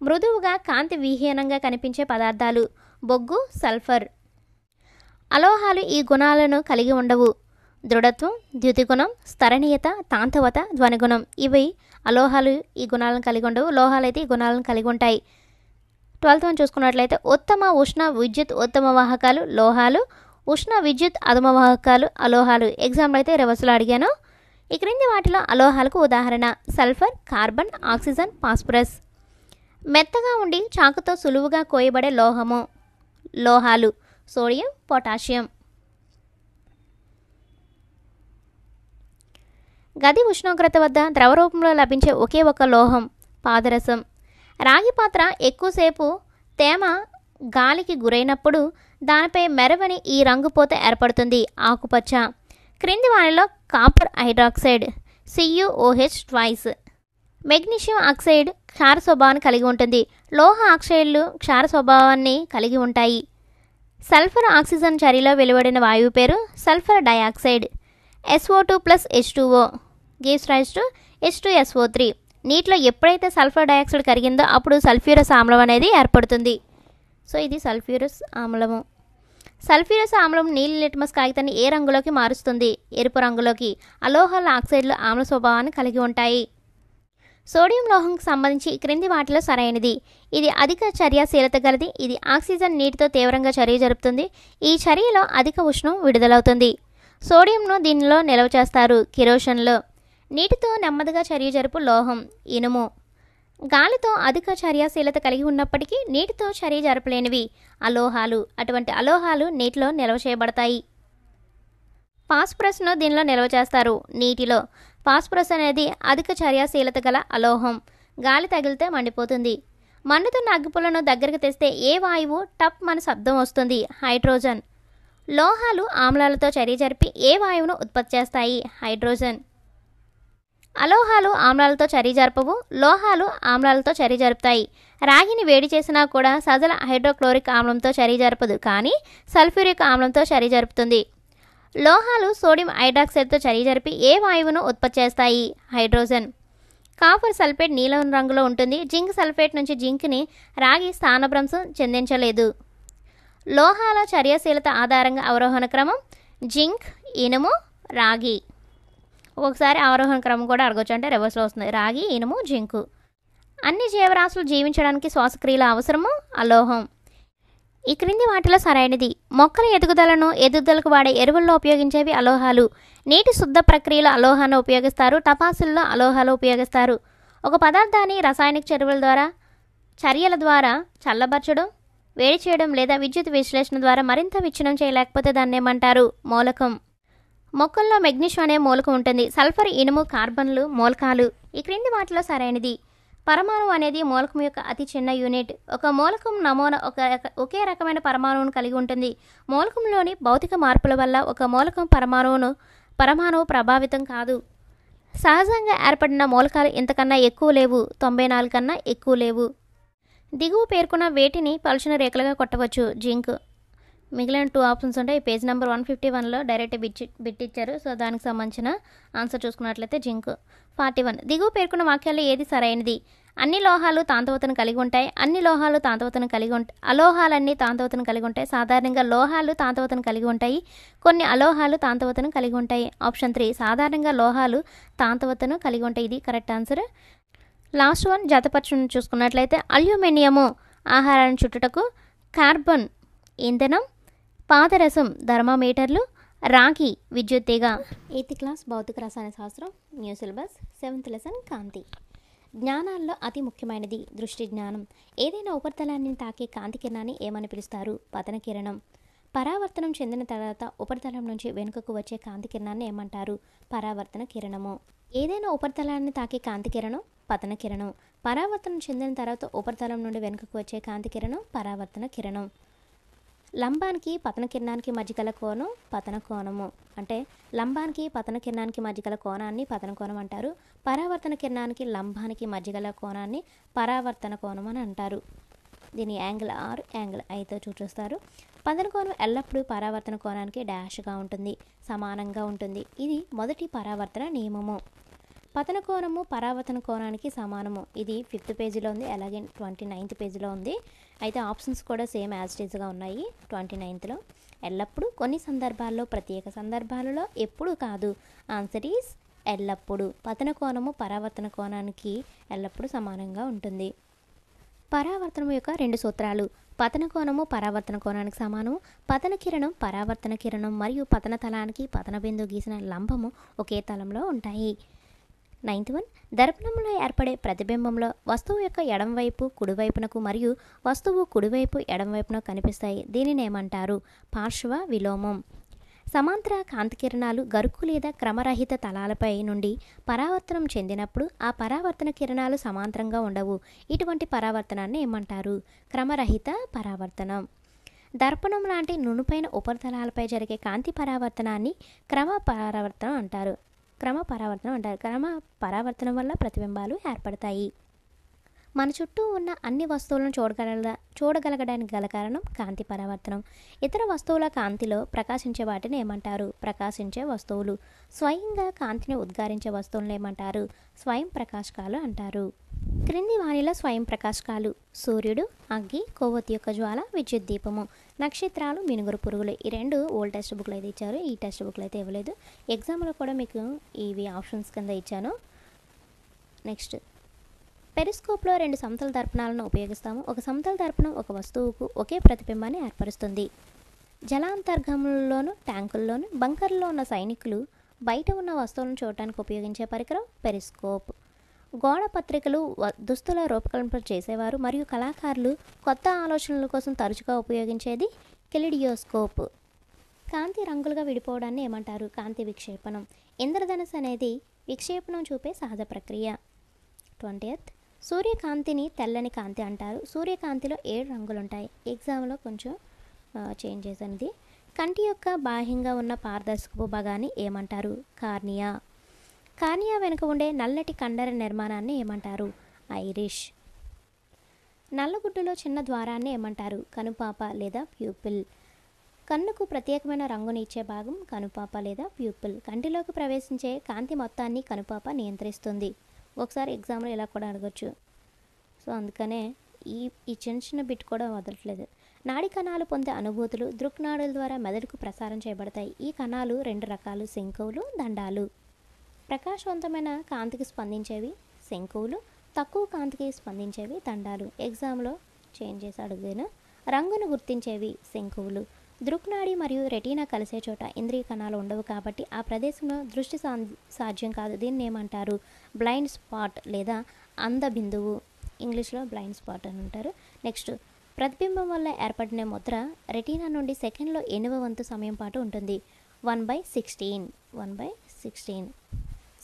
మృదువుగా, కాంతి విహీనంగా కనిపించే పదార్థాలు: బొగ్గు, సల్ఫర్. అలోహాలు ఈ గుణాలను కలిగి ఉండవు: దృఢత్వం, ద్యుతిగుణం, స్థరణీయత, తాంతవత, ధ్వనిగుణం. ఇవి అలోహాలు ఈ గుణాలను కలిగి ఉండవు. లోహాలు అయితే ఈ గుణాలను కలిగి ఉంటాయి. 12th వన్ చూసుకున్నట్లయితే ఉత్తమ ఉష్ణ విద్యుత్ ఉత్తమ వాహకాలు లోహాలు, ఉష్ణ విద్యుత్ అధమ వాహకాలు అలోహాలు. ఎగ్జామ్లో అయితే రివర్స్లో అడిగాను. ఈ క్రింది వాటిలో అలోహాలకు ఉదాహరణ: సల్ఫర్, కార్బన్, ఆక్సిజన్, ఫాస్ఫరస్. మెత్తగా ఉండి చాకుతో సులువుగా కోయబడే లోహాలు: సోడియం, పొటాషియం. గది ఉష్ణోగ్రత వద్ద ద్రవ రూపంలో లభించే ఒకే ఒక లోహం: పాదరసం. రాగి పాత్ర ఎక్కువసేపు తేమ గాలికి గురైనప్పుడు దానిపై మెరవని ఈ రంగుపోత ఏర్పడుతుంది: ఆకుపచ్చ. క్రింది వానిలో copper hydroxide CuOH twice. Magnesium oxide క్షార స్వభావాన్ని కలిగి ఉంటుంది. లోహ ఆక్సైడ్లు క్షార స్వభావాన్ని కలిగి ఉంటాయి. సల్ఫర్ ఆక్సిజన్ చర్యలో వెలువడిన వాయువు పేరు sulphur dioxide. SO2+H2O gives rise to H2SO3. నీటిలో ఎప్పుడైతే సల్ఫర్ డయాక్సైడ్ కరిగిందో అప్పుడు సల్ఫ్యూరస్ ఆమ్లం అనేది ఏర్పడుతుంది. సో ఇది సల్ఫ్యూరస్ ఆమ్లము. సల్ఫ్యూరస్ ఆమ్లం నీలి లిట్మస్ కాగితాన్ని ఏ రంగులోకి మారుస్తుంది? ఎరుపు రంగులోకి. అలోహాల ఆక్సైడ్లు ఆమ్ల స్వభావాన్ని కలిగి ఉంటాయి. సోడియం లోహంకి సంబంధించి క్రింది వాటిలో సరైనది: ఇది అధిక చర్యాశీలత గలది. ఇది ఆక్సిజన్ నీటితో తీవ్రంగా చర్య జరుపుతుంది. ఈ చర్యలో అధిక ఉష్ణం విడుదలవుతుంది. సోడియంను దీనిలో నిల్వ చేస్తారు: కిరోషన్లో. నీటితో నెమ్మదిగా చర్య జరుపు లోహం: ఇనుము. గాలితో అధిక చర్యాశీలత కలిగి ఉన్నప్పటికీ నీటితో చర్య జరపలేనివి అలోహాలు. అటువంటి అలోహాలు నీటిలో నిల్వ చేయబడతాయి. ఫాస్ఫరస్ను దీనిలో నిల్వ చేస్తారు: నీటిలో. ఫాస్ఫరస్ అనేది అధిక చర్యాశీలత గల అలోహం. గాలి తగిలితే మండిపోతుంది. మండుతున్న అగ్గిపుల్లను దగ్గరకు తెస్తే ఏ వాయువు టప్ మన శబ్దం వస్తుంది? హైడ్రోజన్. లోహాలు ఆమ్లాలతో చర్య జరిపి ఏ వాయువును ఉత్పత్తి చేస్తాయి? హైడ్రోజన్. అలోహాలు ఆమ్లాలతో చర్య జరపవు, లోహాలు ఆమ్లాలతో చర్య జరుపుతాయి. రాగిని వేడి చేసినా కూడా సజల హైడ్రోక్లోరిక్ ఆమ్లంతో చర్య జరపదు, కానీ సల్ఫ్యూరిక్ ఆమ్లంతో చర్య జరుపుతుంది. లోహాలు సోడియం హైడ్రాక్సైడ్తో చర్య జరిపి ఏ వాయువును ఉత్పత్తి చేస్తాయి? హైడ్రోజన్. కాపర్ సల్ఫేట్ నీలం రంగులో ఉంటుంది. జింక్ సల్ఫేట్ నుంచి జింక్ని రాగి స్థానభ్రంశం చెందించలేదు. లోహాల చర్యశీలత ఆధారంగా అవరోహణ క్రమం జింక్, ఇనుము, రాగి. ఒక్కొక్కసారి ఆరోహణ క్రమం కూడా అడగొచ్చు, అంటే రివర్స్లో వస్తుంది. రాగి, ఇనుము, జింకు. అన్ని జీవరాశులు జీవించడానికి శ్వాసక్రియల అవసరము అలోహం. ఈ క్రింది వాటిలో సరైనది. మొక్కల ఎదుగుదలకు వాడే ఎరువుల్లో ఉపయోగించేవి అలోహాలు. నీటి శుద్ధ ప్రక్రియలో అలోహాన్ని ఉపయోగిస్తారు. టపాసుల్లో అలోహాలు ఉపయోగిస్తారు. ఒక పదార్థాన్ని రసాయనిక చర్యల ద్వారా చల్లబరచడం, వేడి చేయడం లేదా విద్యుత్ విశ్లేషణ ద్వారా మరింత విచ్ఛిన్నం చేయలేకపోతే దాన్ని ఏమంటారు? మూలకం. మొక్కల్లో మెగ్నీషియం అనే మూలకం ఉంటుంది. సల్ఫర్, ఇనుము, కార్బన్లు మూలకాలు. ఈ క్రింది వాటిలో సరైనది. పరమాణువు అనేది మూలకం యొక్క అతి చిన్న యూనిట్. ఒక మూలకం నమూనా ఒకే రకమైన పరమాణువును కలిగి ఉంటుంది. మూలకంలోని భౌతిక మార్పుల వల్ల ఒక మూలకం పరమాణువు ప్రభావితం కాదు. సహజంగా ఏర్పడిన మూలకాలు ఇంతకన్నా ఎక్కువ లేవు. 94 కన్నా ఎక్కువ లేవు. దిగువ పేర్కొన్న వేటిని పలుచన రేఖలుగా కొట్టవచ్చు? జింక్. మిగిలిన 2 ఆప్షన్స్ ఉంటాయి. పేజ్ నెంబర్ 151లో డైరెక్ట్ బిట్ ఇచ్చారు. సో దానికి సంబంధించిన ఆన్సర్ చూసుకున్నట్లయితే జింక్. 41. దిగువ పేర్కొన్న వాక్యాల్లో ఏది సరైనది? అన్ని లోహాలు తాంతవతను కలిగి ఉంటాయి. అన్ని లోహాలు తాంతవతను కలిగి ఉంటాయి. అలోహాలన్నీ తాంతవతను కలిగి ఉంటాయి. సాధారణంగా లోహాలు తాంతవతను కలిగి ఉంటాయి. కొన్ని అలోహాలు తాంతవతను కలిగి ఉంటాయి. ఆప్షన్ 3 సాధారణంగా లోహాలు తాంతవతను కలిగి ఉంటాయి. ఇది కరెక్ట్ ఆన్సర్. లాస్ట్ వన్ జతపరచుని చూసుకున్నట్లయితే అల్యూమినియము ఆహారాన్ని చుట్టుటకు, కార్బన్ ఇంధనం, పాదరసం థర్మామీటర్లు, రాగి విద్యుత్ తీగ. 8th క్లాస్ భౌతిక రసాయన శాస్త్రం న్యూ సిలబస్ 7th లెసన్ కాంతి. జ్ఞానాల్లో అతి ముఖ్యమైనది దృష్టి జ్ఞానం. ఏదైనా ఉపరితలాన్ని తాకే కాంతి కిరణాన్ని ఏమని పిలుస్తారు? పతన కిరణం. పరావర్తనం చెందిన తర్వాత ఉపరితలం నుంచి వెనుకకు వచ్చే కాంతి కిరణాన్ని ఏమంటారు? పరావర్తన కిరణము. ఏదైనా ఉపరితలాన్ని తాకే కాంతి కిరణం పతన కిరణం. పరావర్తనం చెందిన తర్వాత ఉపరితలం నుండి వెనుకకు వచ్చే కాంతి కిరణం పరావర్తన కిరణం. లంబానికి పతన కిరణానికి మధ్య గల కోణం పతన కోణము. అంటే లంబానికి పతన కిరణానికి మధ్య గల కోణాన్ని పతన కోణం అంటారు. పరావర్తన కిరణానికి లంబానికి మధ్య గల కోణాన్ని పరావర్తన కోణం అని అంటారు. దీని యాంగిల్ ఆర్, యాంగిల్ ఐతో సూచిస్తారు. పతన కోణం ఎల్లప్పుడూ పరావర్తన కోణానికి డాష్గా ఉంటుంది, సమానంగా ఉంటుంది. ఇది మొదటి పరావర్తన నియమము. పతన కోణము పరావర్తన కోణానికి సమానము. ఇది 5th పేజీలో ఉంది, అలాగే 29th పేజీలో ఉంది. అయితే ఆప్షన్స్ కూడా సేమ్ యాజ్ ఇట్ ఈస్గా ఉన్నాయి. 29thలో ఎల్లప్పుడూ, కొన్ని సందర్భాల్లో, ప్రత్యేక సందర్భాలలో, ఎప్పుడు కాదు. ఆన్సర్ ఈస్ ఎల్లప్పుడూ. పతన కోణము పరావర్తన కోణానికి ఎల్లప్పుడూ సమానంగా ఉంటుంది. పరావర్తనం యొక్క 2 సూత్రాలు. పతన కోణము పరావర్తన కోణానికి సమానము. పతన కిరణం పరావర్తన కిరణం మరియు పతన తలానికి పతన బిందువు గీసిన లంబము ఒకే తలంలో ఉంటాయి. 9th one. దర్పణంలో ఏర్పడే ప్రతిబింబంలో వస్తువు యొక్క ఎడమవైపు కుడివైపునకు మరియు వస్తువు కుడివైపు ఎడమవైపున కనిపిస్తాయి. దీనిని ఏమంటారు? పార్శ్వ విలోమం. సమాంతర కాంతి కిరణాలు గరుకు లేదా క్రమరహిత తలాలపై నుండి పరావర్తనం చెందినప్పుడు ఆ పరావర్తన కిరణాలు సమాంతరంగా ఉండవు. ఇటువంటి పరావర్తనాన్ని ఏమంటారు? క్రమరహిత పరావర్తనం. దర్పణం లాంటి నునుపైన ఉపరితలాలపై జరిగే కాంతి పరావర్తనాన్ని క్రమ పరావర్తనం అంటారు. క్రమ పరావర్తనం వల్ల ప్రతిబింబాలు ఏర్పడతాయి. మన చుట్టూ ఉన్న అన్ని వస్తువులను చూడగలగడానికి గల కారణం కాంతి పరావర్తనం. ఇతర వస్తువుల కాంతిలో ప్రకాశించే వాటిని ఏమంటారు? ప్రకాశించే వస్తువులు. స్వయంగా కాంతిని ఉద్గారించే వస్తువులను ఏమంటారు? స్వయం ప్రకాశకాలు అంటారు. క్రింది వానిలో స్వయం ప్రకాశకాలు: సూర్యుడు, అగ్గి, కొవ్వొత్తి యొక్క జ్వాల, విద్యుత్ దీపము. నక్షత్రాలు, మినుగురు పురుగులు. ఈ 2 ఓల్డ్ టెక్స్ట్ బుక్లో అయితే ఇచ్చారు, ఈ టెక్స్ట్ బుక్లో అయితే ఇవ్వలేదు. ఎగ్జామ్లో కూడా మీకు ఇవి ఆప్షన్స్ కింద ఇచ్చాను. నెక్స్ట్, పెరిస్కోప్లో 2 సమతల దర్పణాలను ఉపయోగిస్తాము. ఒక సమతల దర్పణం ఒక వస్తువుకు ఒకే ప్రతిబింబాన్ని ఏర్పరుస్తుంది. జలాంతర్గములలోను, ట్యాంకుల్లోను, బంకర్లో ఉన్న సైనికులు బయట ఉన్న వస్తువులను చూడటానికి ఉపయోగించే పరికరం పెరిస్కోప్. గోడ పత్రికలు, దుస్తుల రూపకల్పన చేసేవారు మరియు కళాకారులు కొత్త ఆలోచనల కోసం తరచుగా ఉపయోగించేది కెలిడియోస్కోప్. కాంతి రంగులుగా విడిపోవడాన్ని ఏమంటారు? కాంతి విక్షేపణం. ఇంద్రధనుస్సు అనేది విక్షేపణం చూపే సహజ ప్రక్రియ. 20th, సూర్యకాంతిని తెల్లని కాంతి అంటారు. సూర్యకాంతిలో 7 రంగులు ఉంటాయి. ఎగ్జామ్లో కొంచెం చేంజ్ చేసినది. కంటి యొక్క బాహ్యంగా ఉన్న పారదర్శకపు భాగాన్ని ఏమంటారు? కార్నియా. కార్నియా వెనుక ఉండే నల్లటి కండర నిర్మాణాన్ని ఏమంటారు? ఐరిష్. నల్లగుడ్డులో చిన్న ద్వారాన్ని ఏమంటారు? కనుపాప లేదా ప్యూపిల్. కన్నుకు ప్రత్యేకమైన రంగుని ఇచ్చే భాగం కనుపాప లేదా ప్యూపిల్. కంటిలోకి ప్రవేశించే కాంతి మొత్తాన్ని కనుపాప నియంత్రిస్తుంది. ఒకసారి ఎగ్జామ్లో ఇలా కూడా అడగొచ్చు. సో అందుకనే ఈ చిన్న చిన్న బిట్ కూడా వదలట్లేదు. నాడి కణాలు పొందే అనుభూతులు దృక్నాడుల ద్వారా మెదడుకు ప్రసారం చేయబడతాయి. ఈ కణాలు 2 రకాలు, శంకువులు, దండాలు. ప్రకాశవంతమైన కాంతికి స్పందించేవి శంకువులు, తక్కువ కాంతికి స్పందించేవి దండాలు. ఎగ్జామ్లో చేంజ్ చేసి అడిగిన రంగును గుర్తించేవి శంకువులు. దృక్నాడి మరియు రెటీనా కలిసే చోట ఇంద్రియ కణాలు ఉండవు కాబట్టి ఆ ప్రదేశంలో దృష్టి సాధ్యం కాదు. దీన్ని ఏమంటారు? బ్లైండ్ స్పాట్ లేదా అంధ బిందువు. ఇంగ్లీష్లో బ్లైండ్ స్పాట్ అని అంటారు. నెక్స్ట్, ప్రతిబింబం వల్ల ఏర్పడిన ముద్ర రెటీనా నుండి సెకండ్లో 8వ వంతు సమయం పాటు ఉంటుంది. 1/16.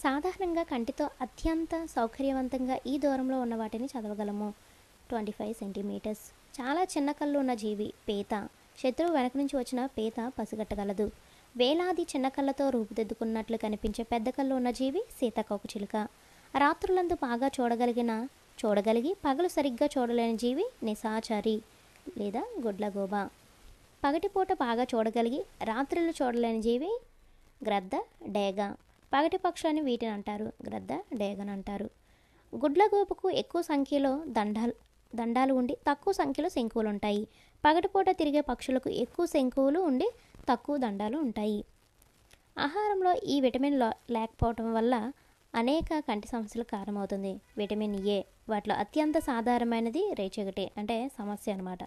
సాధారణంగా కంటితో అత్యంత సౌకర్యవంతంగా ఈ దూరంలో ఉన్న వాటిని చదవగలము. 25 సెంటీమీటర్స్. చాలా చిన్న కళ్ళు ఉన్న జీవి పీత. శత్రువు వెనక నుంచి వచ్చిన పీత పసిగట్టగలదు. వేలాది చిన్న కళ్ళతో రూపుదిద్దుకున్నట్లు కనిపించే పెద్ద కళ్ళు ఉన్న జీవి సీతాకోకచిలుక. రాత్రులందు బాగా చూడగలిగి పగలు సరిగ్గా చూడలేని జీవి నిశాచరి లేదా గుడ్లగూబ. పగటిపూట బాగా చూడగలిగి రాత్రులు చూడలేని జీవి గ్రద్ద డేగ. పగటి పక్షులని వీటిని అంటారు, గ్రద్ద డేగని అంటారు. గుడ్లగూబకు ఎక్కువ సంఖ్యలో దండాలు ఉండి తక్కువ సంఖ్యలో శంకువులు ఉంటాయి. పగటిపూట తిరిగే పక్షులకు ఎక్కువ శంకువులు ఉండి తక్కువ దండాలు ఉంటాయి. ఆహారంలో ఈ విటమిన్ లేకపోవటం వల్ల అనేక కంటి సమస్యలకు కారణమవుతుంది. విటమిన్ ఏ వాటిలో అత్యంత సాధారణమైనది రేచగటి అంటే సమస్య అన్నమాట.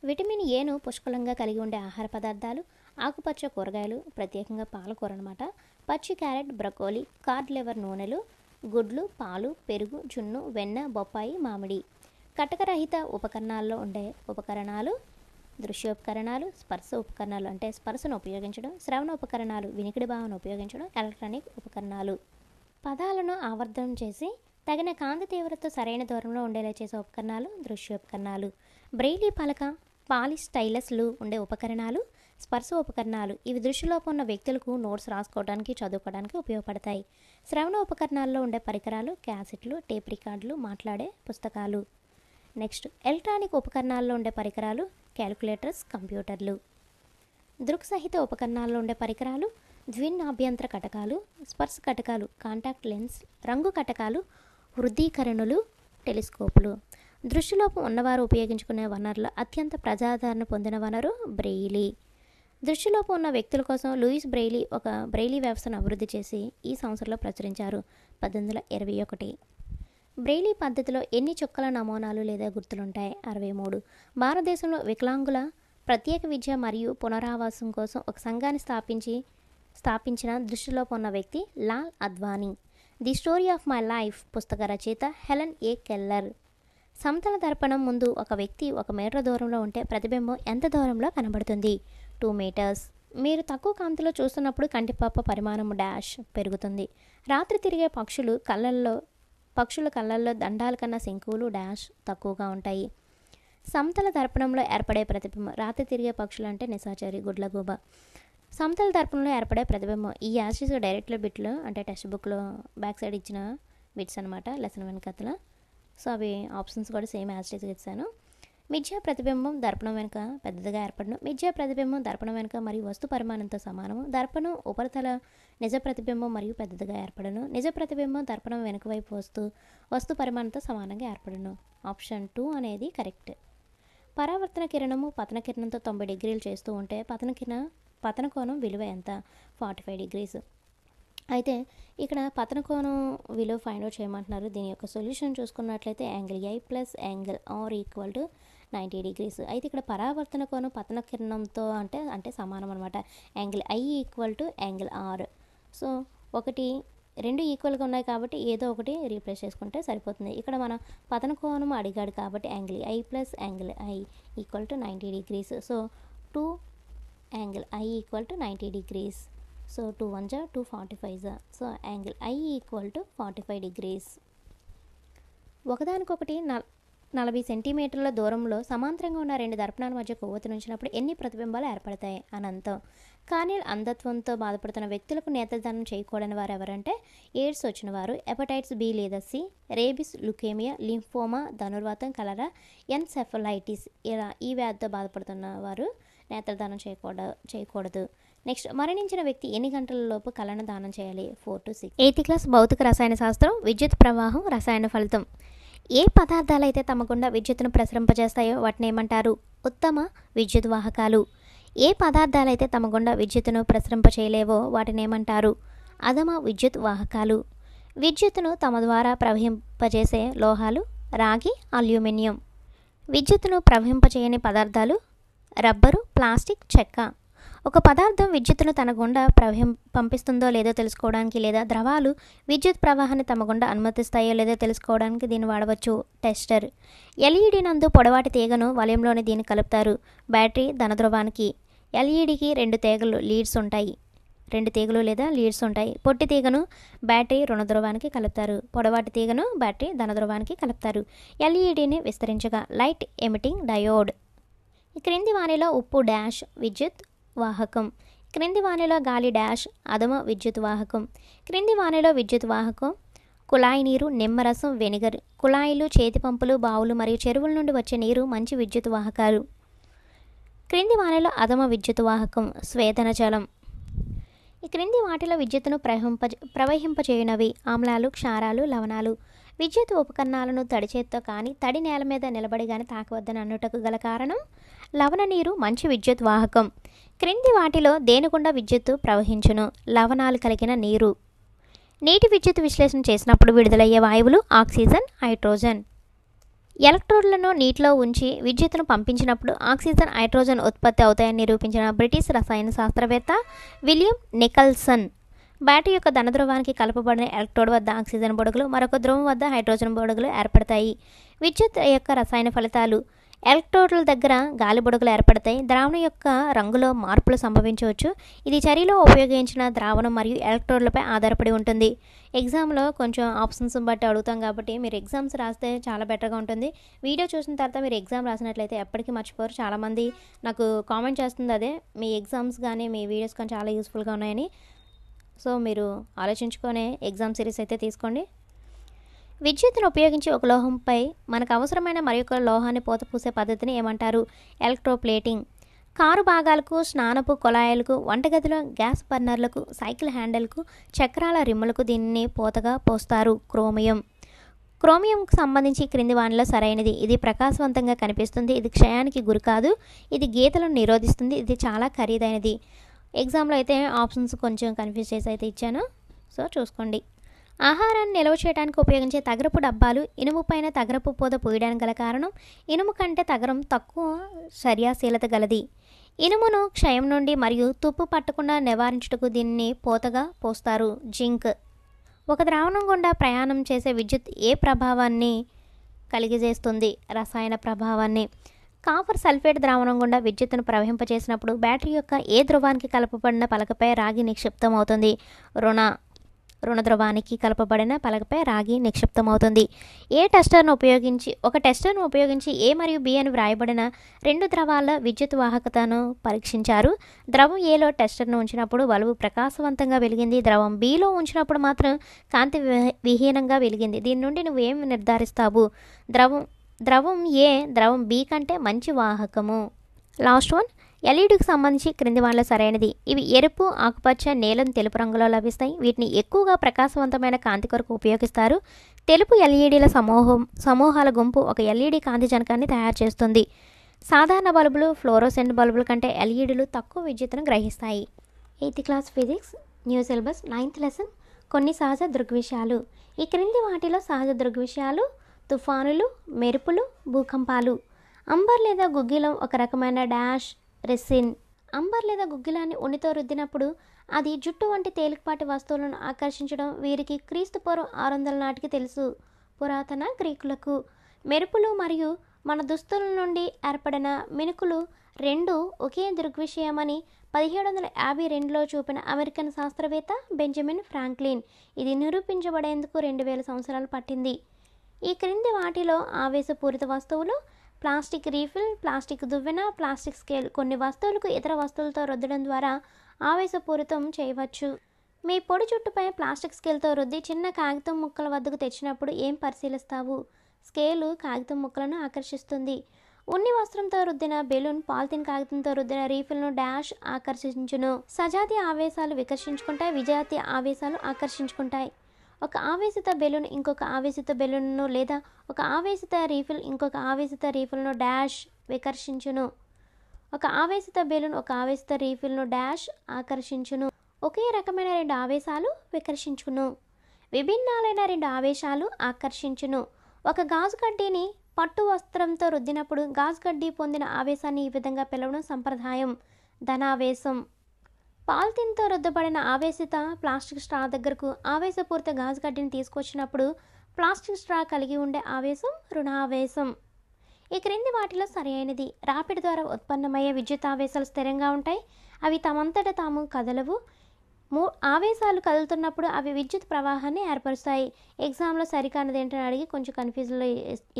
విటమిన్ ఏను పుష్కలంగా కలిగి ఉండే ఆహార పదార్థాలు ఆకుపచ్చ కూరగాయలు, ప్రత్యేకంగా పాలకూర అన్నమాట, పచ్చి క్యారెట్, బ్రకోలీ, కార్డ్ లివర్ నూనెలు, గుడ్లు, పాలు, పెరుగు, జున్ను, వెన్న, బొప్పాయి, మామిడి. కటకరహిత ఉపకరణాల్లో ఉండే ఉపకరణాలు దృశ్యోపకరణాలు, స్పర్శ ఉపకరణాలు అంటే స్పర్శను ఉపయోగించడం, శ్రవణ ఉపకరణాలు వినికిడి భావన ఉపయోగించడం, ఎలక్ట్రానిక్ ఉపకరణాలు. పదాలను ఆవర్ధనం చేసి తగిన కాంతి తీవ్రతతో సరైన దూరంలో ఉండేలా చేసే ఉపకరణాలు దృశ్యోపకరణాలు. బ్రెయిలీ పలక, పాలిస్టైలస్లు ఉండే ఉపకరణాలు స్పర్శ ఉపకరణాలు. ఇవి దృష్టిలోపం ఉన్న వ్యక్తులకు నోట్స్ రాసుకోవడానికి, చదువుకోవడానికి ఉపయోగపడతాయి. శ్రవణ ఉపకరణాల్లో ఉండే పరికరాలు క్యాసెట్లు, టేప్ రికార్డులు, మాట్లాడే పుస్తకాలు. నెక్స్ట్, ఎలక్ట్రానిక్ ఉపకరణాల్లో ఉండే పరికరాలు క్యాలిక్యులేటర్స్, కంప్యూటర్లు. దృక్సహిత ఉపకరణాల్లో ఉండే పరికరాలు ద్వినాభ్యంతర కటకాలు, స్పర్శ కటకాలు, కాంటాక్ట్ లెన్స్, రంగు కటకాలు, వృద్ధీకరణులు, టెలిస్కోపులు. దృష్టిలోపం ఉన్నవారు ఉపయోగించుకునే వనరులు అత్యంత ప్రజాదరణ పొందిన వనరు బ్రెయిలీ. దృష్టిలోపం ఉన్న వ్యక్తుల కోసం లూయిస్ బ్రెయిలీ ఒక బ్రెయిలీ వ్యవస్థను అభివృద్ధి చేసి ఈ సంవత్సరంలో ప్రచురించారు 1821. బ్రెయిలీ పద్ధతిలో ఎన్ని చుక్కల నమూనాలు లేదా గుర్తులుంటాయి? 63. భారతదేశంలో వికలాంగుల ప్రత్యేక విద్య మరియు పునరావాసం కోసం ఒక సంఘాన్ని స్థాపించిన దృష్టిలోపం ఉన్న వ్యక్తి Lal Advani. The story of my life పుస్తక రచయిత హెలెన్ ఏ కెల్లర్. సమతల దర్పణం ముందు ఒక వ్యక్తి 1 మీటర్ దూరంలో ఉంటే ప్రతిబింబం ఎంత దూరంలో కనబడుతుంది? 2 మీటర్స్. మీరు తక్కువ కాంతిలో చూస్తున్నప్పుడు కంటిపాప పరిమాణం డాష్ పెరుగుతుంది. రాత్రి తిరిగే పక్షుల కళ్ళల్లో దండాల కన్నా శంకువులు డాష్ తక్కువగా ఉంటాయి. సమతల దర్పణంలో ఏర్పడే ప్రతిబింబం. రాత్రి తిరిగే పక్షులు అంటే నిశాచరి, గుడ్లగూబ. సమతల దర్పణంలో ఏర్పడే ప్రతిబింబం. ఈ యాసిస్ డైరెక్ట్లో బిట్లు అంటే టెక్స్ట్ బుక్లో బ్యాక్ సైడ్ ఇచ్చిన బిట్స్ అనమాట, లెసన్ వెనకతల. సో అవి ఆప్షన్స్ కూడా సేమ్ యాసిస్ ఇచ్చాను. మిథ్యా ప్రతిబింబం దర్పణం వెనుక పెద్దదిగా ఏర్పడను. మిథ్యా ప్రతిబింబం దర్పణం వెనుక మరియు వస్తు పరిమాణంతో సమానము. దర్పణం ఉపరితల నిజ ప్రతిబింబం మరియు పెద్దదిగా ఏర్పడను. నిజ ప్రతిబింబం దర్పణం వెనుక వైపు వస్తు పరిమాణంతో సమానంగా ఏర్పడను. ఆప్షన్ 2 అనేది కరెక్ట్. పరావర్తన కిరణము పతన కిరణంతో 90 డిగ్రీలు చేస్తూ ఉంటే పతన కోణం విలువ ఎంత? 45 డిగ్రీస్. అయితే ఇక్కడ పతన కోణం విలువ ఫైండ్ అవుట్ చేయమంటున్నారు. దీని యొక్క సొల్యూషన్ చూసుకున్నట్లయితే angle i plus angle r equal to 90 degrees. అయితే ఇక్కడ పరావర్తన కోణం పతన కిరణంతో అంటే సమానం అనమాట. Angle i equal to angle r. So 2 ఈక్వల్గా ఉన్నాయి కాబట్టి ఏదో ఒకటి రీప్లేస్ చేసుకుంటే సరిపోతుంది. ఇక్కడ మన పతన కోణం అడిగాడు కాబట్టి angle i plus angle i equal to 90 degrees. So 2 angle i equal to 90 degrees. So 2 1 జా 2 45 so angle i equal to 45 degrees. ఒకదానికొకటి 40 సెంటీమీటర్ల దూరంలో సమాంతరంగా ఉన్న 2 దర్పణాల మధ్య కొవ్వొత్తిని ఉంచినప్పుడు ఎన్ని ప్రతిబింబాలు ఏర్పడతాయి? అనంతం. కార్నియల్ అంధత్వంతో బాధపడుతున్న వ్యక్తులకు నేత్రదానం చేయకూడని వారు ఎవరంటే ఎయిడ్స్ వచ్చిన వారు, హెపటైటిస్ బి లేదా సి, రేబిస్, లుకేమియా, లింఫోమా, ధనుర్వాతం, కలరా, ఎన్సెఫలైటిస్ ఇలా ఈ వ్యాధితో బాధపడుతున్న వారు నేత్రదానం చేయకూడదు. నెక్స్ట్, మరణించిన వ్యక్తి ఎన్ని గంటల లోపు కళ్ళను దానం చేయాలి? 4 to 6. 8th క్లాస్ భౌతిక రసాయన శాస్త్రం, విద్యుత్ ప్రవాహం, రసాయన ఫలితం. ఏ పదార్థాలు అయితే తమ గుండా విద్యుత్తును ప్రసరింపజేస్తాయో వాటిని ఏమంటారు? ఉత్తమ విద్యుత్ వాహకాలు. ఏ పదార్థాలు అయితే తమ గుండా విద్యుత్తును ప్రసరింపచేయలేవో వాటిని ఏమంటారు? అధమ విద్యుత్ వాహకాలు. విద్యుత్తును తమ ద్వారా ప్రవహింపజేసే లోహాలు రాగి, అల్యూమినియం. విద్యుత్తును ప్రవహింపచేయని పదార్థాలు రబ్బరు, ప్లాస్టిక్, చెక్క. ఒక పదార్థం విద్యుత్తును తన గుండా పంపిస్తుందో లేదో తెలుసుకోవడానికి లేదా ద్రవాలు విద్యుత్ ప్రవాహాన్ని తమ గుండా అనుమతిస్తాయో లేదో తెలుసుకోవడానికి దీన్ని వాడవచ్చు. టెస్టర్. ఎల్ఈడి నందు పొడవాటి తీగను వలయంలోని దీన్ని కలుపుతారు. బ్యాటరీ ధనధ్రువానికి. ఎల్ఈడికి 2 తీగలు లేదా లీడ్స్ ఉంటాయి. పొట్టి తీగను బ్యాటరీ రుణధ్రువానికి కలుపుతారు. పొడవాటి తీగను బ్యాటరీ ధనధ్రువానికి కలుపుతారు. ఎల్ఈడిని విస్తరించగా లైట్ ఎమిటింగ్ డయోడ్. క్రింది వానిలో ఉప్పు డాష్ విద్యుత్ వాహకం. క్రింది వానిలో గాలి డాష్ అధమ విద్యుత్ వాహకం. క్రింది వానిలో విద్యుత్ వాహకం కుళాయి నీరు, నిమ్మరసం, వెనిగర్. కుళాయిలు, చేతి పంపులు, బావులు మరియు చెరువుల నుండి వచ్చే నీరు మంచి విద్యుత్ వాహకాలు. క్రింది వానిలో అధమ విద్యుత్ వాహకం స్వేదన జలం. ఈ క్రింది వాటిలో విద్యుత్తును ప్రవహింపచేయునవి ఆమ్లాలు, క్షారాలు, లవణాలు. విద్యుత్ ఉపకరణాలను తడి చేత్తో కానీ తడి నేల మీద నిలబడి కానీ తాకవద్దని అన్నుటకు గల కారణం లవణ నీరు మంచి విద్యుత్ వాహకం. క్రింది వాటిలో దేనిగుండా విద్యుత్తు ప్రవహించును? లవణాలు కలిగిన నీరు. నీటి విద్యుత్ విశ్లేషణ చేసినప్పుడు విడుదలయ్యే వాయువులు ఆక్సిజన్, హైడ్రోజన్. ఎలక్ట్రోడ్లను నీటిలో ఉంచి విద్యుత్తును పంపించినప్పుడు ఆక్సిజన్, హైడ్రోజన్ ఉత్పత్తి అవుతాయని నిరూపించిన బ్రిటిష్ రసాయన శాస్త్రవేత్త విలియం నికల్సన్. బ్యాటరీ యొక్క ధనధ్రువానికి కలపబడిన ఎలక్ట్రోడ్ వద్ద ఆక్సిజన్ బుడగలు, మరొక ధ్రువం వద్ద హైడ్రోజన్ బుడగలు ఏర్పడతాయి. విద్యుత్ యొక్క రసాయన ఫలితాలు. ఎలక్ట్రోడ్ల దగ్గర గాలి బుడగలు ఏర్పడతాయి. ద్రావణం యొక్క రంగులో మార్పులు సంభవించవచ్చు. ఇది చర్యలో ఉపయోగించిన ద్రావణం మరియు ఎలక్ట్రోడ్లపై ఆధారపడి ఉంటుంది. ఎగ్జామ్లో కొంచెం ఆప్షన్స్ బట్టి అడుగుతాం కాబట్టి మీరు ఎగ్జామ్స్ రాస్తే చాలా బెటర్గా ఉంటుంది. వీడియో చూసిన తర్వాత మీరు ఎగ్జామ్ రాసినట్లయితే ఎప్పటికీ మర్చిపోరు. చాలామంది నాకు కామెంట్ చేస్తుంది అదే, మీ ఎగ్జామ్స్ కానీ మీ వీడియోస్ కానీ చాలా యూస్ఫుల్గా ఉన్నాయని. సో మీరు ఆలోచించుకొనే ఎగ్జామ్ సిరీస్ అయితే తీసుకోండి. విద్యుత్తును ఉపయోగించి ఒక లోహంపై మనకు అవసరమైన మరొక లోహాన్ని పోత పూసే పద్ధతిని ఏమంటారు? ఎలక్ట్రోప్లేటింగ్. కారు భాగాలకు, స్నానపు కొళాయిలకు, వంటగదిలో గ్యాస్ బర్నర్లకు, సైకిల్ హ్యాండిల్కు, చక్రాల రిమ్ములకు దీనిని పోతగా పోస్తారు. క్రోమియంకు సంబంధించి క్రింది వానిలో సరైనది. ఇది ప్రకాశవంతంగా కనిపిస్తుంది. ఇది క్షయానికి గురి కాదు. ఇది గీతలను నిరోధిస్తుంది. ఇది చాలా ఖరీదైనది. ఎగ్జామ్లో అయితే ఆప్షన్స్ కొంచెం కన్ఫ్యూజ్ చేసి అయితే ఇచ్చాను, సో చూసుకోండి. ఆహారాన్ని నిల్వ చేయడానికి ఉపయోగించే తగరపు డబ్బాలు ఇనుము పైన తగరపు పూత పూయడానికి గల కారణం ఇనుము కంటే తగరం తక్కువ చర్యాశీలత గలది. ఇనుమును క్షయం నుండి మరియు తుప్పు పట్టకుండా నివారించుటకు దీన్ని పోతగా పోస్తారు. జింక్. ఒక ద్రావణం గుండా ప్రయాణం చేసే విద్యుత్ ఏ ప్రభావాన్ని కలిగజేస్తుంది? రసాయన ప్రభావాన్ని. కాపర్ సల్ఫేట్ ద్రావణం గుండా విద్యుత్తును ప్రవహింపచేసినప్పుడు బ్యాటరీ యొక్క ఏ ధ్రువానికి కలపబడిన పలకపై రాగి నిక్షిప్తమవుతుంది? రుణ ధ్రువానికి కలపబడిన పలకపై రాగి నిక్షిప్తమవుతుంది. ఒక టెస్టర్ను ఉపయోగించి ఏ మరియు బి అని వ్రాయబడిన 2 ద్రవాల విద్యుత్ వాహకతను పరీక్షించారు. ద్రవం ఏలో టెస్టర్ను ఉంచినప్పుడు బల్బు ప్రకాశవంతంగా వెలిగింది. ద్రవం బిలో ఉంచినప్పుడు మాత్రం కాంతి విహీనంగా వెలిగింది. దీని నుండి నువ్వేం నిర్ధారిస్తావు? ద్రవం ఏ ద్రవం బి కంటే మంచి వాహకము. Last one. ఎల్ఈడికి సంబంధించి క్రింది వాటిలో సరైనది. ఇవి ఎరుపు, ఆకుపచ్చ, నీలం, తెలుపు రంగులో లభిస్తాయి. వీటిని ఎక్కువగా ప్రకాశవంతమైన కాంతి కొరకు ఉపయోగిస్తారు. తెలుపు ఎల్ఈడీల సమూహాల గుంపు ఒక ఎల్ఈడి కాంతి జనకాన్ని తయారు చేస్తుంది. సాధారణ బల్బులు ఫ్లోరోసెంట్ బల్బుల కంటే ఎల్ఈడీలు తక్కువ విద్యుత్తును గ్రహిస్తాయి. 8th class physics new syllabus 9th lesson కొన్ని సహజ దృగ్విషయాలు. ఈ క్రింది వాటిలో సహజ దృగ్విషయాలు తుఫానులు, మెరుపులు, భూకంపాలు. అంబర్ లేదా గుగ్గిలం ఒక రకమైన డాష్ రెసిన్. అంబర్ లేదా గుగ్గిలాన్ని ఉనితో రుద్దినప్పుడు అది జుట్టు వంటి తేలికపాటి వస్తువులను ఆకర్షించడం వీరికి క్రీస్తుపూర్వం 600 నాటికి తెలుసు. పురాతన గ్రీకులకు. మెరుపులు మరియు మన దుస్తుల నుండి ఏర్పడిన మినుకులు రెండు ఒకే దృగ్విషయమని 1752లో చూపిన అమెరికన్ శాస్త్రవేత్త బెంజమిన్ ఫ్రాంక్లిన్. ఇది నిరూపించబడేందుకు 2000 సంవత్సరాలు పట్టింది. ఈ క్రింది వాటిలో ఆవేశపూరిత వస్తువులు ప్లాస్టిక్ రీఫిల్, ప్లాస్టిక్ దువ్వెన, ప్లాస్టిక్ స్కేల్. కొన్ని వస్తువులకు ఇతర వస్తువులతో రుద్దడం ద్వారా ఆవేశపూరితం చేయవచ్చు. మీ పొడి చుట్టుపై ప్లాస్టిక్ స్కేల్తో రుద్ది చిన్న కాగితం ముక్కల వద్దకు తెచ్చినప్పుడు ఏం పరిశీలిస్తావు? స్కేలు కాగితం ముక్కలను ఆకర్షిస్తుంది. ఉన్ని వస్త్రంతో రుద్దిన బెలూన్ పాలిథిన్ కాగితంతో రుద్దిన రీఫిల్ను డాష్ ఆకర్షించును. సజాతీయ ఆవేశాలు వికర్షించుకుంటాయి, విజాతీయ ఆవేశాలు ఆకర్షించుకుంటాయి. ఒక ఆవేశిత బెలూన్ ఇంకొక ఆవేశిత బెలూన్ను లేదా ఒక ఆవేశిత రీఫిల్ ఇంకొక ఆవేశిత రీఫిల్ను డాష్ వికర్షించును. ఒక ఆవేశిత బెలూన్ ఒక ఆవేశిత రీఫిల్ను డాష్ ఆకర్షించును. ఒకే రకమైన రెండు ఆవేశాలు వికర్షించును. విభిన్నాలైన రెండు ఆవేశాలు ఆకర్షించును. ఒక గాజు కడ్డీని పట్టు వస్త్రంతో రుద్దినప్పుడు గాజు కడ్డీ పొందిన ఆవేశాన్ని ఈ విధంగా పిలవడం సంప్రదాయం: ధనావేశం. పాలిథిన్తో రుద్దబడిన ఆవేశిత ప్లాస్టిక్ స్ట్రా దగ్గరకు ఆవేశపూరిత గాజు కడ్డీని తీసుకొచ్చినప్పుడు ప్లాస్టిక్ స్ట్రా కలిగి ఉండే ఆవేశం రుణావేశం. ఈ క్రింది వాటిలో సరైనది. రాపిడి ద్వారా ఉత్పన్నమయ్యే విద్యుత్ ఆవేశాలు స్థిరంగా ఉంటాయి, అవి తమంతట తాము కదలవు. ఆవేశాలు కదులుతున్నప్పుడు అవి విద్యుత్ ప్రవాహాన్ని ఏర్పరుస్తాయి. ఎగ్జామ్లో సరికానది ఏంటని అడిగి కొంచెం కన్ఫ్యూజన్లో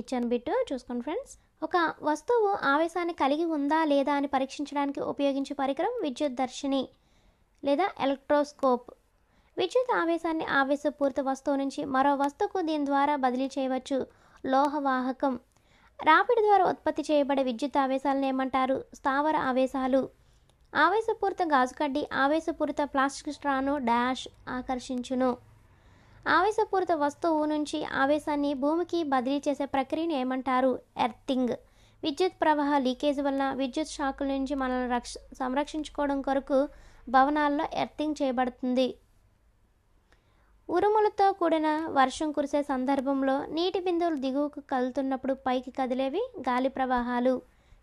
ఇచ్చాను బిట్టు, చూసుకోండి ఫ్రెండ్స్. ఒక వస్తువు ఆవేశాన్ని కలిగి ఉందా లేదా అని పరీక్షించడానికి ఉపయోగించే పరికరం విద్యుత్ దర్శిని లేదా ఎలక్ట్రోస్కోప్. విద్యుత్ ఆవేశాన్ని ఆవేశపూరిత వస్తువు నుంచి మరో వస్తువుకు దీని ద్వారా బదిలీ చేయవచ్చు: లోహవాహకం. రాపిడి ద్వారా ఉత్పత్తి చేయబడే విద్యుత్ ఆవేశాలను ఏమంటారు? స్థావర ఆవేశాలు. ఆవేశపూరిత గాజు కడ్డీ ఆవేశపూరిత ప్లాస్టిక్ స్ట్రాను డాష్ ఆకర్షించును. ఆవేశపూరిత వస్తువు నుంచి ఆవేశాన్ని భూమికి బదిలీ చేసే ప్రక్రియను ఏమంటారు? ఎర్తింగ్. విద్యుత్ ప్రవాహ లీకేజ్ వల్ల విద్యుత్ షాకుల నుంచి మనల్ని సంరక్షించుకోవడం కొరకు భవనాల్లో ఎర్తింగ్ చేయబడుతుంది. ఉరుములతో కూడిన వర్షం కురిసే సందర్భంలో నీటి బిందువులు దిగువకు కదులుతున్నప్పుడు పైకి కదిలేవి గాలి ప్రవాహాలు.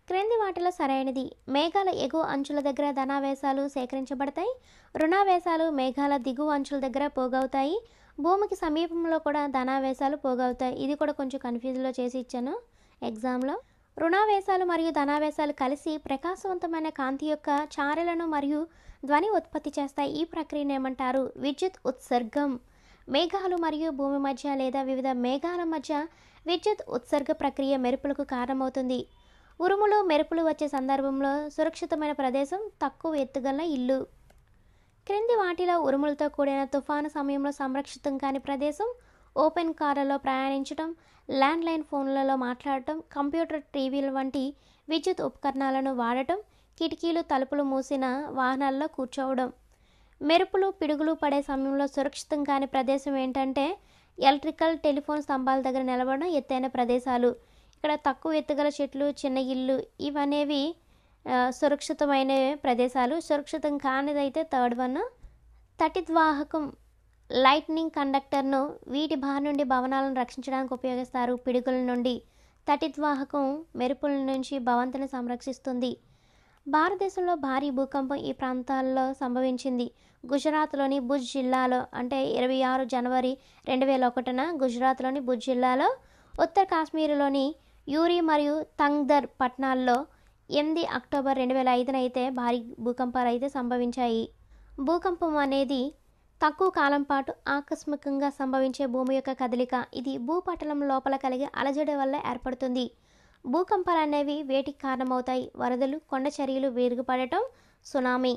క్రింది వాటిలో సరైనది. మేఘాల ఎగువ అంచుల దగ్గర ధనావేశాలు సేకరించబడతాయి, రుణావేశాలు మేఘాల దిగువ అంచుల దగ్గర పోగవుతాయి. భూమికి సమీపంలో కూడా ధనావేశాలు పోగవుతాయి. ఇది కూడా కొంచెం కన్ఫ్యూజ్లో చేసి ఇచ్చాను ఎగ్జామ్లో. రుణావేశాలు మరియు ధనావేశాలు కలిసి ప్రకాశవంతమైన కాంతి యొక్క చారలను మరియు ధ్వని ఉత్పత్తి చేస్తాయి. ఈ ప్రక్రియను ఏమంటారు? విద్యుత్ ఉత్సర్గం. మేఘాలు మరియు భూమి మధ్య లేదా వివిధ మేఘాల మధ్య విద్యుత్ ఉత్సర్గ ప్రక్రియ మెరుపులకు కారణమవుతుంది. ఉరుములు మెరుపులు వచ్చే సందర్భంలో సురక్షితమైన ప్రదేశం తక్కువ ఎత్తుగల ఇల్లు. క్రింది వాటిలో ఉరుములతో కూడిన తుఫాను సమయంలో సంరక్షితం కాని ప్రదేశం: ఓపెన్ కార్లలో ప్రయాణించడం, ల్యాండ్లైన్ ఫోన్లలో మాట్లాడటం, కంప్యూటర్, టీవీల వంటి విద్యుత్ ఉపకరణాలను వాడటం, కిటికీలు తలుపులు మూసిన వాహనాల్లో కూర్చోవడం. మెరుపులు పిడుగులు పడే సమయంలో సురక్షితం కాని ప్రదేశం ఏంటంటే ఎలక్ట్రికల్ టెలిఫోన్ స్తంభాల దగ్గర నిలబడడం, ఎత్తైన ప్రదేశాలు. ఇక్కడ తక్కువ ఎత్తుగల చెట్లు, చిన్న ఇల్లు ఇవనేవి సురక్షితమైన ప్రదేశాలు. సురక్షితం కానిదైతే థర్డ్ వన్. తటిద్వాహకం లైట్నింగ్ కండక్టర్ను వీటి బారి నుండి భవనాలను రక్షించడానికి ఉపయోగిస్తారు. పిడుగుల నుండి. తటిద్వాహకం మెరుపుల నుంచి భవంతిని సంరక్షిస్తుంది. భారతదేశంలో భారీ భూకంపం ఈ ప్రాంతాల్లో సంభవించింది. గుజరాత్లోని భుజ్ జిల్లాలో అంటే 26 జనవరి 2001 గుజరాత్లోని భుజ్ జిల్లాలో, ఉత్తర కాశ్మీర్లోని యూరి మరియు తంగ్దర్ పట్టణాల్లో 8 అక్టోబర్ 2005 అయితే భారీ భూకంపాలు అయితే సంభవించాయి. భూకంపం అనేది తక్కువ కాలం పాటు ఆకస్మికంగా సంభవించే భూమి యొక్క కదలిక. ఇది భూపటలం లోపల కలిగే అలజడి వల్ల ఏర్పడుతుంది. భూకంపాలు అనేవి వేటికి కారణమవుతాయి? వరదలు, కొండ చర్యలు విరుగుపడటం, సునామీ.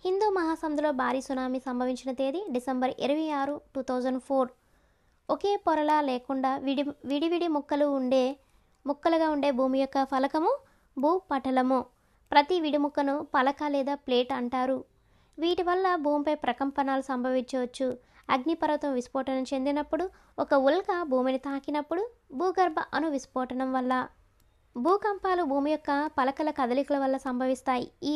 హిందూ మహాసముద్రంలో భారీ సునామీ సంభవించిన తేదీ డిసెంబర్ 26, 2004. ఒకే పొరలా లేకుండా విడివిడి ముక్కలుగా ఉండే భూమి యొక్క ఫలకము భూపటలము. ప్రతి విడిముక్కను పలక లేదా ప్లేట్ అంటారు. వీటి వల్ల భూమిపై ప్రకంపనాలు సంభవించవచ్చు. అగ్నిపర్వతం విస్ఫోటనం చెందినప్పుడు, ఒక ఉల్క భూమిని తాకినప్పుడు, భూగర్భ అణు విస్ఫోటనం వల్ల. భూకంపాలు భూమి యొక్క పలకల కదలికల వల్ల సంభవిస్తాయి. ఈ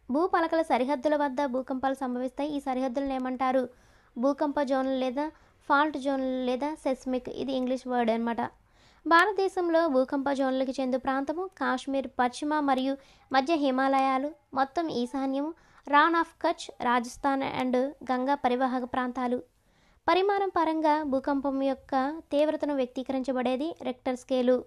భూపలకల సరిహద్దుల వద్ద భూకంపాలు సంభవిస్తాయి. ఈ సరిహద్దులను ఏమంటారు? భూకంప జోన్లు లేదా ఫాల్ట్ జోన్లు లేదా సెస్మిక్. ఇది ఇంగ్లీష్ వర్డ్ అనమాట. భారతదేశంలో భూకంప జోన్లకు చెందు ప్రాంతము కాశ్మీర్, పశ్చిమ మరియు మధ్య హిమాలయాలు, మొత్తం ఈశాన్యము, రాన్ ఆఫ్ కచ్, రాజస్థాన్ అండ్ గంగా పరివాహక ప్రాంతాలు. పరిమాణం పరంగా భూకంపం యొక్క తీవ్రతను వ్యక్తీకరించబడేది రెక్టర్ స్కేలు.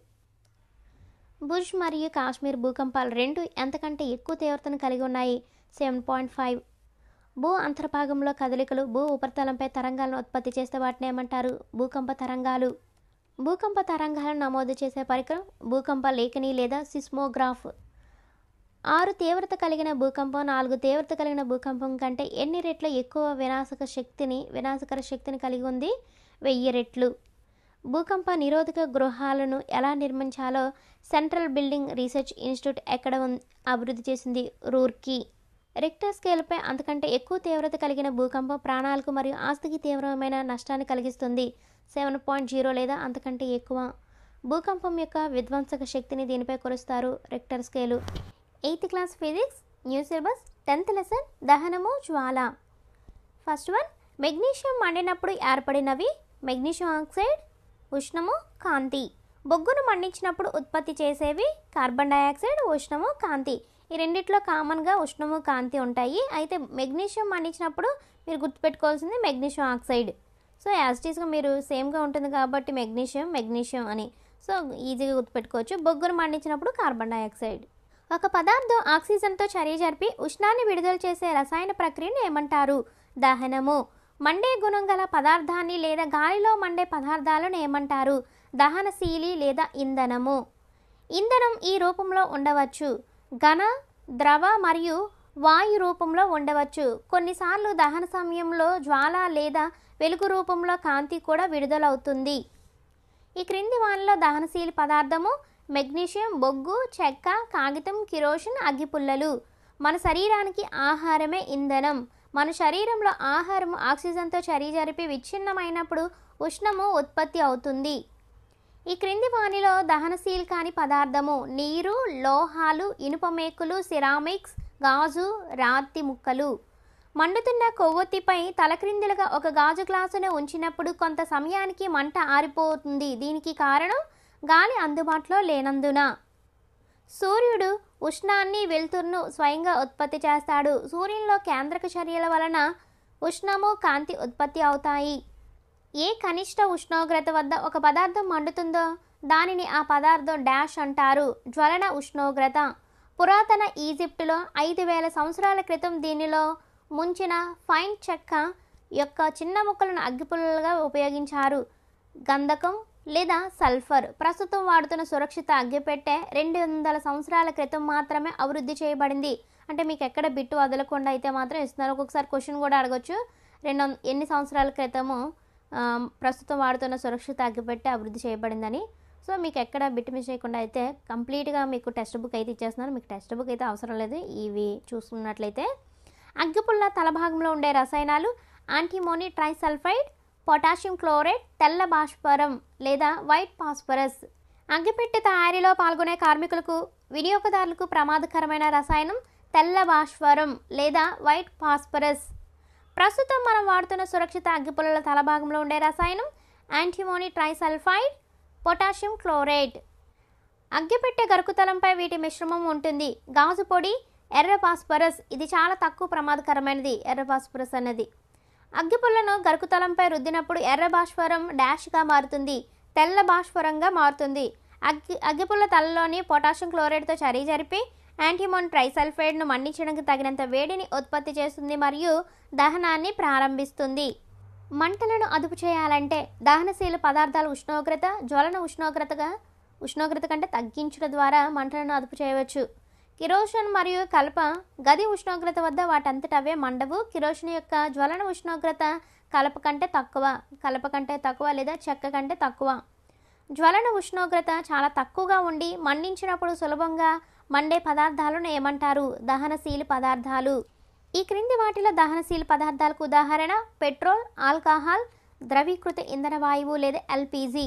భుజ్ మరియు కాశ్మీర్ భూకంపాలు రెండు ఎంతకంటే ఎక్కువ తీవ్రతను కలిగి ఉన్నాయి. 7.5. భూ అంతర్భాగంలో కదలికలు భూ ఉపరితలంపై తరంగాలను ఉత్పత్తి చేస్తే వాటిని ఏమంటారు? భూకంప తరంగాలు. భూకంప తరంగాలను నమోదు చేసే పరికరం భూకంప లేఖని లేదా సిస్మోగ్రాఫ్. 6 తీవ్రత కలిగిన భూకంపం 4 తీవ్రత కలిగిన భూకంపం కంటే ఎన్ని రెట్లు ఎక్కువ వినాశకర శక్తిని కలిగి ఉంది? 1000 రెట్లు. భూకంప నిరోధక గృహాలను ఎలా నిర్మించాలో సెంట్రల్ బిల్డింగ్ రీసెర్చ్ ఇన్స్టిట్యూట్ ఎక్కడ అభివృద్ధి చేసింది? రూర్కీ. రిక్టర్ స్కేల్పై అంతకంటే ఎక్కువ తీవ్రత కలిగిన భూకంపం ప్రాణాలకు మరియు ఆస్తికి తీవ్రమైన నష్టాన్ని కలిగిస్తుంది. 7.0 లేదా అంతకంటే ఎక్కువ. భూకంపం యొక్క విధ్వంసక శక్తిని దీనిపై కొలుస్తారు. Richter scale. 8th class physics new syllabus 10th lesson దహనము జ్వాల. ఫస్ట్ వన్, మెగ్నీషియం మండినప్పుడు ఏర్పడినవి మెగ్నీషియం ఆక్సైడ్, ఉష్ణము, కాంతి. బొగ్గును మండించినప్పుడు ఉత్పత్తి చేసేవి కార్బన్ డైఆక్సైడ్, ఉష్ణము, కాంతి. ఈ రెండిట్లో కామన్గా ఉష్ణము, కాంతి ఉంటాయి. అయితే మెగ్నీషియం మండించినప్పుడు మీరు గుర్తుపెట్టుకోవాల్సింది మెగ్నీషియం ఆక్సైడ్. సో యాజిటీస్గా మీరు సేమ్గా ఉంటుంది కాబట్టి మెగ్నీషియం అని సో ఈజీగా గుర్తుపెట్టుకోవచ్చు. బొగ్గును మండించినప్పుడు కార్బన్ డైఆక్సైడ్. ఒక పదార్థం ఆక్సిజన్తో చర్య జరిపి ఉష్ణాన్ని విడుదల చేసే రసాయన ప్రక్రియను ఏమంటారు? దహనము. మండే గుణం గల పదార్థాన్ని లేదా గాలిలో మండే పదార్థాలను ఏమంటారు? దహనశీలి లేదా ఇంధనము. ఇంధనం ఈ రూపంలో ఉండవచ్చు: ఘన, ద్రవ మరియు వాయు రూపంలో ఉండవచ్చు. కొన్నిసార్లు దహన సమయంలో జ్వాల లేదా వెలుగు రూపంలో కాంతి కూడా విడుదలవుతుంది. ఈ క్రింది వానిలో దహనశీలి పదార్థము మెగ్నీషియం, బొగ్గు, చెక్క, కాగితం, కిరోసిన్, అగ్గిపుల్లలు. మన శరీరానికి ఆహారమే ఇంధనం. మన శరీరంలో ఆహారం ఆక్సిజన్తో చర్య జరిపి విచ్ఛిన్నమైనప్పుడు ఉష్ణము ఉత్పత్తి అవుతుంది. ఈ క్రింది వానిలో దహనశీల్ కాని పదార్థము నీరు, లోహాలు, ఇనుప మేకులు, సిరామిక్స్, గాజు, రాతి ముక్కలు. మండుతున్న కొవ్వొత్తిపై తలక్రిందులుగా ఒక గాజు గ్లాసును ఉంచినప్పుడు కొంత సమయానికి మంట ఆరిపోతుంది. దీనికి కారణం గాలి అందుబాటులో లేనందున. సూర్యుడు ఉష్ణాన్ని, వెలుతురును స్వయంగా ఉత్పత్తి చేస్తాడు. సూర్యునిలో కేంద్రక చర్యల వలన ఉష్ణము, కాంతి ఉత్పత్తి అవుతాయి. ఏ కనిష్ట ఉష్ణోగ్రత వద్ద ఒక పదార్థం మండుతుందో దానిని ఆ పదార్థం డాష్ అంటారు. జ్వలన ఉష్ణోగ్రత. పురాతన ఈజిప్టులో 5000 సంవత్సరాల క్రితం దీనిలో ముంచిన ఫైన్ చెక్క యొక్క చిన్న ముక్కలను అగ్గిపుల్లలుగా ఉపయోగించారు. గంధకం లేదా సల్ఫర్. ప్రస్తుతం వాడుతున్న సురక్షిత అగ్గిపెట్టె 200 సంవత్సరాల క్రితం మాత్రమే అభివృద్ధి చేయబడింది. అంటే మీకు ఎక్కడ బిట్టు వదలకుండా అయితే మాత్రం ఇస్తున్నారు. ఒక్కొక్కసారి క్వశ్చన్ కూడా అడగచ్చు, ఎన్ని సంవత్సరాల క్రితము ప్రస్తుతం వాడుతున్న సురక్షిత అగ్గిపెట్టె అభివృద్ధి చేయబడిందని. సో మీకు ఎక్కడ బిట్టు మిస్ చేయకుండా అయితే కంప్లీట్గా మీకు టెక్స్ట్ బుక్ అయితే ఇచ్చేస్తున్నారు. మీకు టెక్స్ట్ బుక్ అయితే అవసరం లేదు. ఇవి చూసుకున్నట్లయితే అగ్గిపుల్ల తలభాగంలో ఉండే రసాయనాలు యాంటిమోనీ ట్రైసల్ఫైడ్, పొటాషియం క్లోరైడ్, తెల్ల భాస్వరం లేదా వైట్ ఫాస్ఫరస్. అగ్గిపెట్టె తయారీలో పాల్గొనే కార్మికులకు, వినియోగదారులకు ప్రమాదకరమైన రసాయనం తెల్ల భాస్వరం లేదా వైట్ ఫాస్ఫరస్. ప్రస్తుతం మనం వాడుతున్న సురక్షిత అగ్గిపుల్లల తలభాగంలో ఉండే రసాయనం యాంటిమోనీ ట్రైసల్ఫైడ్, పొటాషియం క్లోరైడ్. అగ్గిపెట్టె గరుకుతలంపై వీటి మిశ్రమం ఉంటుంది. గాజు పొడి, ఎర్ర ఫాస్ఫరస్. ఇది చాలా తక్కువ ప్రమాదకరమైనది. ఎర్ర ఫాస్ఫరస్ అనేది అగ్గిపుల్లను గరుకుతలంపై రుద్దినప్పుడు ఎర్ర భాస్వరం డాష్గా మారుతుంది, తెల్ల భాస్వరంగా మారుతుంది. అగ్గిపుల్ల తలలోని పొటాషియం క్లోరైడ్తో చర్య జరిపి యాంటిమోనీ ట్రైసల్ఫైడ్ను మండించడానికి తగినంత వేడిని ఉత్పత్తి చేస్తుంది మరియు దహనాన్ని ప్రారంభిస్తుంది. మంటలను అదుపు చేయాలంటే దహనశీల పదార్థాల ఉష్ణోగ్రత, జ్వలన ఉష్ణోగ్రత కంటే తగ్గించడం ద్వారా మంటలను అదుపు చేయవచ్చు. కిరోసిన్ మరియు కలప గది ఉష్ణోగ్రత వద్ద వాటంతటవే మండవు. కిరోసిన్ యొక్క జ్వలన ఉష్ణోగ్రత కలప కంటే తక్కువ లేదా చెక్క కంటే తక్కువ. జ్వలన ఉష్ణోగ్రత చాలా తక్కువగా ఉండి మండించినప్పుడు సులభంగా మండే పదార్థాలను ఏమంటారు? దహనశీల పదార్థాలు. ఈ క్రింది వాటిలో దహనశీల పదార్థాలకు ఉదాహరణ పెట్రోల్, ఆల్కహాల్, ద్రవీకృత ఇంధన వాయువు లేదా ఎల్పిజి.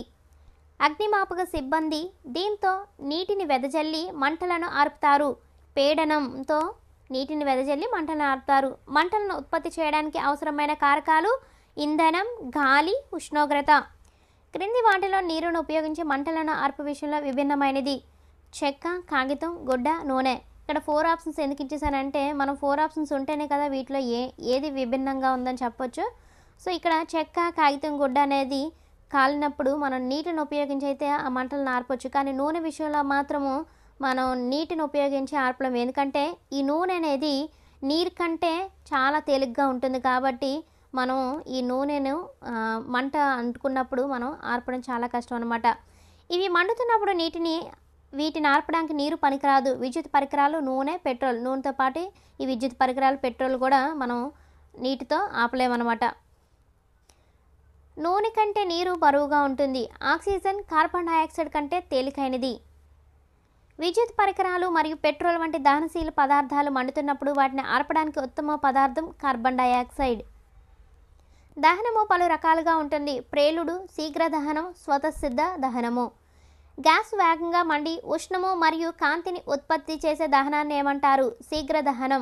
అగ్నిమాపక సిబ్బంది దీంతో నీటిని వెదజల్లి మంటలను ఆర్పుతారు. పీడనంతో నీటిని వెదజల్లి మంటలను ఆర్పుతారు. మంటలను ఉత్పత్తి చేయడానికి అవసరమైన కారకాలు ఇంధనం, గాలి, ఉష్ణోగ్రత. క్రింది వాటిలో నీరును ఉపయోగించి మంటలను ఆర్పు విషయంలో విభిన్నమైనది చెక్క, కాగితం, గుడ్డ, నూనె. ఇక్కడ 4 ఆప్షన్స్ ఎందుకు ఇచ్చేసానంటే మనం 4 ఆప్షన్స్ ఉంటేనే కదా వీటిలో ఏది విభిన్నంగా ఉందని చెప్పొచ్చు. సో ఇక్కడ చెక్క, కాగితం, గుడ్డ అనేది కాలినప్పుడు మనం నీటిని ఉపయోగించి అయితే ఆ మంటలను ఆర్పొచ్చు. కానీ నూనె విషయంలో మాత్రము మనం నీటిని ఉపయోగించి ఆర్పలేము. ఎందుకంటే ఈ నూనె అనేది నీరు కంటే చాలా తేలిగ్గా ఉంటుంది కాబట్టి మనం ఈ నూనెను మంట అంటుకున్నప్పుడు మనం ఆర్పడం చాలా కష్టం అనమాట. ఇవి మండుతున్నప్పుడు వీటిని ఆర్పడానికి నీరు పనికిరాదు. విద్యుత్ పరికరాలు, నూనె, పెట్రోల్, నూనెతో పాటు ఈ విద్యుత్ పరికరాలు, పెట్రోల్ కూడా మనం నీటితో ఆపలేమన్నమాట. నూనె కంటే నీరు బరువుగా ఉంటుంది. ఆక్సిజన్ కార్బన్ డయాక్సైడ్ కంటే తేలికైనది. విద్యుత్ పరికరాలు మరియు పెట్రోల్ వంటి దహనశీల పదార్థాలు మండుతున్నప్పుడు వాటిని ఆర్పడానికి ఉత్తమ పదార్థం కార్బన్ డయాక్సైడ్. దహనము పలు రకాలుగా ఉంటుంది. ప్రేలుడు, శీఘ్ర దహనం, స్వతసిద్ధ దహనము. గ్యాస్ వేగంగా మండి ఉష్ణము మరియు కాంతిని ఉత్పత్తి చేసే దహనాన్ని ఏమంటారు? శీఘ్ర దహనం.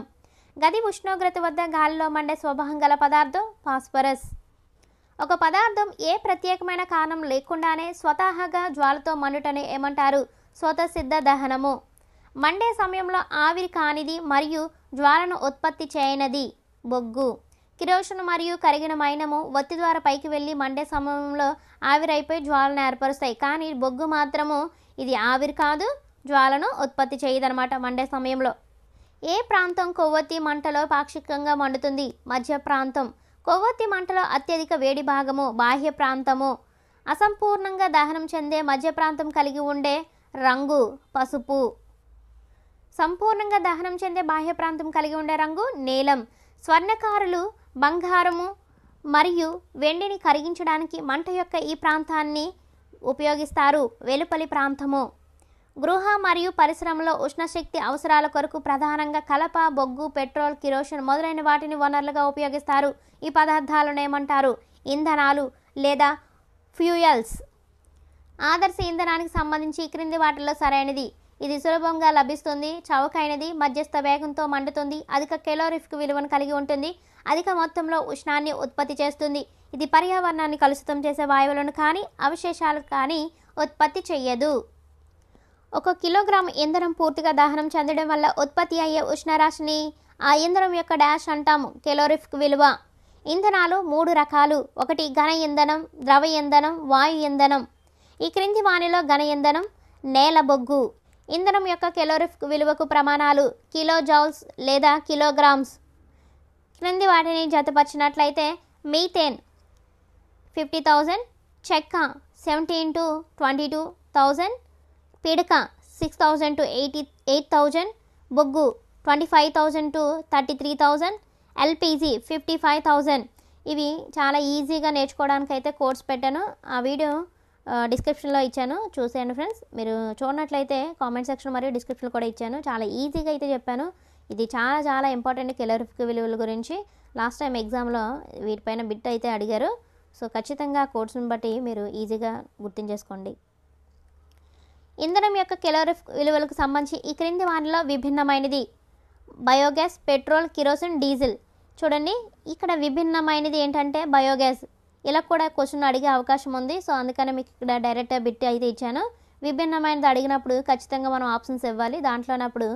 గది ఉష్ణోగ్రత వద్ద గాలిలో మండే స్వభావం గల పదార్థం ఫాస్ఫరస్. ఒక పదార్థం ఏ ప్రత్యేకమైన కారణం లేకుండానే స్వతహాగా జ్వాలతో మండుటని ఏమంటారు? స్వతసిద్ధ దహనము. మండే సమయంలో ఆవిరి కానిది మరియు జ్వాలను ఉత్పత్తి చేయనది బొగ్గు. కిరోసిన్ మరియు కరిగిన మైనము ఒత్తి ద్వారా పైకి వెళ్ళి మండే సమయంలో ఆవిరైపోయి జ్వాలను ఏర్పరుస్తాయి. కానీ బొగ్గు మాత్రము ఇది ఆవిరి కాదు, జ్వాలను ఉత్పత్తి చేయదనమాట మండే సమయంలో. ఏ ప్రాంతం కొవ్వొత్తి మంటలో పాక్షికంగా మండుతుంది? మధ్య ప్రాంతం. కొవ్వొత్తి మంటలో అత్యధిక వేడి భాగము బాహ్య ప్రాంతము. అసంపూర్ణంగా దహనం చెందే మధ్య ప్రాంతం కలిగి ఉండే రంగు పసుపు. సంపూర్ణంగా దహనం చెందే బాహ్య ప్రాంతం కలిగి ఉండే రంగు నీలం. స్వర్ణకారులు బంగారము మరియు వెండిని కరిగించడానికి మంట యొక్క ఈ ప్రాంతాన్ని ఉపయోగిస్తారు. వెలుపలి ప్రాంతము. గృహ మరియు పరిశ్రమలో ఉష్ణశక్తి అవసరాల కొరకు ప్రధానంగా కలప, బొగ్గు, పెట్రోల్, కిరోసిన్ మొదలైన వాటిని వనరులుగా ఉపయోగిస్తారు. ఈ పదార్థాలను ఏమంటారు? ఇంధనాలు లేదా ఫ్యూయల్స్. ఆదర్శ ఇంధనానికి సంబంధించి ఈ క్రింది వాటిల్లో సరైనది. ఇది సులభంగా లభిస్తుంది, చవకైనది, మధ్యస్థ వేగంతో మండుతుంది, అధిక కెలోరిఫిక్ విలువను కలిగి ఉంటుంది, అధిక మొత్తంలో ఉష్ణాన్ని ఉత్పత్తి చేస్తుంది. ఇది పర్యావరణాన్ని కలుషితం చేసే వాయువులను కానీ అవశేషాలు కానీ ఉత్పత్తి చెయ్యదు. 1 కిలోగ్రాము ఇంధనం పూర్తిగా దహనం చెందడం వల్ల ఉత్పత్తి అయ్యే ఉష్ణరాశిని ఆ ఇంధనం యొక్క డాష్ అంటాము. కెలోరిఫిక్ విలువ. ఇంధనాలు 3 రకాలు. 1 ఘన ఇంధనం, ద్రవ ఇంధనం, వాయు ఇంధనం. ఈ క్రింది వానిలో ఘన ఇంధనం నేల బొగ్గు. ఇంధనం యొక్క కెలోరిఫిక్ విలువకు ప్రమాణాలు కిలో జౌల్స్ లేదా కిలోగ్రామ్స్. క్రింది వాటిని జతపరిచినట్లయితే మీథేన్ 50,000, చెక్క 17 to 22,000, పిడక 6,000 to 8,000, బొగ్గు 25,000 to 33,000, ఎల్పిజి 55,000. ఇవి చాలా ఈజీగా నేర్చుకోవడానికి అయితే కోర్స్ పెట్టాను. ఆ వీడియో డిస్క్రిప్షన్లో ఇచ్చాను, చూసేయండి ఫ్రెండ్స్. మీరు చూడనట్లయితే కామెంట్ సెక్షన్ మరియు డిస్క్రిప్షన్ కూడా ఇచ్చాను. చాలా ఈజీగా అయితే చెప్పాను. ఇది చాలా చాలా ఇంపార్టెంట్ కెలోరిఫిక్ విలువల గురించి. లాస్ట్ టైం ఎగ్జామ్లో వీటిపైన బిట్ అయితే అడిగారు. సో ఖచ్చితంగా కోర్సును బట్టి మీరు ఈజీగా గుర్తించేసుకోండి. ఇంధనం యొక్క కెలోరిఫిక్ విలువలకు సంబంధించి ఈ క్రింది వాటిలో విభిన్నమైనది బయోగ్యాస్, పెట్రోల్, కిరోసిన్, డీజిల్. చూడండి, ఇక్కడ విభిన్నమైనది ఏంటంటే బయోగ్యాస్. ఇలా కూడా క్వశ్చన్ అడిగే అవకాశం ఉంది. సో అందుకని మీకు ఇక్కడ డైరెక్ట్ బిట్ అయితే ఇచ్చాను. విభిన్నమైనది అడిగినప్పుడు ఖచ్చితంగా మనం ఆప్షన్స్ ఇవ్వాలి. దాంట్లోనప్పుడు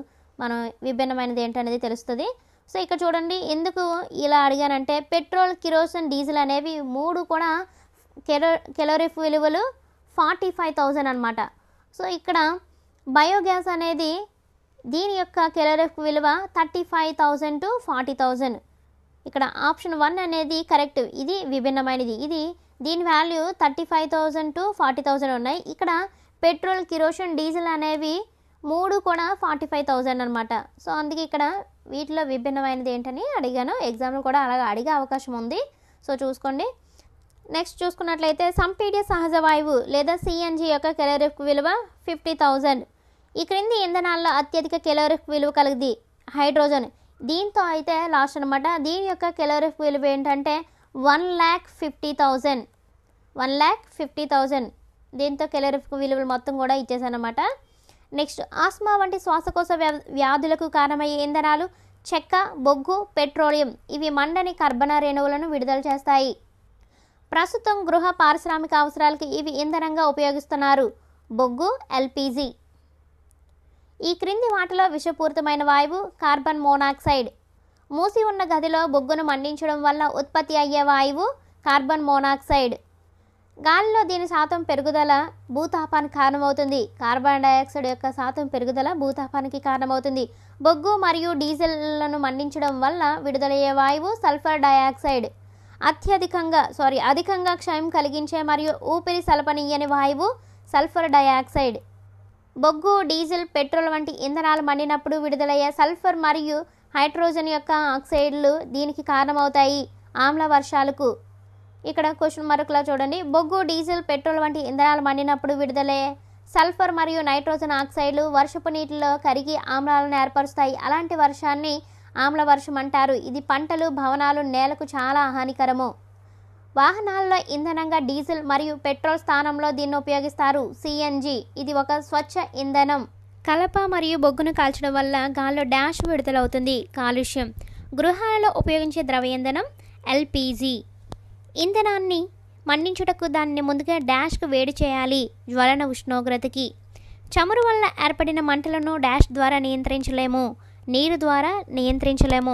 మనం విభిన్నమైనది ఏంటనేది తెలుస్తుంది. సో ఇక్కడ చూడండి, ఎందుకు ఇలా అడిగానంటే పెట్రోల్, కిరోసిన్, డీజిల్ అనేవి 3 కూడా కెలోరిఫ్ విలువలు 45,000 అనమాట. సో ఇక్కడ బయోగ్యాస్ అనేది దీని యొక్క కెలోరిఫ్ విలువ 35,000 to 40,000. ఇక్కడ ఆప్షన్ 1 అనేది కరెక్ట్. ఇది విభిన్నమైనది. దీని వాల్యూ 35,000 to 40,000 ఉన్నాయి. ఇక్కడ పెట్రోల్, కిరోసిన్, డీజిల్ అనేవి 3 కూడా 45,000 అనమాట. సో అందుకే ఇక్కడ వీటిలో విభిన్నమైనది ఏంటని అడిగాను. ఎగ్జామ్లో కూడా అలాగా అడిగే అవకాశం ఉంది. సో చూసుకోండి. నెక్స్ట్ చూసుకున్నట్లయితే సంపీడ్య సహజ వాయువు లేదా సిఎన్జి యొక్క కెలోరిఫ్ విలువ 50,000. ఈ క్రింది ఇంధనాల్లో అత్యధిక కెలోరిఫ్ విలువ కలిగింది హైడ్రోజన్. దీంతో అయితే లాస్ట్ అనమాట. దీని యొక్క కెలోరిఫ్ విలువ ఏంటంటే 1,50,000. 1,50,000. దీంతో కెలోరిఫ్ విలువలు మొత్తం కూడా ఇచ్చేసానమాట. నెక్స్ట్ ఆస్మా వంటి శ్వాసకోశ వ్యాధులకు కారణమయ్యే ఇంధనాలు చెక్క, బొగ్గు, పెట్రోలియం. ఇవి మండని కర్బన రేణువులను విడుదల చేస్తాయి. ప్రస్తుతం గృహ పారిశ్రామిక అవసరాలకు ఇవి ఇంధనంగా ఉపయోగిస్తున్నారు. బొగ్గు, ఎల్పిజి. ఈ క్రింది వాటిలో విషపూరితమైన వాయువు కార్బన్ మోనాక్సైడ్. మూసి ఉన్న గదిలో బొగ్గును మండించడం వల్ల ఉత్పత్తి అయ్యే వాయువు కార్బన్ మోనాక్సైడ్. గాలిలో దీని శాతం పెరుగుదల భూతాపానికి కారణమవుతుంది. కార్బన్ డయాక్సైడ్ యొక్క శాతం పెరుగుదల భూతాపానికి కారణమవుతుంది. బొగ్గు మరియు డీజిల్లను మండించడం వల్ల విడుదలయ్యే వాయువు సల్ఫర్ డయాక్సైడ్. అధికంగా క్షయం కలిగించే మరియు ఊపిరి సలపనీయని వాయువు సల్ఫర్ డయాక్సైడ్. బొగ్గు, డీజిల్, పెట్రోల్ వంటి ఇంధనాలు మండినప్పుడు విడుదలయ్యే సల్ఫర్ మరియు హైడ్రోజన్ యొక్క ఆక్సైడ్లు దీనికి కారణమవుతాయి. ఆమ్ల వర్షాలకు. ఇక్కడ క్వశ్చన్ మార్కులా చూడండి. బొగ్గు, డీజిల్, పెట్రోల్ వంటి ఇంధనాలు మండినప్పుడు విడుదలయ్యే సల్ఫర్ మరియు నైట్రోజన్ ఆక్సైడ్లు వర్షపు నీటిలో కరిగి ఆమ్లాలను ఏర్పరుస్తాయి. అలాంటి వర్షాన్ని ఆమ్ల వర్షం అంటారు. ఇది పంటలు, భవనాలు, నేలకు చాలా హానికరము. వాహనాల్లో ఇంధనంగా డీజిల్ మరియు పెట్రోల్ స్థానంలో దీన్ని ఉపయోగిస్తారు. సిఎన్జి. ఇది ఒక స్వచ్ఛ ఇంధనం. కలప మరియు బొగ్గును కాల్చడం వల్ల గాల్లో డాష్ విడుదలవుతుంది. కాలుష్యం. గృహాలలో ఉపయోగించే ద్రవ ఇంధనం ఎల్పిజి. ఇంధనాన్ని మండించుటకు దానిని ముందుగా డాష్కు వేడి చేయాలి. జ్వలన ఉష్ణోగ్రతకి. చమురు వల్ల ఏర్పడిన మంటలను డాష్ ద్వారా నియంత్రించలేము. నీరు ద్వారా నియంత్రించలేము.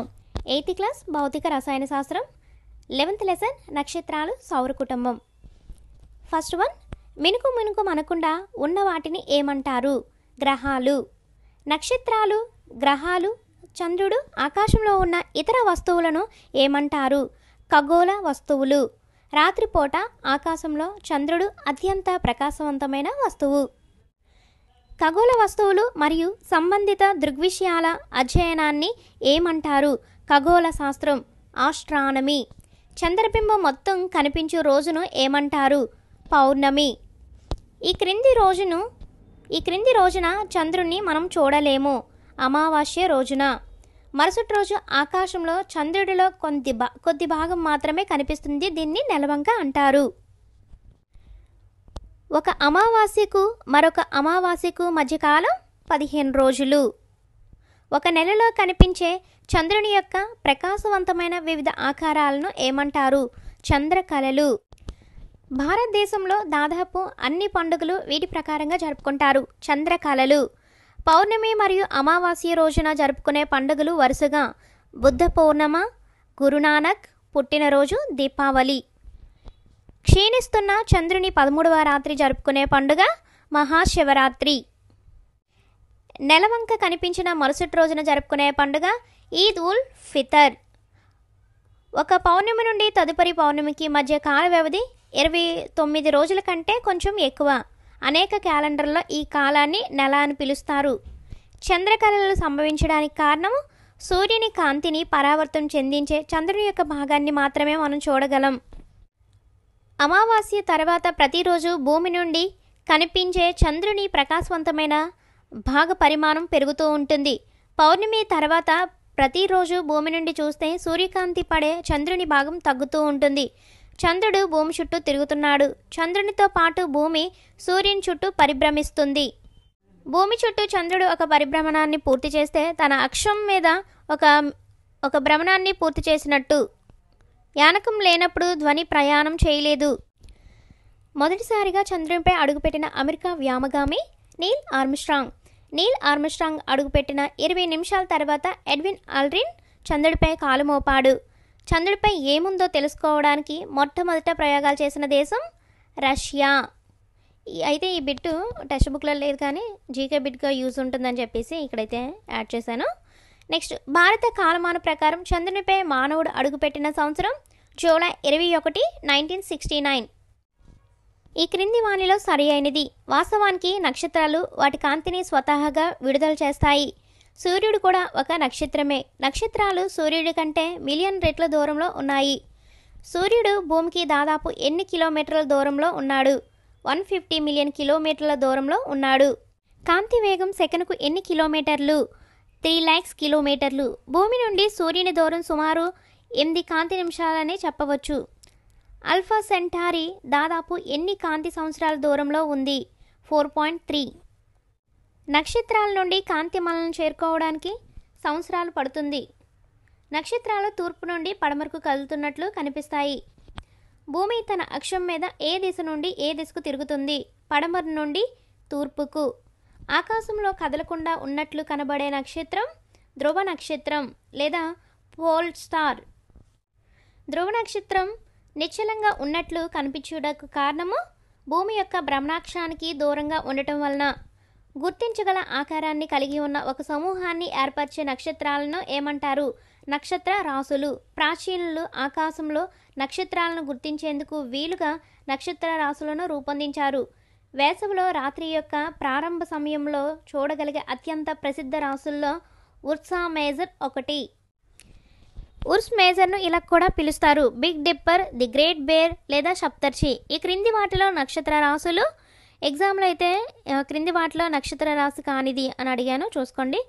8th క్లాస్ భౌతిక రసాయన శాస్త్రం 11th లెసన్ నక్షత్రాలు సౌర కుటుంబం. ఫస్ట్ వన్, మినుకు మినుకు మనకుండా ఉన్న వాటిని ఏమంటారు? గ్రహాలు. నక్షత్రాలు, గ్రహాలు, చంద్రుడు, ఆకాశంలో ఉన్న ఇతర వస్తువులను ఏమంటారు? ఖగోళ వస్తువులు. రాత్రిపూట ఆకాశంలో చంద్రుడు అత్యంత ప్రకాశవంతమైన వస్తువు. ఖగోళ వస్తువులు మరియు సంబంధిత దృగ్విషయాల అధ్యయనాన్ని ఏమంటారు? ఖగోళ శాస్త్రం, ఆస్ట్రానమీ. చంద్రబింబం మొత్తం కనిపించు రోజును ఏమంటారు? పౌర్ణమి. ఈ క్రింది రోజున చంద్రుణ్ణి మనం చూడలేము. అమావాస్య రోజున. మరుసటి రోజు ఆకాశంలో చంద్రుడిలో కొద్ది భాగం మాత్రమే కనిపిస్తుంది. దీన్ని నెలవంక అంటారు. ఒక అమావాస్యకు మరొక అమావాస్యకు మధ్యకాలం 15 రోజులు. ఒక నెలలో కనిపించే చంద్రుని యొక్క ప్రకాశవంతమైన వివిధ ఆకారాలను ఏమంటారు? చంద్రకళలు. భారతదేశంలో దాదాపు అన్ని పండుగలు వీటి ప్రకారంగా జరుపుకుంటారు. చంద్రకళలు. పౌర్ణమి మరియు అమావాస్య రోజున జరుపుకునే పండుగలు వరుసగా బుద్ధ పౌర్ణమ, గురునానక్ పుట్టినరోజు, దీపావళి. క్షీణిస్తున్న చంద్రుని 13వ రాత్రి జరుపుకునే పండుగ మహాశివరాత్రి. నెలవంక కనిపించిన మరుసటి రోజున జరుపుకునే పండుగ ఈద్ ఉల్ ఫితర్. ఒక పౌర్ణమి నుండి తదుపరి పౌర్ణమికి మధ్య కాల వ్యవధి 29 రోజుల కంటే కొంచెం ఎక్కువ. అనేక క్యాలెండర్లో ఈ కాలాన్ని నెల అని పిలుస్తారు. చంద్రకళలు సంభవించడానికి కారణం సూర్యుని కాంతిని పరావర్తనం చెందించే చంద్రుని యొక్క భాగాన్ని మాత్రమే మనం చూడగలం. అమావాస్య తర్వాత ప్రతిరోజు భూమి నుండి కనిపించే చంద్రుని ప్రకాశవంతమైన భాగ పరిమాణం పెరుగుతూ ఉంటుంది. పౌర్ణమి తర్వాత ప్రతిరోజు భూమి నుండి చూస్తే సూర్యకాంతి పడే చంద్రుని భాగం తగ్గుతూ ఉంటుంది. చంద్రుడు భూమి చుట్టూ తిరుగుతున్నాడు. చంద్రునితో పాటు భూమి సూర్యుని చుట్టూ పరిభ్రమిస్తుంది. భూమి చుట్టూ చంద్రుడు ఒక పరిభ్రమణాన్ని పూర్తి చేస్తే తన అక్షం మీద ఒక భ్రమణాన్ని పూర్తి చేసినట్టు. యానకం లేనప్పుడు ధ్వని ప్రయాణం చేయలేదు. మొదటిసారిగా చంద్రునిపై అడుగుపెట్టిన అమెరికా వ్యోమగామి నీల్ ఆర్మ్స్ట్రాంగ్. నీల్ ఆర్మ్స్ట్రాంగ్ అడుగుపెట్టిన 20 నిమిషాల తర్వాత ఎడ్విన్ ఆల్డ్రిన్ చంద్రుడిపై కాలు మోపాడు. చంద్రుడిపై ఏముందో తెలుసుకోవడానికి మొట్టమొదట ప్రయోగాలు చేసిన దేశం రష్యా. అయితే ఈ బిట్టు టెక్స్ట్ బుక్లో లేదు కానీ జీకే బిట్గా యూజ్ ఉంటుందని చెప్పేసి ఇక్కడైతే యాడ్ చేశాను. నెక్స్ట్, భారత కాలమాన ప్రకారం చంద్రునిపై మానవుడు అడుగుపెట్టిన సంవత్సరం జూలై 21, 1969. ఈ క్రింది వానిలో సరి అయినది. వాస్తవానికి నక్షత్రాలు వాటి కాంతిని స్వతహాగా విడుదల చేస్తాయి. సూర్యుడు కూడా ఒక నక్షత్రమే. నక్షత్రాలు సూర్యుడి కంటే మిలియన్ రెట్ల దూరంలో ఉన్నాయి. సూర్యుడు భూమికి దాదాపు ఎన్ని కిలోమీటర్ల దూరంలో ఉన్నాడు? 150 మిలియన్ కిలోమీటర్ల దూరంలో ఉన్నాడు. కాంతి వేగం సెకనుకు ఎన్ని కిలోమీటర్లు? 3 lakhs కిలోమీటర్లు. భూమి నుండి సూర్యుని దూరం సుమారు 8 కాంతి నిమిషాలని చెప్పవచ్చు. ఆల్ఫా సెంటారీ దాదాపు ఎన్ని కాంతి సంవత్సరాల దూరంలో ఉంది? 4.3. నక్షత్రాల నుండి కాంతి మనలను చేరుకోవడానికి సంవత్సరాలు పడుతుంది. నక్షత్రాలు తూర్పు నుండి పడమరకు కదులుతున్నట్లు కనిపిస్తాయి. భూమి తన అక్షం మీద ఏ దిశ నుండి ఏ దిశకు తిరుగుతుంది? పడమర నుండి తూర్పుకు. ఆకాశంలో కదలకుండా ఉన్నట్లు కనబడే నక్షత్రం ధ్రువ నక్షత్రం లేదా పోల్ స్టార్. ధ్రువ నక్షత్రం నిశ్చలంగా ఉన్నట్లు కనిపించుటకు కారణము భూమి యొక్క భ్రమణాక్షానికి దూరంగా ఉండటం వలన. గుర్తించగల ఆకారాన్ని కలిగి ఉన్న ఒక సమూహాన్ని ఏర్పరిచే నక్షత్రాలను ఏమంటారు? నక్షత్ర రాసులు. ప్రాచీనులు ఆకాశంలో నక్షత్రాలను గుర్తించేందుకు వీలుగా నక్షత్ర రాసులను రూపొందించారు. వేసవిలో రాత్రి యొక్క ప్రారంభ సమయంలో చూడగలిగే అత్యంత ప్రసిద్ధ రాసుల్లో ఉర్సా మేజర్ ఒకటి. ఉర్స్ మేజర్ను ఇలా కూడా పిలుస్తారు: big dipper, the great bear లేదా సప్తర్షి. ఈ క్రింది వాటిలో నక్షత్ర రాసులు. ఎగ్జామ్లో అయితే క్రింది వాటిలో నక్షత్ర రాశి కానిది అని అడిగాను, చూసుకోండి.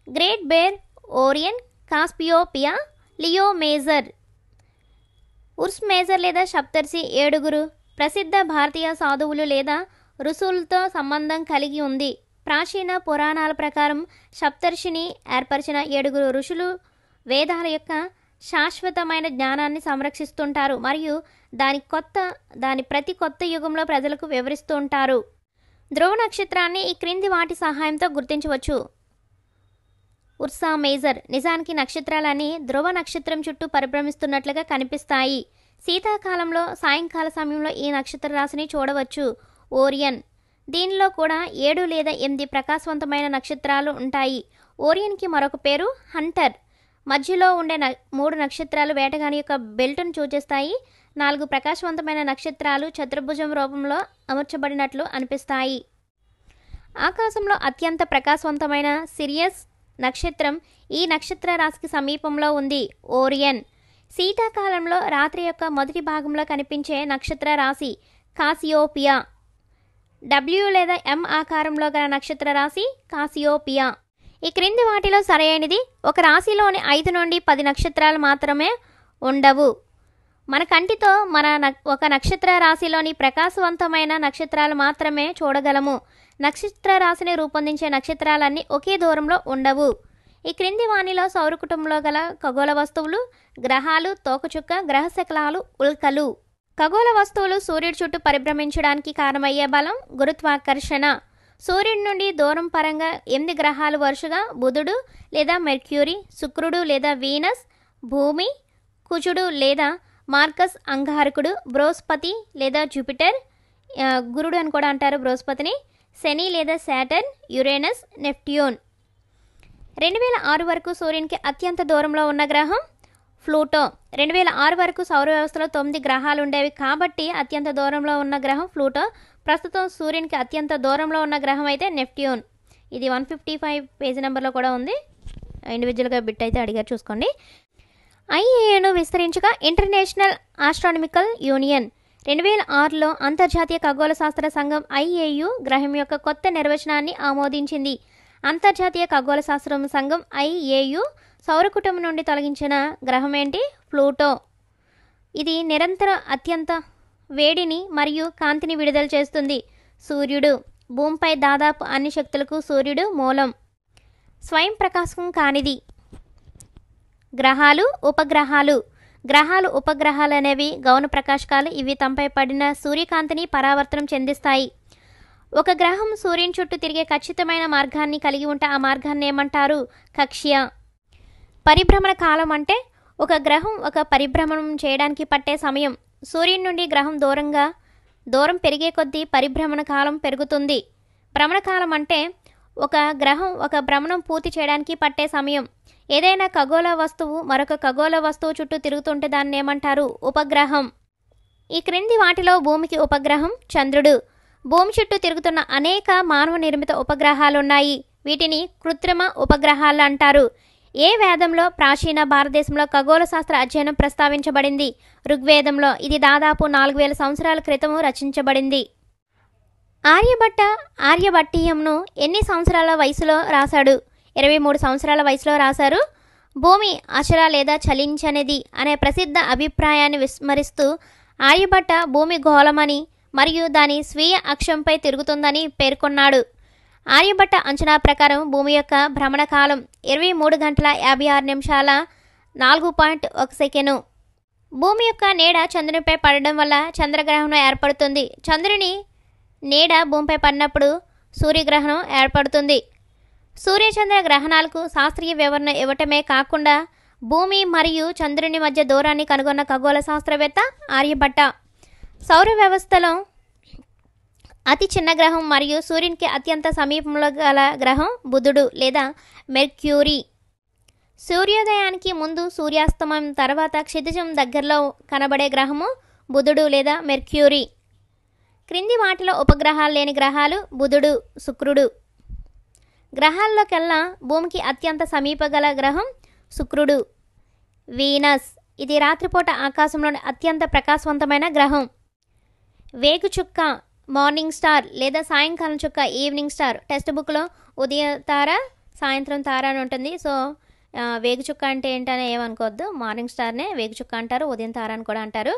Great bear, Orion, Cassiopeia, Leo major. Ursa major లేదా సప్తర్షి 7 ప్రసిద్ధ భారతీయ సాధువులు లేదా ఋషులతో సంబంధం కలిగి ఉంది. ప్రాచీన పురాణాల ప్రకారం సప్తర్షిని ఏర్పరిచిన 7 ఋషులు వేదాల యొక్క శాశ్వతమైన జ్ఞానాన్ని సంరక్షిస్తుంటారు మరియు దాని ప్రతి కొత్త యుగంలో ప్రజలకు వివరిస్తూ ఉంటారు. ధ్రువ నక్షత్రాన్ని ఈ క్రింది వాటి సహాయంతో గుర్తించవచ్చు. Ursa major. నిజానికి నక్షత్రాలన్నీ ధ్రువ నక్షత్రం చుట్టూ పరిభ్రమిస్తున్నట్లుగా కనిపిస్తాయి. శీతాకాలంలో సాయంకాల సమయంలో ఈ నక్షత్ర రాశిని చూడవచ్చు. ఓరియన్. దీనిలో కూడా 7 లేదా 8 ప్రకాశవంతమైన నక్షత్రాలు ఉంటాయి. ఓరియన్కి మరొక పేరు హంటర్. మధ్యలో ఉండే 3 నక్షత్రాలు వేటగాని యొక్క బెల్ట్ను సూచిస్తాయి. 4 ప్రకాశవంతమైన నక్షత్రాలు చతుర్భుజం రూపంలో అమర్చబడినట్లు అనిపిస్తాయి. ఆకాశంలో అత్యంత ప్రకాశవంతమైన సిరియస్ నక్షత్రం ఈ నక్షత్ర రాశికి సమీపంలో ఉంది, ఓరియన్. శీతాకాలంలో రాత్రి యొక్క మొదటి భాగంలో కనిపించే నక్షత్ర రాశి కాసియోపియా. W లేదా M ఆకారంలో గల నక్షత్ర రాశి కాసియోపియా. ఈ క్రింది వాటిలో సరైనది. ఒక రాశిలోని 5 నుండి 10 నక్షత్రాలు మాత్రమే ఉండవు. మన కంటితో ఒక నక్షత్ర రాశిలోని ప్రకాశవంతమైన నక్షత్రాలు మాత్రమే చూడగలము. నక్షత్ర రాశిని రూపొందించే నక్షత్రాలన్నీ ఒకే దూరంలో ఉండవు. ఈ క్రింది వాణిలో సౌర కుటుంబంలో గల ఖగోళ వస్తువులు: గ్రహాలు, తోకచుక్క, గ్రహశకలాలు, ఉల్కలు. ఖగోళ వస్తువులు సూర్యుడి చుట్టూ పరిభ్రమించడానికి కారణమయ్యే బలం గురుత్వాకర్షణ. సూర్యుడి నుండి దూరం పరంగా 8 గ్రహాలు వరుసగా బుధుడు లేదా మెర్క్యూరీ, శుక్రుడు లేదా వీనస్, భూమి, కుజుడు లేదా మార్కస్ అంగారకుడు, బృహస్పతి లేదా జూపిటర్, గురుడు అని కూడా అంటారు బృహస్పతిని, శని లేదా శాటర్న్, యురేనస్, నెప్ట్యూన్. 2006 వరకు సూర్యునికి అత్యంత దూరంలో ఉన్న గ్రహం ప్లూటో. 2006 వరకు సౌర వ్యవస్థలో 9 గ్రహాలు ఉండేవి కాబట్టి అత్యంత దూరంలో ఉన్న గ్రహం ప్లూటో. ప్రస్తుతం సూర్యునికి అత్యంత దూరంలో ఉన్న గ్రహం అయితే నెప్ట్యూన్. ఇది 155 పేజీ నెంబర్లో కూడా ఉంది. ఇండివిజువల్గా బిట్ అయితే అడిగారు, చూసుకోండి. IAEను విస్తరించగా ఇంటర్నేషనల్ ఆస్ట్రానమికల్ యూనియన్ 2006లో అంతర్జాతీయ ఖగోళ శాస్త్ర సంఘం IAEU గ్రహం యొక్క కొత్త నిర్వచనాన్ని ఆమోదించింది. అంతర్జాతీయ ఖగోళ శాస్త్ర సంఘం IAEU సౌర కుటుంబం నుండి తొలగించిన గ్రహం ఏంటి? ప్లూటో. ఇది నిరంతర అత్యంత వేడిని మరియు కాంతిని విడుదల చేస్తుంది. సూర్యుడు. భూమిపై దాదాపు అన్ని శక్తులకు సూర్యుడు మూలం. స్వయం ప్రకాశం కానిది. గ్రహాలు, ఉపగ్రహాలు. గ్రహాలు, ఉపగ్రహాలు అనేవి గౌణ ప్రకాశకాలు. ఇవి తమపై పడిన సూర్యకాంతిని పరావర్తనం చెందిస్తాయి. ఒక గ్రహం సూర్యుని చుట్టూ తిరిగే ఖచ్చితమైన మార్గాన్ని కలిగి ఉంటే ఆ మార్గాన్ని ఏమంటారు? కక్ష్య. పరిభ్రమణ కాలం అంటే ఒక గ్రహం ఒక పరిభ్రమణం చేయడానికి పట్టే సమయం. సూర్యుని నుండి గ్రహం దూరం పెరిగే కొద్దీ పరిభ్రమణ కాలం పెరుగుతుంది. భ్రమణకాలం అంటే ఒక గ్రహం ఒక భ్రమణం పూర్తి చేయడానికి పట్టే సమయం. ఏదైనా ఖగోళ వస్తువు మరొక ఖగోళ వస్తువు చుట్టూ తిరుగుతుంటే దాన్ని ఏమంటారు? ఉపగ్రహం. ఈ క్రింది వాటిలో భూమికి ఉపగ్రహం చంద్రుడు. భూమి చుట్టూ తిరుగుతున్న అనేక మానవ నిర్మిత ఉపగ్రహాలున్నాయి. వీటిని కృత్రిమ ఉపగ్రహాలు అంటారు. ఏ వేదంలో ప్రాచీన భారతదేశంలో ఖగోళ శాస్త్ర అధ్యయనం ప్రస్తావించబడింది? ఋగ్వేదంలో. ఇది దాదాపు 4000 సంవత్సరాల క్రితం రచించబడింది. ఆర్యభట్టీయంను ఎన్ని సంవత్సరాల వయసులో రాశాడు? 23 సంవత్సరాల వయసులో రాశారు. భూమి అచల లేదా చలించనిది అనే ప్రసిద్ధ అభిప్రాయాన్ని విస్మరిస్తూ ఆర్యభట్ట భూమి గోళమని మరియు దాని స్వీయ అక్షంపై తిరుగుతుందని పేర్కొన్నాడు. ఆర్యభట్ట అంచనా ప్రకారం భూమి యొక్క భ్రమణకాలం 23 గంటల 56 నిమిషాల 4.1 సెకను. భూమి యొక్క నీడ చంద్రునిపై పడడం వల్ల చంద్రగ్రహణం ఏర్పడుతుంది. చంద్రుని నీడ భూమిపై పడినప్పుడు సూర్యగ్రహణం ఏర్పడుతుంది. సూర్యచంద్ర గ్రహణాలకు శాస్త్రీయ వివరణ ఇవ్వటమే కాకుండా భూమి మరియు చంద్రుని మధ్య దూరాన్ని కనుగొన్న ఖగోళ శాస్త్రవేత్త ఆర్యభట్ట. సౌర వ్యవస్థలో అతి చిన్న గ్రహం మరియు సూర్యునికి అత్యంత సమీపంలో గల గ్రహం బుధుడు లేదా మెర్క్యూరీ. సూర్యోదయానికి ముందు సూర్యాస్తమయం తర్వాత క్షితిజం దగ్గరలో కనబడే గ్రహము బుధుడు లేదా మెర్క్యూరీ. క్రింది వాటిలో ఉపగ్రహాలు లేని గ్రహాలు బుధుడు, శుక్రుడు. గ్రహాల్లోకెల్లా భూమికి అత్యంత సమీప గల గ్రహం శుక్రుడు. వీనస్, ఇది రాత్రిపూట ఆకాశంలోని అత్యంత ప్రకాశవంతమైన గ్రహం. వేగుచుక్క, మార్నింగ్ స్టార్ లేదా సాయంకాలం చుక్క, ఈవినింగ్ స్టార్. టెక్స్ట్ బుక్లో ఉదయ తార, సాయంత్రం తార అని ఉంటుంది. సో వేగుచుక్క అంటే ఏంటనే ఏమనుకోవద్దు, మార్నింగ్ స్టార్నే వేగుచుక్క అంటారు, ఉదయం తార అని కూడా అంటారు.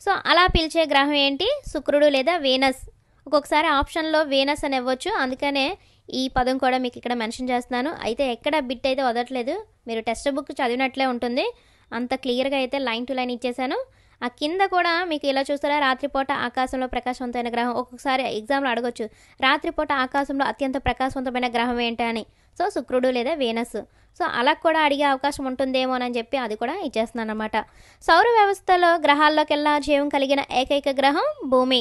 సో అలా పిలిచే గ్రహం ఏంటి? శుక్రుడు లేదా వీనస్. ఒక్కొక్కసారి ఆప్షన్లో వీనస్ అని ఇవ్వచ్చు, అందుకనే ఈ పదం కూడా మీకు ఇక్కడ మెన్షన్ చేస్తున్నాను. అయితే ఎక్కడ బిట్ అయితే వదలట్లేదు, మీరు టెక్స్ట్ బుక్ చదివినట్లే ఉంటుంది, అంత క్లియర్గా అయితే లైన్ టు లైన్ ఇచ్చేసాను. ఆ కింద కూడా మీకు ఇలా చూస్తారా, రాత్రిపూట ఆకాశంలో ప్రకాశవంతమైన గ్రహం. ఒక్కొక్కసారి ఎగ్జామ్లో అడగొచ్చు, రాత్రిపూట ఆకాశంలో అత్యంత ప్రకాశవంతమైన గ్రహం ఏంటని. సో శుక్రుడు లేదా వీనస్. సో అలా కూడా అడిగే అవకాశం ఉంటుందేమోనని చెప్పి అది కూడా ఇచ్చేస్తున్నాను అనమాట. సౌర వ్యవస్థలో గ్రహాల్లోకెల్లా జీవం కలిగిన ఏకైక గ్రహం భూమి.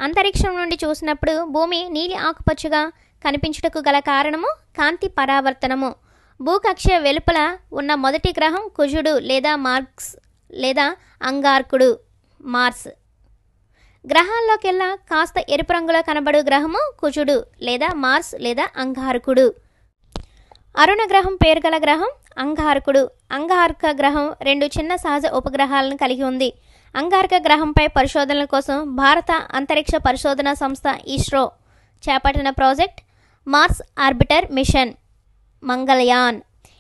అంతరిక్షం నుండి చూసినప్పుడు భూమి నీలి ఆకుపచ్చగా కనిపించుటకు గల కారణము కాంతి పరావర్తనము. భూకక్ష వెలుపల ఉన్న మొదటి గ్రహం కుజుడు లేదా మార్స్ లేదా అంగారకుడు, మార్స్. గ్రహాల్లోకెల్లా కాస్త ఎరుపు రంగులో కనబడు గ్రహము కుజుడు లేదా మార్స్ లేదా అంగారకుడు. అరుణ గ్రహం పేరు గల గ్రహం అంగారకుడు. అంగారక గ్రహం 2 చిన్న సహజ ఉపగ్రహాలను కలిగి ఉంది. అంగారక గ్రహంపై పరిశోధనల కోసం భారత అంతరిక్ష పరిశోధనా సంస్థ ఇస్రో చేపట్టిన project Mars orbiter mission Mangalyaan.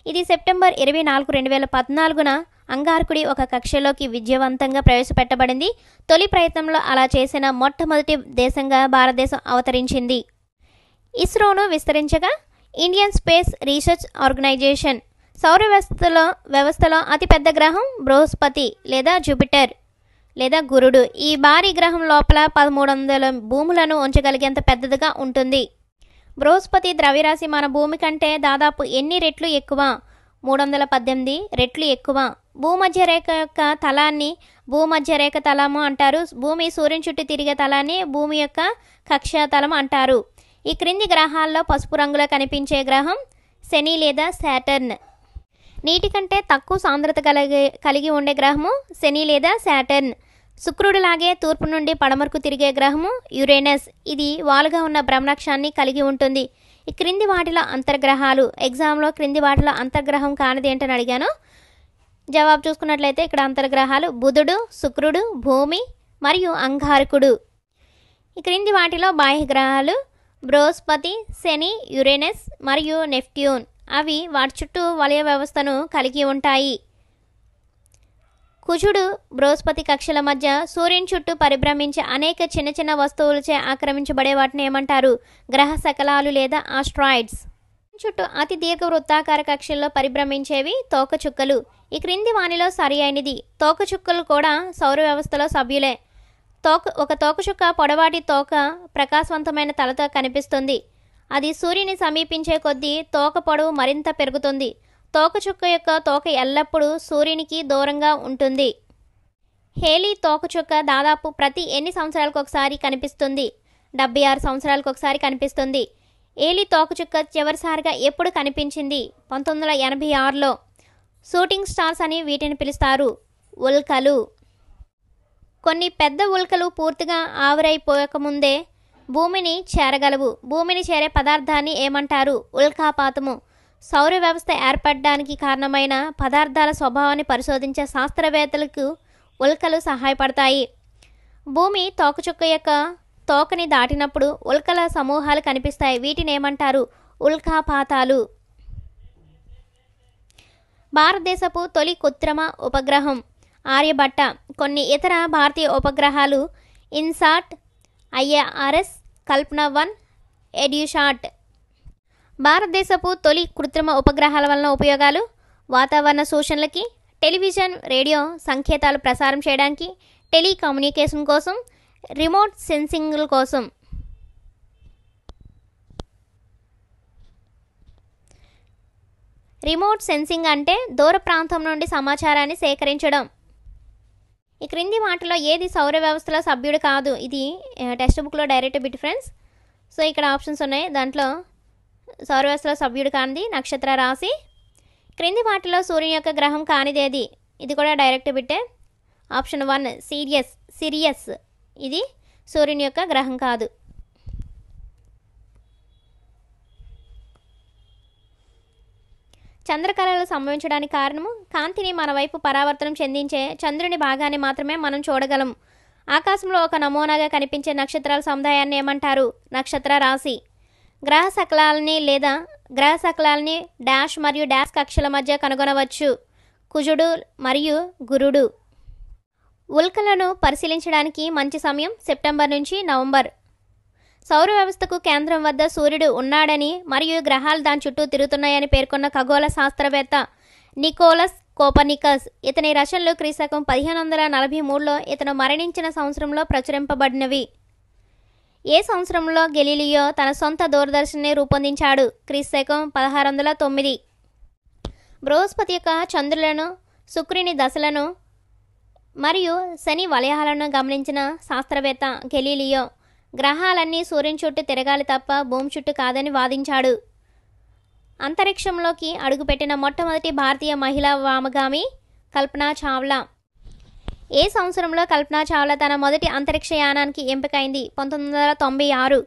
ఇది సెప్టెంబర్ 24, 2014న అంగారకుడి ఒక కక్షలోకి విజయవంతంగా ప్రవేశపెట్టబడింది. తొలి ప్రయత్నంలో అలా చేసిన మొట్టమొదటి దేశంగా భారతదేశం అవతరించింది. ఇస్రోను విస్తరించగా ఇండియన్ స్పేస్ రీసెర్చ్ ఆర్గనైజేషన్. సౌర వ్యవస్థలో అతిపెద్ద గ్రహం బృహస్పతి లేదా జూపిటర్ లేదా గురుడు. ఈ భారీ గ్రహం లోపల 1300 భూములను ఉంచగలిగేంత పెద్దదిగా ఉంటుంది. బృహస్పతి ద్రవ్యరాశి మన భూమి కంటే దాదాపు ఎన్ని రెట్లు ఎక్కువ? 318 రెట్లు ఎక్కువ. భూమధ్యరేఖ యొక్క తలాన్ని భూమధ్యరేఖ తలము అంటారు. భూమి సూర్యుని చుట్టూ తిరిగే తలాన్ని భూమి యొక్క కక్ష్య తలం అంటారు. ఈ క్రింది గ్రహాల్లో పసుపు రంగులో కనిపించే గ్రహం శని లేదా శాటర్న్. నీటి కంటే తక్కువ సాంద్రత కలిగి ఉండే గ్రహము శని లేదా శాటర్న్. శుక్రుడిలాగే తూర్పు నుండి పడమరకు తిరిగే గ్రహము యురేనస్. ఇది వాలుగా ఉన్న బ్రహ్మనక్షాన్ని కలిగి ఉంటుంది. ఈ క్రింది వాటిలో అంతర్గ్రహాలు. ఎగ్జామ్లో క్రింది వాటిలో అంతర్గ్రహం కానిది ఏంటని అడిగాను. జవాబు చూసుకున్నట్లయితే ఇక్కడ అంతర్గ్రహాలు బుధుడు, శుక్రుడు, భూమి మరియు అంగారకుడు. ఈ క్రింది వాటిలో బాహ్య గ్రహాలు బృహస్పతి, శని, యురేనస్ మరియు నెప్ట్యూన్. అవి వాటి చుట్టూ వలయ వ్యవస్థను కలిగి ఉంటాయి. కుజుడు బృహస్పతి కక్షల మధ్య సూర్యుని చుట్టూ పరిభ్రమించే అనేక చిన్న చిన్న వస్తువులచే ఆక్రమించబడే వాటిని ఏమంటారు? గ్రహ శకలాలు లేదా ఆస్ట్రాయిడ్స్. చుట్టూ అతి దీర్ఘ వృత్తాకార కక్షల్లో పరిభ్రమించేవి తోకచుక్కలు. ఈ క్రింది వానిలో సరి అయినది. తోకచుక్కలు కూడా సౌర వ్యవస్థలో సభ్యులే. ఒక తోకచుక్క పొడవాటి తోక ప్రకాశవంతమైన తలతో కనిపిస్తుంది. అది సూర్యుని సమీపించే కొద్దీ తోక పొడవు మరింత పెరుగుతుంది. తోకచుక్క యొక్క తోక ఎల్లప్పుడూ సూర్యునికి దూరంగా ఉంటుంది. హేలీ తోకచుక్క దాదాపు ప్రతి ఎన్ని సంవత్సరాలకు ఒకసారి కనిపిస్తుంది? 76 సంవత్సరాలకు ఒకసారి కనిపిస్తుంది. ఏలీ తోకచుక్క చివరిసారిగా ఎప్పుడు కనిపించింది? 1986లో. షూటింగ్ స్టార్స్ అని వీటిని పిలుస్తారు. ఉల్కలు. కొన్ని పెద్ద ఉల్కలు పూర్తిగా ఆవిరైపోయకముందే భూమిని చేరగలవు. భూమిని చేరే పదార్థాన్ని ఏమంటారు? ఉల్కాపాతము. సౌర వ్యవస్థ ఏర్పడడానికి కారణమైన పదార్థాల స్వభావాన్ని పరిశోధించే శాస్త్రవేత్తలకు ఉల్కలు సహాయపడతాయి. భూమి తోకచుక్క యొక్క తోకని దాటినప్పుడు ఉల్కల సమూహాలు కనిపిస్తాయి. వీటిని ఏమంటారు? ఉల్కాపాతాలు. భారతదేశపు తొలి కృత్రిమ ఉపగ్రహం ఆర్యభట్ట. కొన్ని ఇతర భారతీయ ఉపగ్రహాలు ఇన్సాట్, IARS, కల్పన 1, ఎడ్యుషాట్. భారతదేశపు తొలి కృత్రిమ ఉపగ్రహాల వలన ఉపయోగాలు: వాతావరణ సూచనలకి, టెలివిజన్, రేడియో సంకేతాలు ప్రసారం చేయడానికి, టెలికమ్యూనికేషన్ కోసం, రిమోట్ సెన్సింగ్ల కోసం. రిమోట్ సెన్సింగ్ అంటే దూర ప్రాంతం నుండి సమాచారాన్ని సేకరించడం. ఈ క్రింది వాటిలో ఏది సౌర వ్యవస్థలో సభ్యుడు కాదు? ఇది టెక్స్ట్ బుక్లో డైరెక్ట్ బిట్ ఫ్రెండ్స్. సో ఇక్కడ ఆప్షన్స్ ఉన్నాయి. దాంట్లో సౌరవ్యవస్థలో సభ్యుడు కానిది నక్షత్ర రాశి. క్రింది వాటిలో సూర్యుని యొక్క గ్రహం కానిదేది? ఇది కూడా డైరెక్ట్ బిట్టే. ఆప్షన్ 1 సిరియస్, ఇది సూర్యుని యొక్క గ్రహం కాదు. చంద్రకళలు సంభవించడానికి కారణము కాంతిని మన వైపు పరావర్తనం చెందించే చంద్రుని భాగాన్ని మాత్రమే మనం చూడగలం. ఆకాశంలో ఒక నమూనాగా కనిపించే నక్షత్రాల సముదాయాన్ని ఏమంటారు? నక్షత్ర రాశి. గ్రహ శకలాలని డాష్ మరియు డాష్ కక్షల మధ్య కనుగొనవచ్చు. కుజుడు మరియు గురుడు. ఉల్కలను పరిశీలించడానికి మంచి సమయం సెప్టెంబర్ నుంచి నవంబర్. సౌర వ్యవస్థకు కేంద్రం వద్ద సూర్యుడు ఉన్నాడని మరియు గ్రహాలు దాని చుట్టూ తిరుగుతున్నాయని పేర్కొన్న ఖగోళ శాస్త్రవేత్త నికోలస్ కోపర్నికస్. ఇతని రచనలు క్రీస్తకం 1543లో ఇతను మరణించిన సంవత్సరంలో ప్రచురింపబడినవి. ఏ సంవత్సరంలో గెలీలియో తన సొంత దూరదర్శన్ని రూపొందించాడు? క్రీస్తకం 1609. బృహస్పతి యొక్క చంద్రులను, శుక్రుని దశలను మరియు శని వలయాలను గమనించిన శాస్త్రవేత్త గెలీలియో గ్రహాలన్నీ సూర్యుని చుట్టూ తిరగాలి తప్ప భూమి చుట్టూ కాదని వాదించాడు. అంతరిక్షంలోకి అడుగుపెట్టిన మొట్టమొదటి భారతీయ మహిళా వామగామి కల్పనా చావ్లా. ఏ సంవత్సరంలో కల్పనా చావ్లా తన మొదటి అంతరిక్ష యానానికి ఎంపికైంది? 1996.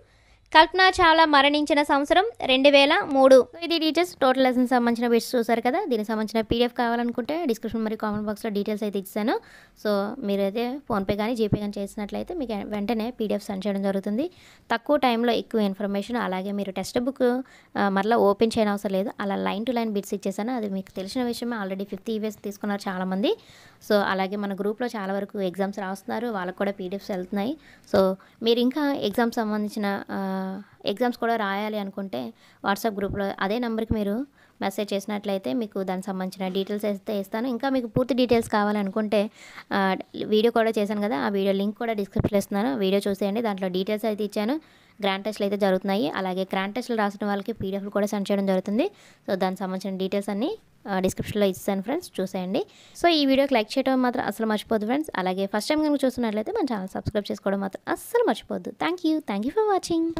కల్పనా చావ్లా మరణించిన సంవత్సరం 2003. ఇది డీటెయిల్స్ టోటల్ లెసన్ సంబంధించిన బిట్స్ చూసారు కదా. దీనికి సంబంధించిన పీడిఎఫ్ కావాలనుకుంటే డిస్క్రిప్షన్ మరియు కామెంట్ బాక్స్లో డీటెయిల్స్ అయితే ఇచ్చాను. సో మీరైతే ఫోన్పే కానీ జీపే కానీ చేసినట్లయితే మీకు వెంటనే పీడిఎఫ్ సెండ్ చేయడం జరుగుతుంది. తక్కువ టైంలో ఎక్కువ ఇన్ఫర్మేషన్. అలాగే మీరు టెక్స్ట్ బుక్ మరలా ఓపెన్ చేయని అవసరం లేదు. అలా లైన్ టు లైన్ బిట్స్ ఇచ్చేసాను. అది మీకు తెలిసిన విషయమే. ఆల్రెడీ 50 EVS తీసుకున్నారు చాలామంది. సో అలాగే మన గ్రూప్లో చాలా వరకు ఎగ్జామ్స్ రాస్తున్నారు. వాళ్ళకు కూడా పీడిఎఫ్స్ వెళ్తున్నాయి. సో మీరు ఇంకా ఎగ్జామ్స్ సంబంధించిన ఎగ్జామ్స్ కూడా రాయాలి అనుకుంటే వాట్సాప్ గ్రూప్లో అదే నెంబర్కి మీరు మెసేజ్ చేసినట్లయితే మీకు దానికి సంబంధించిన డీటెయిల్స్ అయితే ఇస్తాను. ఇంకా మీకు పూర్తి డీటెయిల్స్ కావాలనుకుంటే వీడియో కూడా చేశాను కదా, ఆ వీడియో లింక్ కూడా డిస్క్రిప్షన్లో ఇస్తున్నాను. వీడియో చూసేయండి. దాంట్లో డీటెయిల్స్ అయితే ఇచ్చాను. గ్రాండ్ టెస్ట్లు అయితే జరుగుతున్నాయి. అలాగే గ్రాండ్ టెస్ట్లు రాసిన వాళ్ళకి పీడిఎఫ్లు కూడా సెండ్ చేయడం జరుగుతుంది. సో దానికి సంబంధించిన డీటెయిల్స్ అన్నీ డిస్క్రిప్షన్లో ఇస్తాను ఫ్రెండ్స్, చూసేయండి. సో ఈ వీడియోకి లైక్ చేయడం మాత్రం అసలు మర్చిపోద్దు ఫ్రెండ్స్. అలాగే ఫస్ట్ టైం కనుక చూస్తున్నట్లయితే మన ఛానల్ సబ్స్క్రైబ్ చేసుకోవడం మాత్రం అస్సలు మర్చిపోద్దు. Thank you for watching.